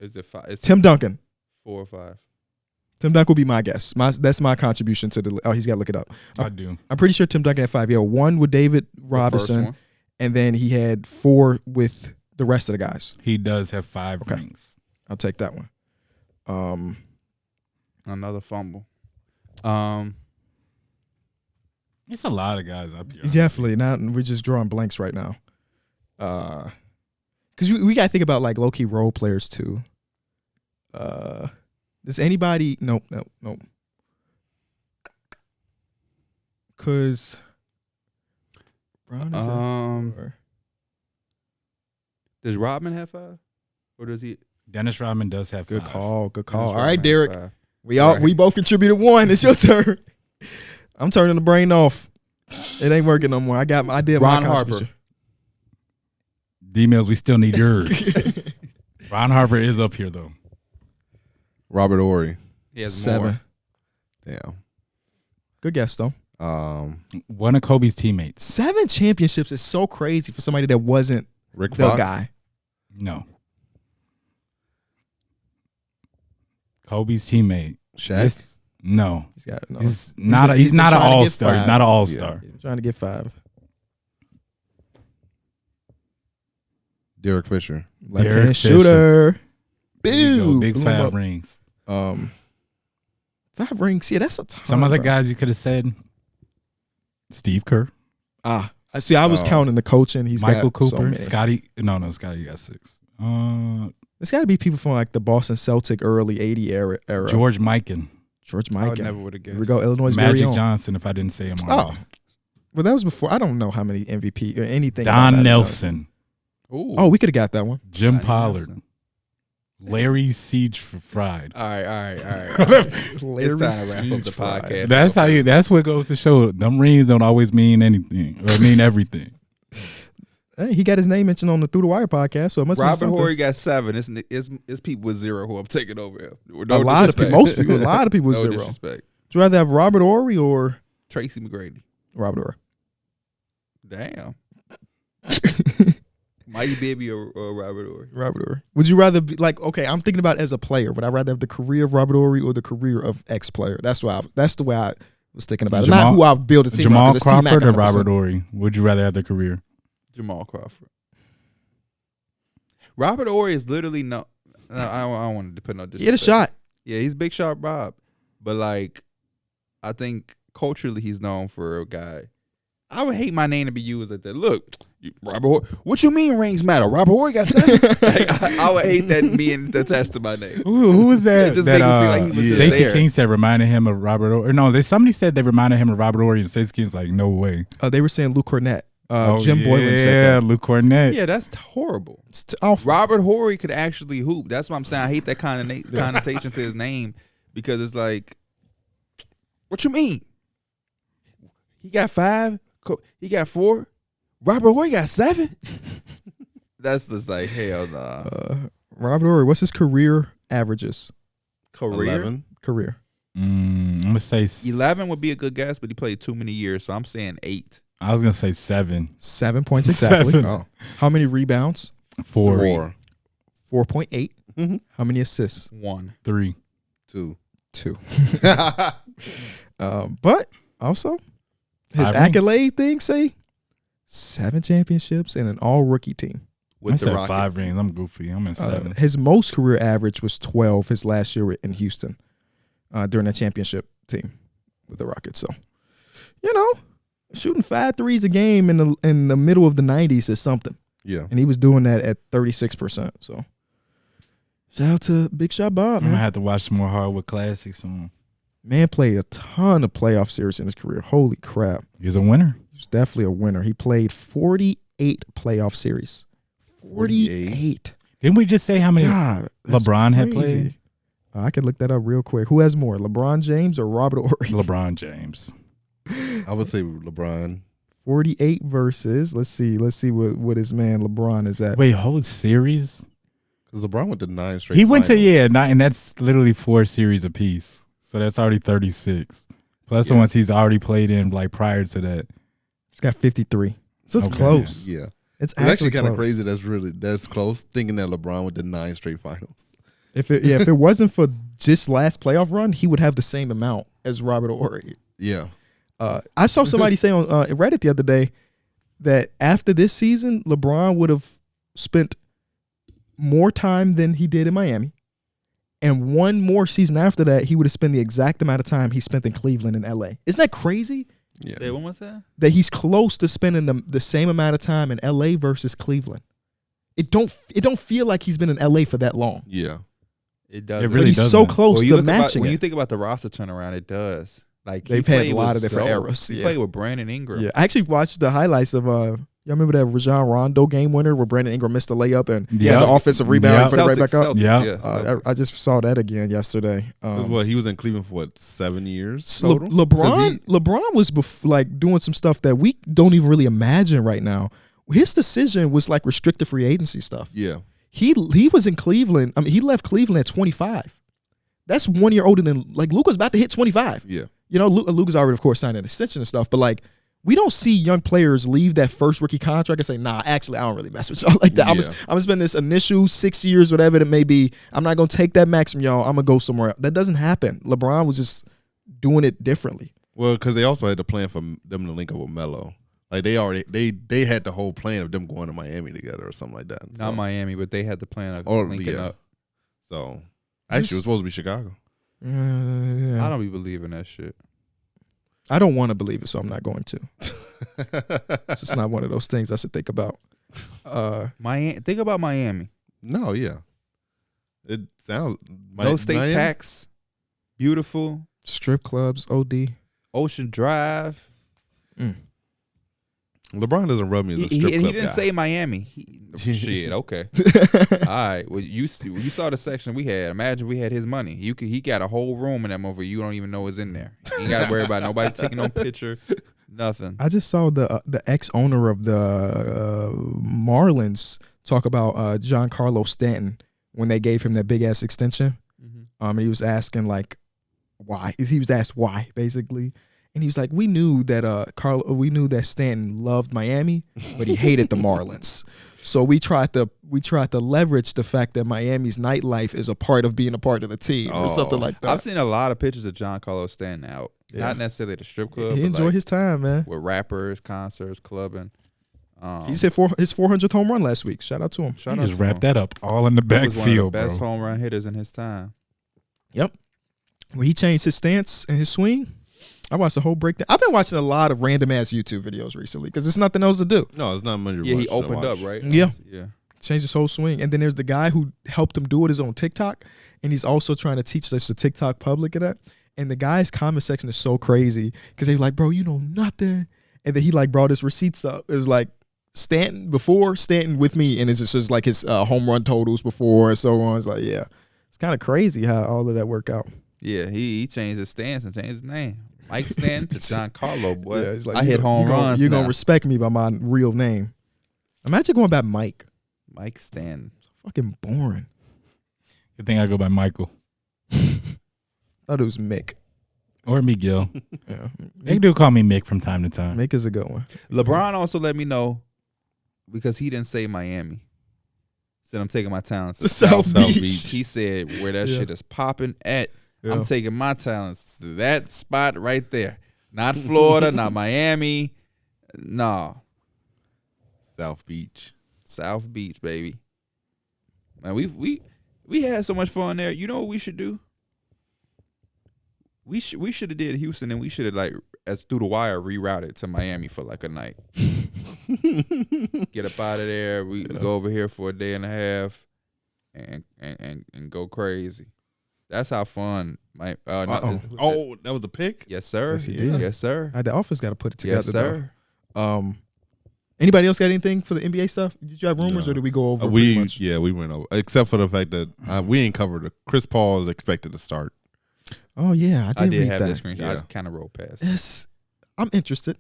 Is it 5? It's Tim Duncan. 4 or 5. Tim Duncan will be my guess. That's my contribution to the. Oh, he's got to look it up. I do. I'm pretty sure Tim Duncan had 5. Yeah, 1 with David Robinson, and then he had 4 with the rest of the guys. He does have 5 rings. I'll take that one. Another fumble. It's a lot of guys up here. Definitely not. We're just drawing blanks right now. Because we got to think about like low key role players too. Does anybody? Nope. Because Brown is does Rodman have 5, or does he? Dennis Rodman does have 5. good call. Dennis All Rodman right, has Darrick. 5. We both contributed 1. It's your turn. I'm turning the brain off. It ain't working no more. I did Ron my Harper. contribution. D-Mills, we still need yours. Ron Harper is up here though. Robert Horry. He has 7. more. Damn. Good guess though. One of Kobe's teammates. 7 championships is so crazy for somebody that wasn't Rick the Fox. guy. No. Kobe's teammate. Shaq. No. He's got no. He's not an trying to get all-star. 5. He's not an all-star. He's trying to get 5. Derek Fisher. Left-hand Fisher. shooter. There you go, Boo. big Blew him 5 up. rings. 5 rings. Yeah, that's a ton. Some other bro. guys you could have said Steve Kerr, I see. I was counting the coaching. He's Michael got so Cooper, many. Scotty. No, Scotty got 6. It's got to be people from like the Boston Celtic early '80 era. George Mikan, George I would Mikan. never would have guessed. Here we go. Illinois' very Magic own. Johnson. If I didn't say him Oh, already. well, that was before. I don't know how many MVP or anything. Don about that. Nelson, Ooh. Oh, we could have got that one. Jim Donnie Pollard, Nelson. Larry Siege Fried. All right. Larry It's time to wrap up Siege the Fry. podcast. That's how you. That's what goes to show. Them rings don't always mean anything or mean everything. Hey, he got his name mentioned on the Through the Wire podcast, so it must be Robert something. Horry got 7. It's people with 0 who I'm taking over here. A lot of people, most people, a lot of people with No 0. disrespect. Would you rather have Robert Horry or Tracy McGrady. Robert Horry? Damn. Mikey Bibby or Robert Horry. Robert Horry. Would you rather be like? Okay, I'm thinking about as a player. Would I rather have the career of Robert Horry or the career of X player? That's the way I was thinking about it. Not who I'll build a team around. Jamal Crawford or Robert Horry? Would you rather have their career? Jamal Crawford. Robert Horry is literally no. I don't want to put no disrespect. He had a shot. Yeah, he's Big Shot Bob, but like, I think culturally he's known for a guy. I would hate my name to be used like that. Look, Robert Horry. What you mean rings matter? Robert Horry got 7. Like, I would hate that being attached to my name. Who was that? It just makes it seem like he was just Stacey there. King said reminded him of Robert Horry. No, somebody said they reminded him of Robert Horry, and Stacey King's like, no way. They were saying Luke Cornett. Jim Boylan said Yeah, that. Luke Cornett. Yeah, that's horrible. It's awful. Robert Horry could actually hoop. That's what I'm saying. I hate that connotation to his name because it's like, what you mean? He got 5. He got 4. Robert Horry got 7. That's just like hell nah. Robert Horry, what's his career averages? Career 11. Career. I'm gonna say 11 would be a good guess, but he played too many years, so I'm saying 8. I was gonna say 7. 7 points exactly. 7. Oh, How many rebounds? 4. 4.8. Mhm. How many assists? 1. 3. 2. 2. But also, his 5 rings. accolade thing say 7 championships and an all-rookie team. I With the said Rockets. 5 rings. I'm goofy. I'm at 7. His most career average was 12 his last year in Houston during that championship team with the Rockets. So, shooting 5 threes a game in the middle of the 90s is something. Yeah. And he was doing that at 36%. So, shout out to Big Shot Bob, I'm gonna man. have to watch some more Hardwood Classics soon. Man played a ton of playoff series in his career. Holy crap. He's a winner. He's definitely a winner. He played 48 playoff series. 48. Didn't we just say how many God, that's LeBron had crazy. played? I could look that up real quick. Who has more, LeBron James or Robert Horry? LeBron James. I would say LeBron. 48 versus. Let's see what his man LeBron is at. Wait, whole series? Because LeBron went to 9 straight. He went to finals. 9, and that's literally 4 series apiece. So that's already 36. Plus the Yeah. ones he's already played in like prior to that. He's got 53. So it's Okay. close. Yeah. It's It's actually kind of crazy. That's close. Thinking that LeBron went to 9 straight finals. If it wasn't for just last playoff run, he would have the same amount as Robert Horry. Yeah. I saw somebody say on Reddit the other day that after this season, LeBron would have spent more time than he did in Miami. And one more season after that, he would have spent the exact amount of time he spent in Cleveland and LA. Isn't that crazy? Yeah. Say one more time. That he's close to spending the same amount of time in LA versus Cleveland. It don't feel like he's been in LA for that long. Yeah. It does. It But really he's doesn't. so close to matching when it. you think about the roster turnaround, it does. Like They've had a lot of different eras. He Yeah. played with Brandon Ingram. Yeah, I actually watched the highlights of y'all remember that Rajon Rondo game winner where Brandon Ingram missed the layup and he has Yeah. an offensive rebound and put it right back up. Celtics, Yeah. Celtics. I just saw that again yesterday. He was in Cleveland for 7 years Le- total? LeBron was like doing some stuff that we don't even really imagine right now. His decision was like restricted free agency stuff. Yeah. He was in Cleveland. I mean, he left Cleveland at 25. That's 1 year older than like Luka's about to hit 25. Yeah. Luka's already, of course, signed an extension and stuff, but like we don't see young players leave that first rookie contract and say, nah, actually, I don't really mess with y'all like that. I'm Yeah. gonna spend this initial 6 years, whatever it may be. I'm not gonna take that max from y'all. I'm gonna go somewhere else. That doesn't happen. LeBron was just doing it differently. Well, because they also had the plan for them to link up with Melo. Like they had the whole plan of them going to Miami together or something like that. Not Miami, but they had the plan of Or, linking yeah. up. So actually, it was supposed to be Chicago. Yeah. I don't be believing that shit. I don't want to believe it, so I'm not going to. It's just not one of those things I should think about. Miami. Think about Miami. No, yeah. It sounds No state Miami? tax. Beautiful. Strip clubs, OD. Ocean Drive. LeBron doesn't rub me as a He strip club didn't guy. say Miami. Shit. Okay. All right. Well, you saw the section we had. Imagine we had his money. He got a whole room in that motherfucker. You don't even know what's in there. You ain't got to worry about nobody taking no picture. Nothing. I just saw the ex-owner of the Marlins talk about Giancarlo Stanton when they gave him that big-ass extension. And he was asking, like, why? He was asked why, basically. And he was like, we knew that Stanton loved Miami, but he hated the Marlins. So we tried to leverage the fact that Miami's nightlife is a part of being a part of the team or something like that. I've seen a lot of pictures of Giancarlo Stanton out. Not necessarily the strip club. He but enjoyed his time, man. with rappers, concerts, clubbing. He hit his 400th home run last week. Shout out to him. Shout He out just to wrapped him. that up all in the He was one of the backfield, best bro. home run hitters in his time. Yep. When he changed his stance and his swing, I watched the whole breakdown. I've been watching a lot of random ass YouTube videos recently because there's nothing else to do. No, it's not much. Yeah, he opened up, right? Yeah. Yeah. Changed his whole swing. And then there's the guy who helped him do it is on TikTok, and he's also trying to teach us the TikTok public of that. And the guy's comment section is so crazy because they was like, bro, you know nothing. And then he like brought his receipts up. It was like Stanton with me, and it's just like his home run totals before and so on. It's like, yeah, it's kind of crazy how all of that worked out. Yeah, he changed his stance and changed his name. Mike Stanton to Giancarlo, boy. Yeah, it's like, I hit home runs. You're going to now. respect me by my real name. Imagine going by Mike. Mike Stanton. Fucking boring. Good thing I go by Michael Thought it was Mick. or Miguel. Yeah, They do call me Mick from time to time. Mick is a good one. LeBron also let me know because he didn't say Miami. Said I'm taking my talents To South Beach. He said where that Yeah. shit is popping at. Yeah. I'm taking my talents to that spot right there. Not Florida, not Miami. No. South Beach. South Beach, baby. Man, we had so much fun there. You know what we should do? We should have did Houston, and we should have like as through the wire rerouted to Miami for like a night. Get up out of there. We go over here for a day and a half, and go crazy. That's how fun. That was the pick. yes sir. Yes, he did. Yes sir. The office got to put it together. Yes sir. Though. Anybody else got anything for the NBA stuff? Did you have rumors, No. or did we go over? pretty much? We went over, except for the fact that we ain't covered it. Chris Paul is expected to start. Oh yeah, I I did did read have that. that screenshot. I Yeah. kind of rolled past. Yes, I'm interested.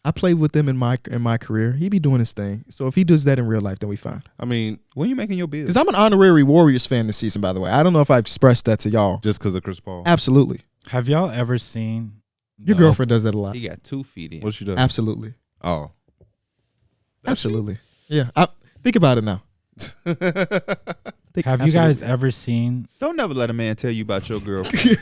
I played with them in my career. He be doing his thing. So if he does that in real life, then we fine. I mean, When you making your bills? Because I'm an honorary Warriors fan this season, by the way. I don't know if I've expressed that to y'all. just because of Chris Paul. Absolutely. Have y'all ever seen Your girlfriend does that a lot. He got 2 feet in. What she does? Absolutely. Oh, Absolutely. Yeah. Think about it now. Have you guys ever seen? Don't never let a man tell you about your girlfriend.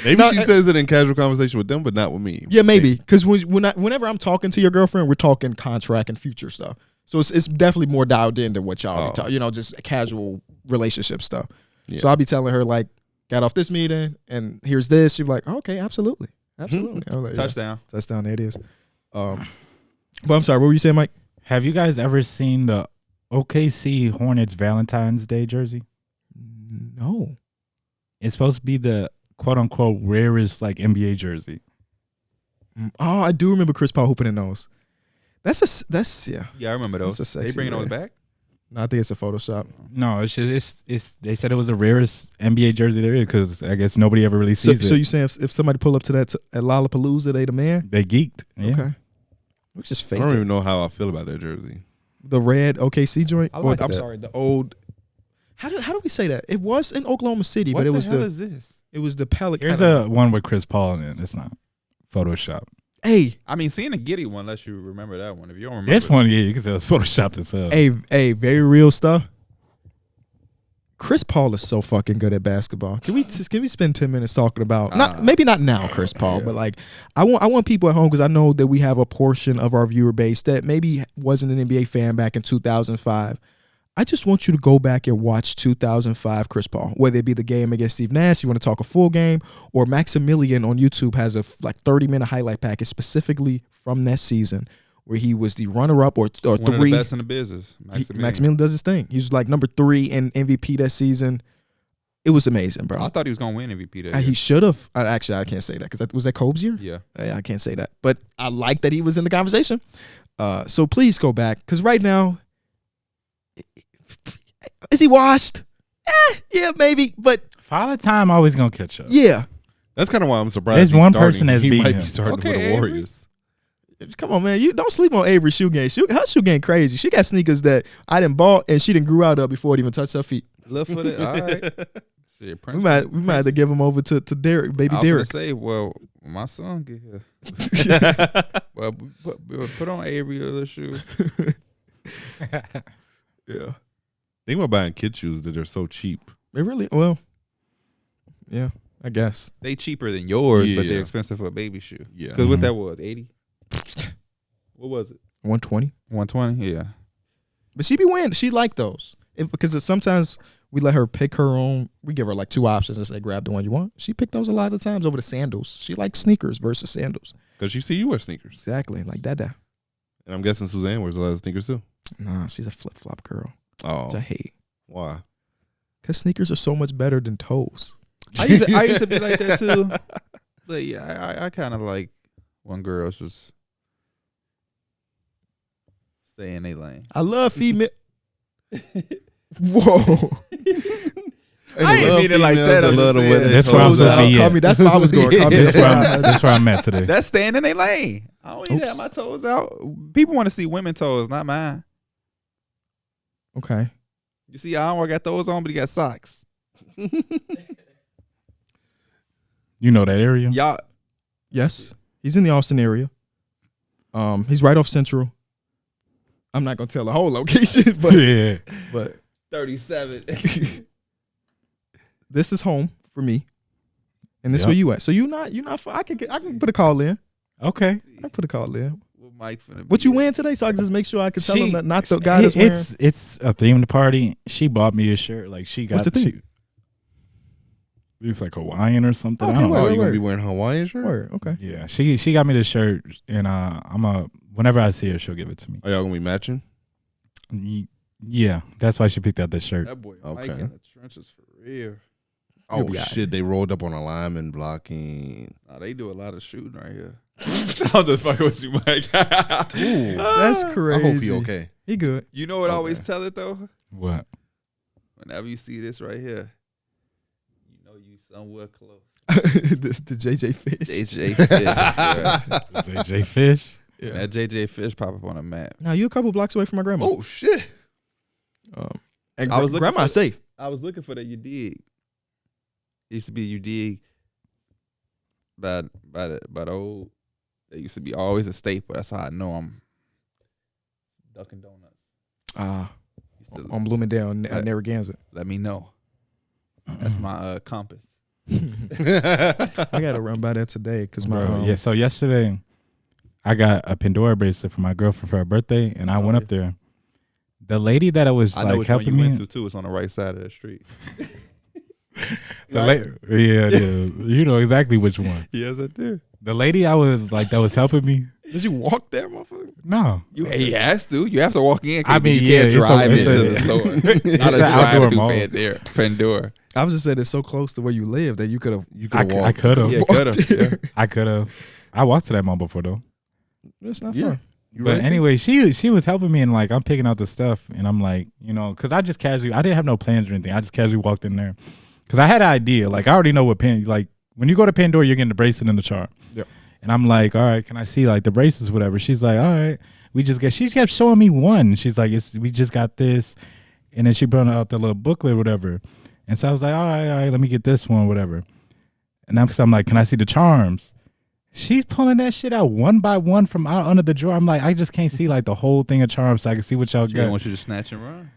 maybe No, she says it in casual conversation with them, but not with me. Yeah, maybe. Because whenever I'm talking to your girlfriend, we're talking contract and future stuff. So it's definitely more dialed in than what y'all be talking. Just casual relationship stuff. Yeah. So I'll be telling her like, got off this meeting and here's this. She'll be like, okay, absolutely, absolutely. I was like, yeah. Touchdown. There it is. But I'm sorry, what were you saying, Mike? Have you guys ever seen the OKC Hornets Valentine's Day jersey? No. It's supposed to be the quote unquote rarest like NBA jersey. Oh, I do remember Chris Paul hooping in those. That's yeah. Yeah, I remember those. That's a They sexy bringing those rare. back? No, I think it's a Photoshop. No, it's they said it was the rarest NBA jersey there is because I guess nobody ever really So, sees so it. you saying if somebody pull up to that at Lollapalooza, they the man? They geeked. Yeah. Okay. We just I fake don't it. even know how I feel about that jersey. The red OKC joint. I like I'm that. sorry, the old. How do we say that? It was in Oklahoma City, What but it the was hell the is this? it was the Pelican. Here's a one with Chris Paul in it. It's not Photoshop. Hey, I mean, seeing a Giddy one lets you remember that one. If you don't remember This one, yeah, you can say it's Photoshopped as hell. hey, very real stuff. Chris Paul is so fucking good at basketball. Can we spend 10 minutes talking about maybe not now, Chris Paul, but like I want people at home because I know that we have a portion of our viewer base that maybe wasn't an NBA fan back in 2005. I just want you to go back and watch 2005 Chris Paul, whether it be the game against Steve Nash, you want to talk a full game, or Maximilian on YouTube has a 30-minute highlight package specifically from that season where he was the runner-up or one three. of the best in the business. Maximilian does his thing. He was like number 3 in MVP that season. It was amazing, bro. I thought he was gonna win MVP that He year. should have. Actually, I can't say that because was that Kobe's year? Yeah. I can't say that, but I like that he was in the conversation. So please go back because right now, is he washed? Yeah, maybe, but Father Time always gonna catch up. yeah. That's kind of why I'm surprised. There's he's one starting. person that's he beating might him. be starting Okay, with the Avery. Warriors. Come on, man. You don't sleep on Avery's shoe game. Her shoe game crazy. She got sneakers that I didn't bought and she didn't grew out of before it even touched her feet. Left footed. All right. Shit, We might have to give them over to Darrick, baby I was gonna Darrick. say, well, my son get here. Well, put on Avery a little shoe. Yeah. Think about buying kid shoes that are so cheap. They really yeah. I guess. They cheaper than yours, but Yeah. they're expensive for a baby shoe. Yeah. Because what that was, 80? What was it? 120. 120? Yeah. But she be wearing. She like those because sometimes we let her pick her own. We give her like 2 options and say grab the one you want. She picked those a lot of times over the sandals. She likes sneakers versus sandals. Because you see you wear sneakers. Exactly, like Dada. And I'm guessing Suzanne wears a lot of sneakers too. Nah, she's a flip flop girl. Oh. Which I hate. Why? Because sneakers are so much better than toes. I used to be like that too. But yeah, I kind of like when girls just stay in their lane. I love female. Whoa. I ain't mean it like that. I I'm love the just way saying. they That's where I'm toes supposed to out. be Call at. me. That's where I was going. Call me. That's where I'm at today. That's staying in their lane. I don't need to Oops. have my toes out. People want to see women toes, not mine. Okay. You see, I don't got those on, but he got socks. You know that area? Y'all, Yes, he's in the Austin area. He's right off Central. I'm not gonna tell the whole location, but Yeah. but 37. this is home for me, and this Yep. where you at. So you're not. I can put a call in. Okay. I can put a call in. What Mike finna What be you at? wearing today? So I can just make sure I can tell him that not the guy that's wearing. It's a themed party. She bought me a shirt. Like she got What's the theme? It's like Hawaiian or something. Okay, I don't wait, know. Oh, you wait. gonna be wearing a Hawaiian shirt? Word, okay. Yeah, she got me the shirt, and whenever I see her, she'll give it to me. Are y'all gonna be matching? Yeah, that's why she picked out this shirt. That boy Mike Okay. in the trenches for real. Oh be all right. shit! They rolled up on a lineman blocking. Nah, they do a lot of shooting right here. I'm just fucking with you, Mike. That's I crazy. hope he okay. He good. You know what I Okay. always tell it though? What? Whenever you see this right here, you know you somewhere close. the JJ Fish. JJ Fish. Yeah. JJ Fish. Yeah. That JJ Fish pop up on a map. Now you a couple blocks away from my grandma. Oh shit! And I was looking grandma's for- safe. I was looking for that you dig. It used to be you dig by the old. That used to be always a staple. That's how I know I'm Dunkin' Donuts. Used to On Bloomingdale, Right. Narragansett. let me know. That's my compass. I gotta run by that today because my Bro, yeah. So yesterday, I got a Pandora bracelet for my girlfriend for her birthday, and I went up there. The lady that was I know like which one helping you me. went to too. It's on the right side of the street. Yeah, it is. You know exactly which one. Yes, I do. The lady I was like that was helping me. did you walk there, motherfucker? No, He has to. You have to walk in. I mean, you yeah, can't it's a- drive it's into a- the store. it's Not a an outdoor drive mall. through Pandora. I was just saying it's so close to where you live that you could have. You I could walk. could have. Yeah, Walked could have. there. Yeah. I could have. I walked to that mall before though. That's not Yeah. fun. You But right? anyway, she was helping me, and like I'm picking out the stuff, and I'm like, you know, because I didn't have no plans or anything. I just casually walked in there because I had an idea. Like I already know what like when you go to Pandora, you're getting the bracelet and the charm. Yep. And I'm like, all right, can I see like the bracelets, whatever? She's like, all right, she kept showing me one. She's like, we just got this, and then she brought out the little booklet, whatever. And so I was like, all right, let me get this one, whatever. And I'm like, can I see the charms? She's pulling that shit out one by one from out under the drawer. I'm like, I just can't see like the whole thing of charms, so I can see what y'all She didn't got. want you to snatch and run.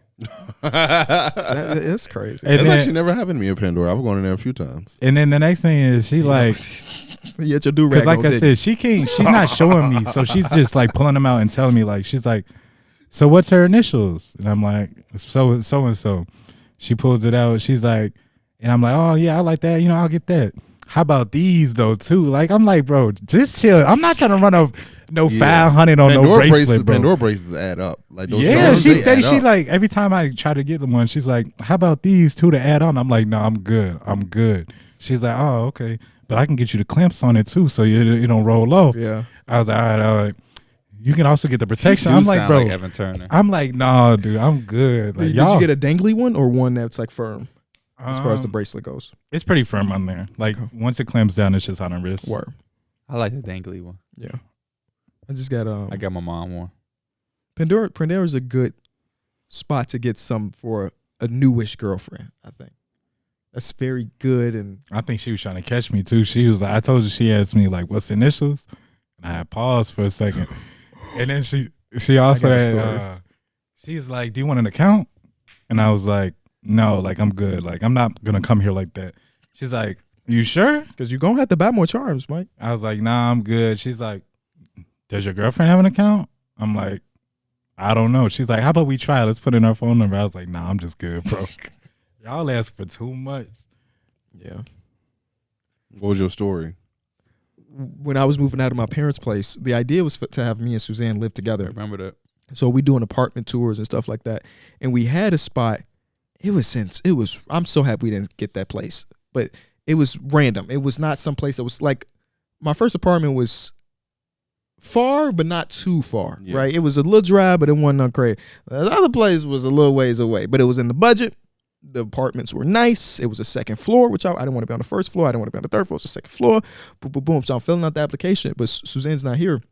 It's crazy. And That's then, actually never happened to me in Pandora. I've gone in there a few times. and then the next thing is she like, You had your do because rag. like I said, she's not showing me, so she's just like pulling them out and telling me like, she's like, so what's her initials? And I'm like, so and so. She pulls it out. She's like, and I'm like, oh yeah, I like that. You know, I'll get that. How about these though too? Like I'm like, bro, just chill. I'm not trying to run off no Yeah. 500 on no bracelet, bro. Pandora bracelets add up. Like those Yeah, charms, she's they steady. add She up. like every time I try to get them one, she's like, "How about these two to add on?" I'm like, "No, I'm good. I'm good." She's like, "Oh, okay, but I can get you the clamps on it too, so you don't roll off." Yeah. I was like, "All right." You can also get the protection. You I'm like, sound bro. like Evan Turner. I'm like, no, dude, I'm good. Like, Did y'all, you get a dangly one or one that's like firm as far as the um, bracelet goes? it's pretty firm on there. Like once it clamps down, it's just on the wrist. Word. I like the dangly one. Yeah. I just got I got my mom one. Pandora's a good spot to get some for a newish girlfriend, I think. That's very good and I think she was trying to catch me too. She was like, I told you, she asked me like, what's the initials? And I had paused for a second. And then she also I got a had, story. she's like, do you want an account? And I was like, no, like I'm good. Like I'm not going to come here like that. She's like, You sure? Because you're gonna have to buy more charms, Mike. I was like, nah, I'm good. She's like, does your girlfriend have an account? I'm like, I don't know. She's like, how about we try? Let's put in our phone number. I was like, nah, I'm just good, bro. Y'all ask for too much. Yeah. What was your story? When I was moving out of my parents' place, the idea was to have me and Suzanne live together. Remember that? So we doing apartment tours and stuff like that. And we had a spot. I'm so happy we didn't get that place. But it was random. It was not some place that was like, my first apartment was far, but not too far, right? It was a little dry, but it wasn't none crazy. The other place was a little ways away, but it was in the budget. The apartments were nice. It was a second floor, which I didn't want to be on the first floor. I didn't want to be on the third floor. It was the second floor. Boom, boom, boom. So I'm filling out the application, but Suzanne's not here.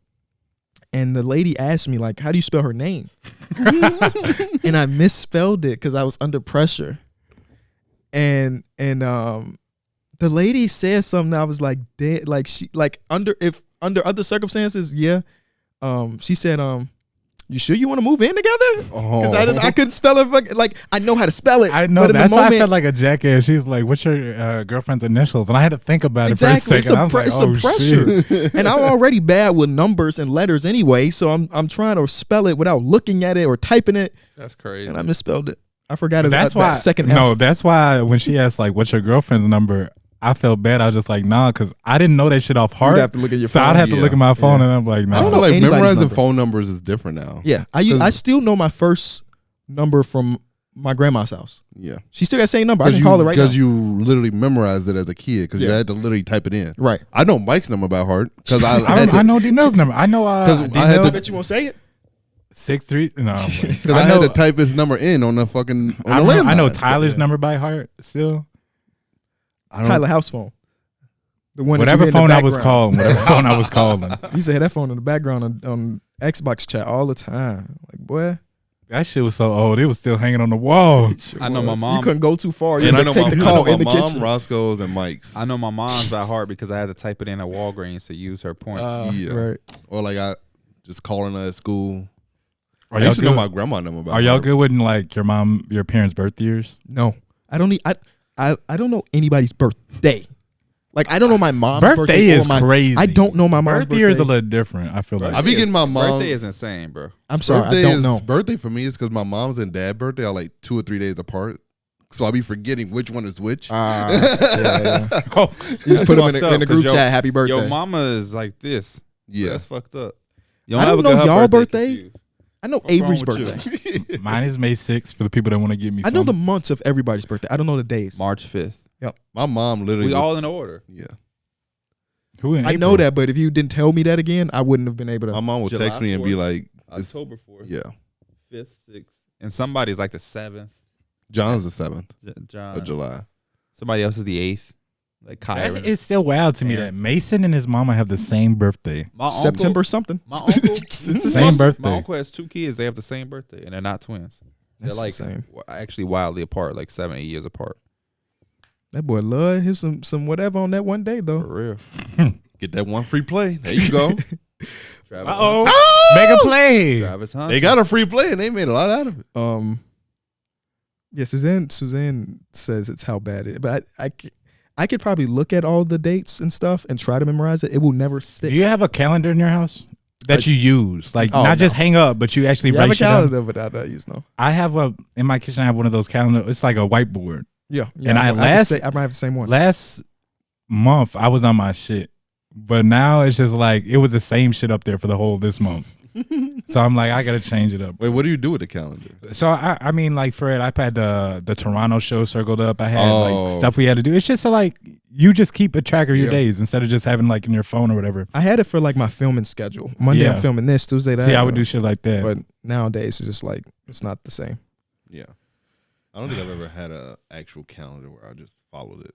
And the lady asked me, like, how do you spell her name? And I misspelled it because I was under pressure. And the lady said something that I was like, dead, like she, like under other circumstances, yeah. She said, you sure you want to move in together? Because I couldn't spell it. Like, I know how to spell it. I know, but in that's the why moment, I felt like a jackass. She's like, what's your girlfriend's initials? And I had to think about exactly, it for a second. I was like, it's oh, a pressure. shit. And I'm already bad with numbers and letters anyway, so I'm trying to spell it without looking at it or typing it. That's crazy. And I misspelled it. I forgot it. That's why. That second F. No, that's why when she asked, like, what's your girlfriend's number? I felt bad. I was just like, nah, because I didn't know that shit off heart. You'd have to look at your so phone. I'd have to look at my phone, and I'm like, I nah. don't I know feel like anybody's memorizing number. phone numbers is different now. Yeah, I still know my first number from my grandma's house. Yeah. She still got the same number. I can call it right now. Because you literally memorized it as a kid because you had to literally type it in. Right. I know Mike's number by heart because I know D-Mill's number. I know I had D-Mill's to- bet you won't say it. 6'3". No, Because I had to type his number in on the fucking on I the know, I know landline. Tyler's number by heart still. I don't- Tyler house phone. The one Whatever phone I was calling. Whatever phone I was calling. You used to have that phone in the background on Xbox chat all the time. Like, boy. That shit was so old. It was still hanging on the wall. I know my You mom. couldn't go too far. You And I had know to take the call in the my mom, kitchen. Roscoe's, and Mike's. I know my mom's by heart because I had to type it in at Walgreens to use her points. Yeah. Right. Or like I just calling her at school. Are I y'all used to know good? my grandma number by Are y'all heart. good with like your parents' birth years? No. I don't need I don't know anybody's birthday. Like, I don't know my mom's birthday. Birthday is or crazy. I don't know my mom's Birth birthday. year is a little different. I feel like. I be getting my mom. Birthday is insane, bro. I'm sorry, Birthday I don't know. Birthday for me is because my mom's and dad's birthday are like 2 or 3 days apart. So I'll be forgetting which one is which. Yeah. Oh, You just put them in Fucked the up, group 'cause chat, happy birthday. Your mama is like this. Yeah. That's fucked up. I don't know y'all birthday. confused. I know What's wrong Avery's with you? birthday. mine is May 6th for the people that want to give me. I know the something. months of everybody's birthday. I don't know the days. March 5th. My mom literally. We all in order. Yeah. Who in I April? know that, but if you didn't tell me that again, I wouldn't have been able to. My mom would July text me and be 4th, like, it's- October 4th, Yeah. 5th, 6th. And somebody's like the 7th. John's the 7th John. of July. Somebody else is the 8th. Like Kyron. That is still wild to me that Mason and his mama have the same birthday. My September Uncle, something. my uncle. It's his Same month. birthday. My uncle has 2 kids. They have the same birthday, and they're not twins. They're That's like insane. actually wildly apart, like 7, 8 years apart. That boy love him some whatever on that one day though. For real. Get that one free play. There you go. Travis Uh-oh. Hunter. Make a play. Travis Hunter. They got a free play and they made a lot out of it. Yeah, Suzanne says it's how bad it is. But I could probably look at all the dates and stuff and try to memorize it. It will never stick. Do you have a calendar in your house that you use? Like Oh, not no. just hang up, but you actually You have write a shit down? calendar, but I don't use no. I have in my kitchen. I have one of those calendars. It's like a whiteboard. Yeah, And I might have the same one. Last month I was on my shit, but now it's just like it was the same shit up there for the whole this month. So I'm like, I gotta change it up. Wait, what do you do with the calendar? So I mean, like Fred, I had the Toronto show circled up. I had Oh. like stuff we had to do. It's just so like you just keep a track of your Yeah. days instead of just having like in your phone or whatever. I had it for like my filming schedule. Monday Yeah. I'm filming this, Tuesday that. See, I would do shit like that. But nowadays it's just like it's not the same. Yeah. I don't think I've ever had an actual calendar where I just followed it.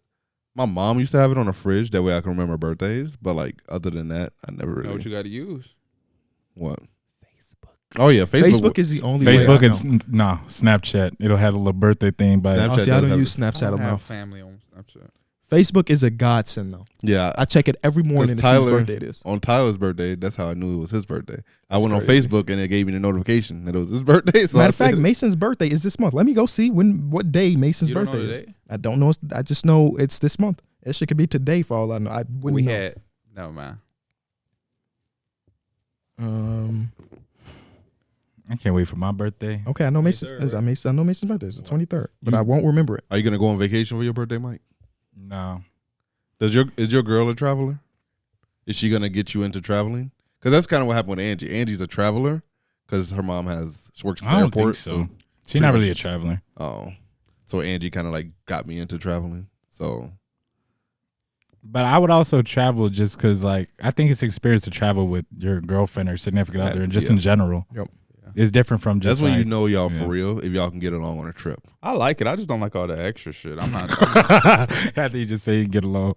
My mom used to have it on the fridge. That way I can remember birthdays. But like other than that, I never You really. know what you got to use? What? Oh yeah, Facebook is the only way Facebook I is know. no Snapchat. It'll have a little birthday thing, but Snapchat Oh, see, I does don't have use it. Snapchat I don't have enough. family on Snapchat. Facebook is a godsend though. Yeah. I check it every morning to see whose Tyler- birthday it is. On Tyler's birthday, that's how I knew it was his birthday. I That's went on crazy. Facebook and it gave me the notification that it was his birthday. So Matter I of fact, said- Mason's birthday is this month. Let me go see what day Mason's You don't know birthday the is. day? I don't know. I just know it's this month. That shit could be today for all I know. I wouldn't We know. had never mind. I can't wait for my birthday. Okay, I know Mason's. 23rd, I know Mason's birthday. It's the 23rd, but I won't remember it. Are you gonna go on vacation for your birthday, Mike? No. Is your girl a traveler? Is she gonna get you into traveling? Because that's kind of what happened with Angie. Angie's a traveler because her mom she works at the I don't airport. think so. She's not pretty really a much- traveler. Oh, so Angie kind of like got me into traveling. So But I would also travel just because, like, I think it's an experience to travel with your girlfriend or significant other, and just in general. Yep. It's different from just that's when you like- know y'all yeah. for real if y'all can get along on a trip. I like it. I just don't like all the extra shit. I'm not. After you just say you get along.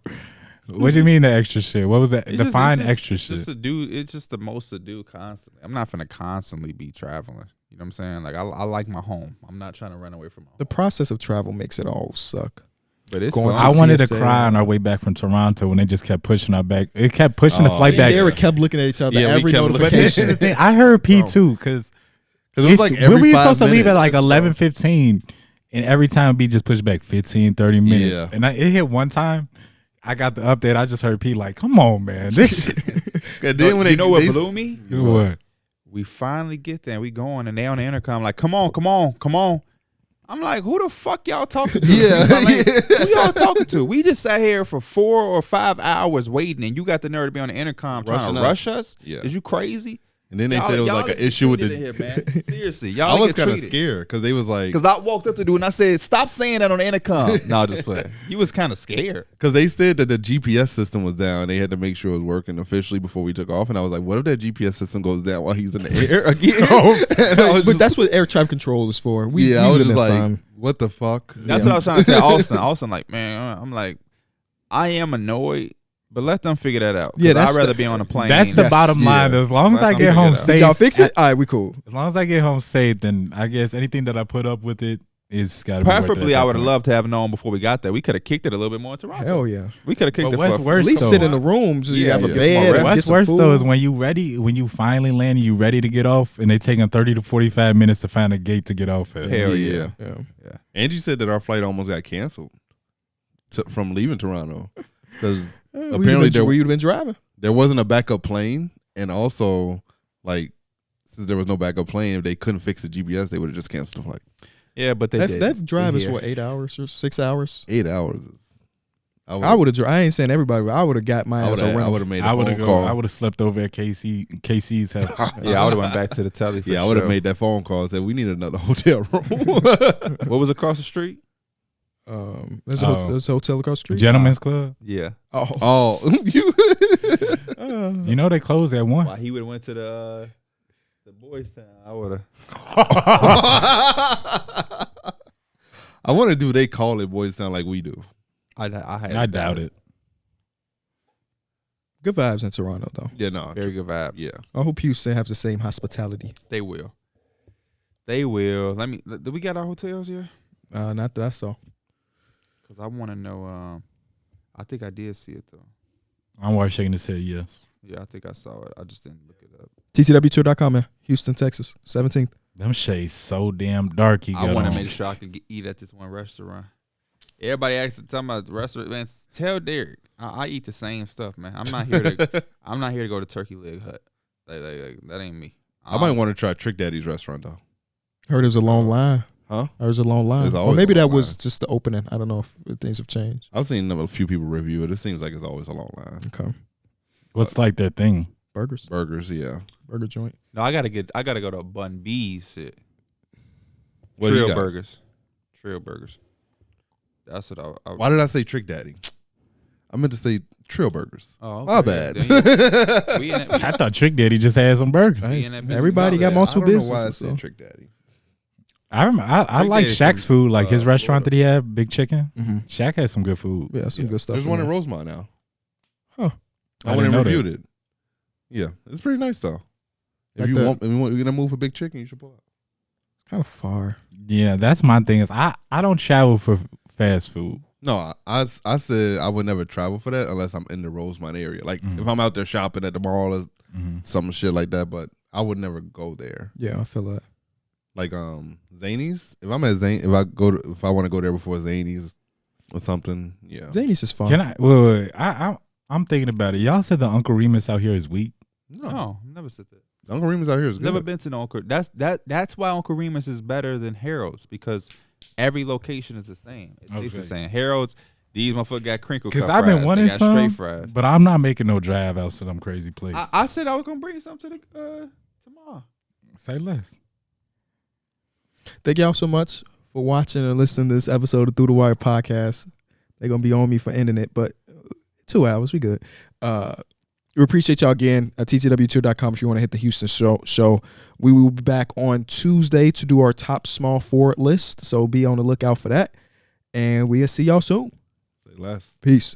What do you mean the extra shit? What was that? It's Define just- extra Just shit. to do. It's just the most to do constantly. I'm not gonna constantly be traveling. You know what I'm saying? Like I like my home. I'm not trying to run away from home. The process of travel makes it all suck. But it's Going fun. I wanted to TSA. cry on our way back from Toronto when they just kept pushing our back. It kept pushing the flight Me back. and Darrick kept looking at each other Yeah, we every kept looking- notification. The thing, I heard P too because Because it was like when every we were 5 supposed to leave at minutes. like 11:15, and every time B just pushed back 15, 30 minutes. Yeah. And it hit one time. I got the update. I just heard P like, "Come on, man, this shit." And then when you know what they- blew me? What? We finally get there. We going and they on the intercom like, come on, come on, come on. I'm like, who the fuck y'all talking to? Yeah, I'm like, yeah. who y'all talking to? We just sat here for 4 or 5 hours waiting, and you got the nerve to be on the intercom trying Rushing to us. rush us? Yeah. Is you crazy? And then they Y'all- said it was y'all like an get issue with treated the. in here, man. Seriously, I y'all was get kind of treated. scared because they was like, Because I walked up to dude and I said, stop saying that on the intercom. No, just play. He was kind of scared. because they said that the GPS system was down. They had to make sure it was working officially before we took off. And I was like, what if that GPS system goes down while he's in the air again? And I was But just- that's what air traffic control is for. We I was would've just been like, fine. what the fuck? That's what I was trying to tell Austin. Austin, like, man, I'm like, I am annoyed, but let them figure that out. Yeah, 'Cause that's I'd rather the- be on a plane. That's the Yes, bottom line. yeah. As long as Let I them get figure home it out. Did safe, y'all fix it? All right, we cool. as long as I get home safe, then I guess anything that I put up with it is got to be worth it Preferably, at I that would have point. loved to have known before we got there. We could have kicked it a little bit more in Toronto. Hell yeah. We could have kicked But it what's for worse, At least So sit in what? the rooms. You Yeah, have a yeah. bed. Some get What's some worse though food. is when you finally land and you ready to get off, and they taking 30 to 45 minutes to find a gate to get off at. Hell yeah. Yeah. Angie said that our flight almost got canceled from leaving Toronto because Apparently, you'd have been driving. there wasn't a backup plane, and also like since there was no backup plane, if they couldn't fix the GPS, they would have just canceled the flight. Yeah, but they did. That drive is Here. what, 8 hours or 6 hours? 8 hours. Is, I would have. I ain't saying everybody, but I would have got my I ass a would rental. have made a I would phone have call. I would have slept over at KC's house. Yeah, I would have went back to the telly for Yeah, I would have sure. made that phone call and said we need another hotel room. What was across the street? There's a hotel across the street. Gentlemen's Club. Yeah. Oh, Oh, you. You know they close at 1. Why he would have went to the boys' town. I would have. I want to do. They call it Boys Town like we do. I I doubt it. good vibes in Toronto though. Yeah, no. Very good vibes. Yeah. I hope Houston have the same hospitality. They will. They will. Let me. Do we got our hotels here? Not that I saw. Because I want to know. I think I did see it though. I'm already shaking his head yes. Yeah, I think I saw it. I just didn't look it up. TCWtour.com, man. Houston, Texas, 17th. Them shades so damn dark. I want to make sure I can eat at this one restaurant. Everybody asks talking about the restaurant, man. Tell Darrick I eat the same stuff, man. I'm not here to. I'm not here to go to Turkey Leg Hut. Like, that ain't me. I might want to try Trick Daddy's restaurant though. Heard there's a long line. Huh? There's a long line. There's Or always maybe a long that was line. just the opening. I don't know if things have changed. I've seen a few people review it. It seems like it's always a long line. Okay. What's like their thing? Burgers. Burgers, yeah. Burger joint. No, I gotta go to Bun B's shit. What do you Trail got? Burgers. Trail Burgers. That's what I Why did I say Trick Daddy? I meant to say Trill Burgers. Oh, okay. My bad. Then we in that, I thought Trick Daddy just had some burgers. we in that business. Everybody My got bad. multiple I don't know why I businesses. said So. Trick Daddy. I remember. I Trick like Daddy's Shaq's from, food, like his restaurant Florida. that he had, Big Chicken. Mm-hmm. Shaq has some good food. Yeah, some good stuff. There's in one in there. Rosemont now. Huh. I went and didn't know that. reviewed it. Yeah, it's pretty nice though. If Like you the- want, if you're gonna move for Big Chicken, you should pull up. Kind of far. Yeah, that's my thing. Is I don't travel for fast food. No, I said I would never travel for that unless I'm in the Rosemont area. Like if I'm out there shopping at the mall or some shit like that, but I would never go there. Yeah, I feel that. Like Zany's. If I'm at Zane, if I want to go there before Zany's, or something. Yeah. Zanies is fun. Can I? Wait. I'm thinking about it. Y'all said the Uncle Remus out here is weak. No, never said that. Uncle Remus out here is good. Never been to no Uncle. That's why Uncle Remus is better than Harold's, because every location is the same. It tastes the same. Harold's, these motherfuckers got crinkle cut Because fries. I've been wanting they got straight some, fries. but I'm not making no drive out to them crazy places. I said I was gonna bring some to the tomorrow. Say less. Thank y'all so much for watching and listening to this episode of Through the Wire podcast. They're gonna be on me for ending it, but 2 hours, we good. We appreciate y'all again at ttw2.com if you want to hit the Houston show. We will be back on Tuesday to do our top small forward list, so be on the lookout for that. And we'll see y'all soon. Say less. Peace.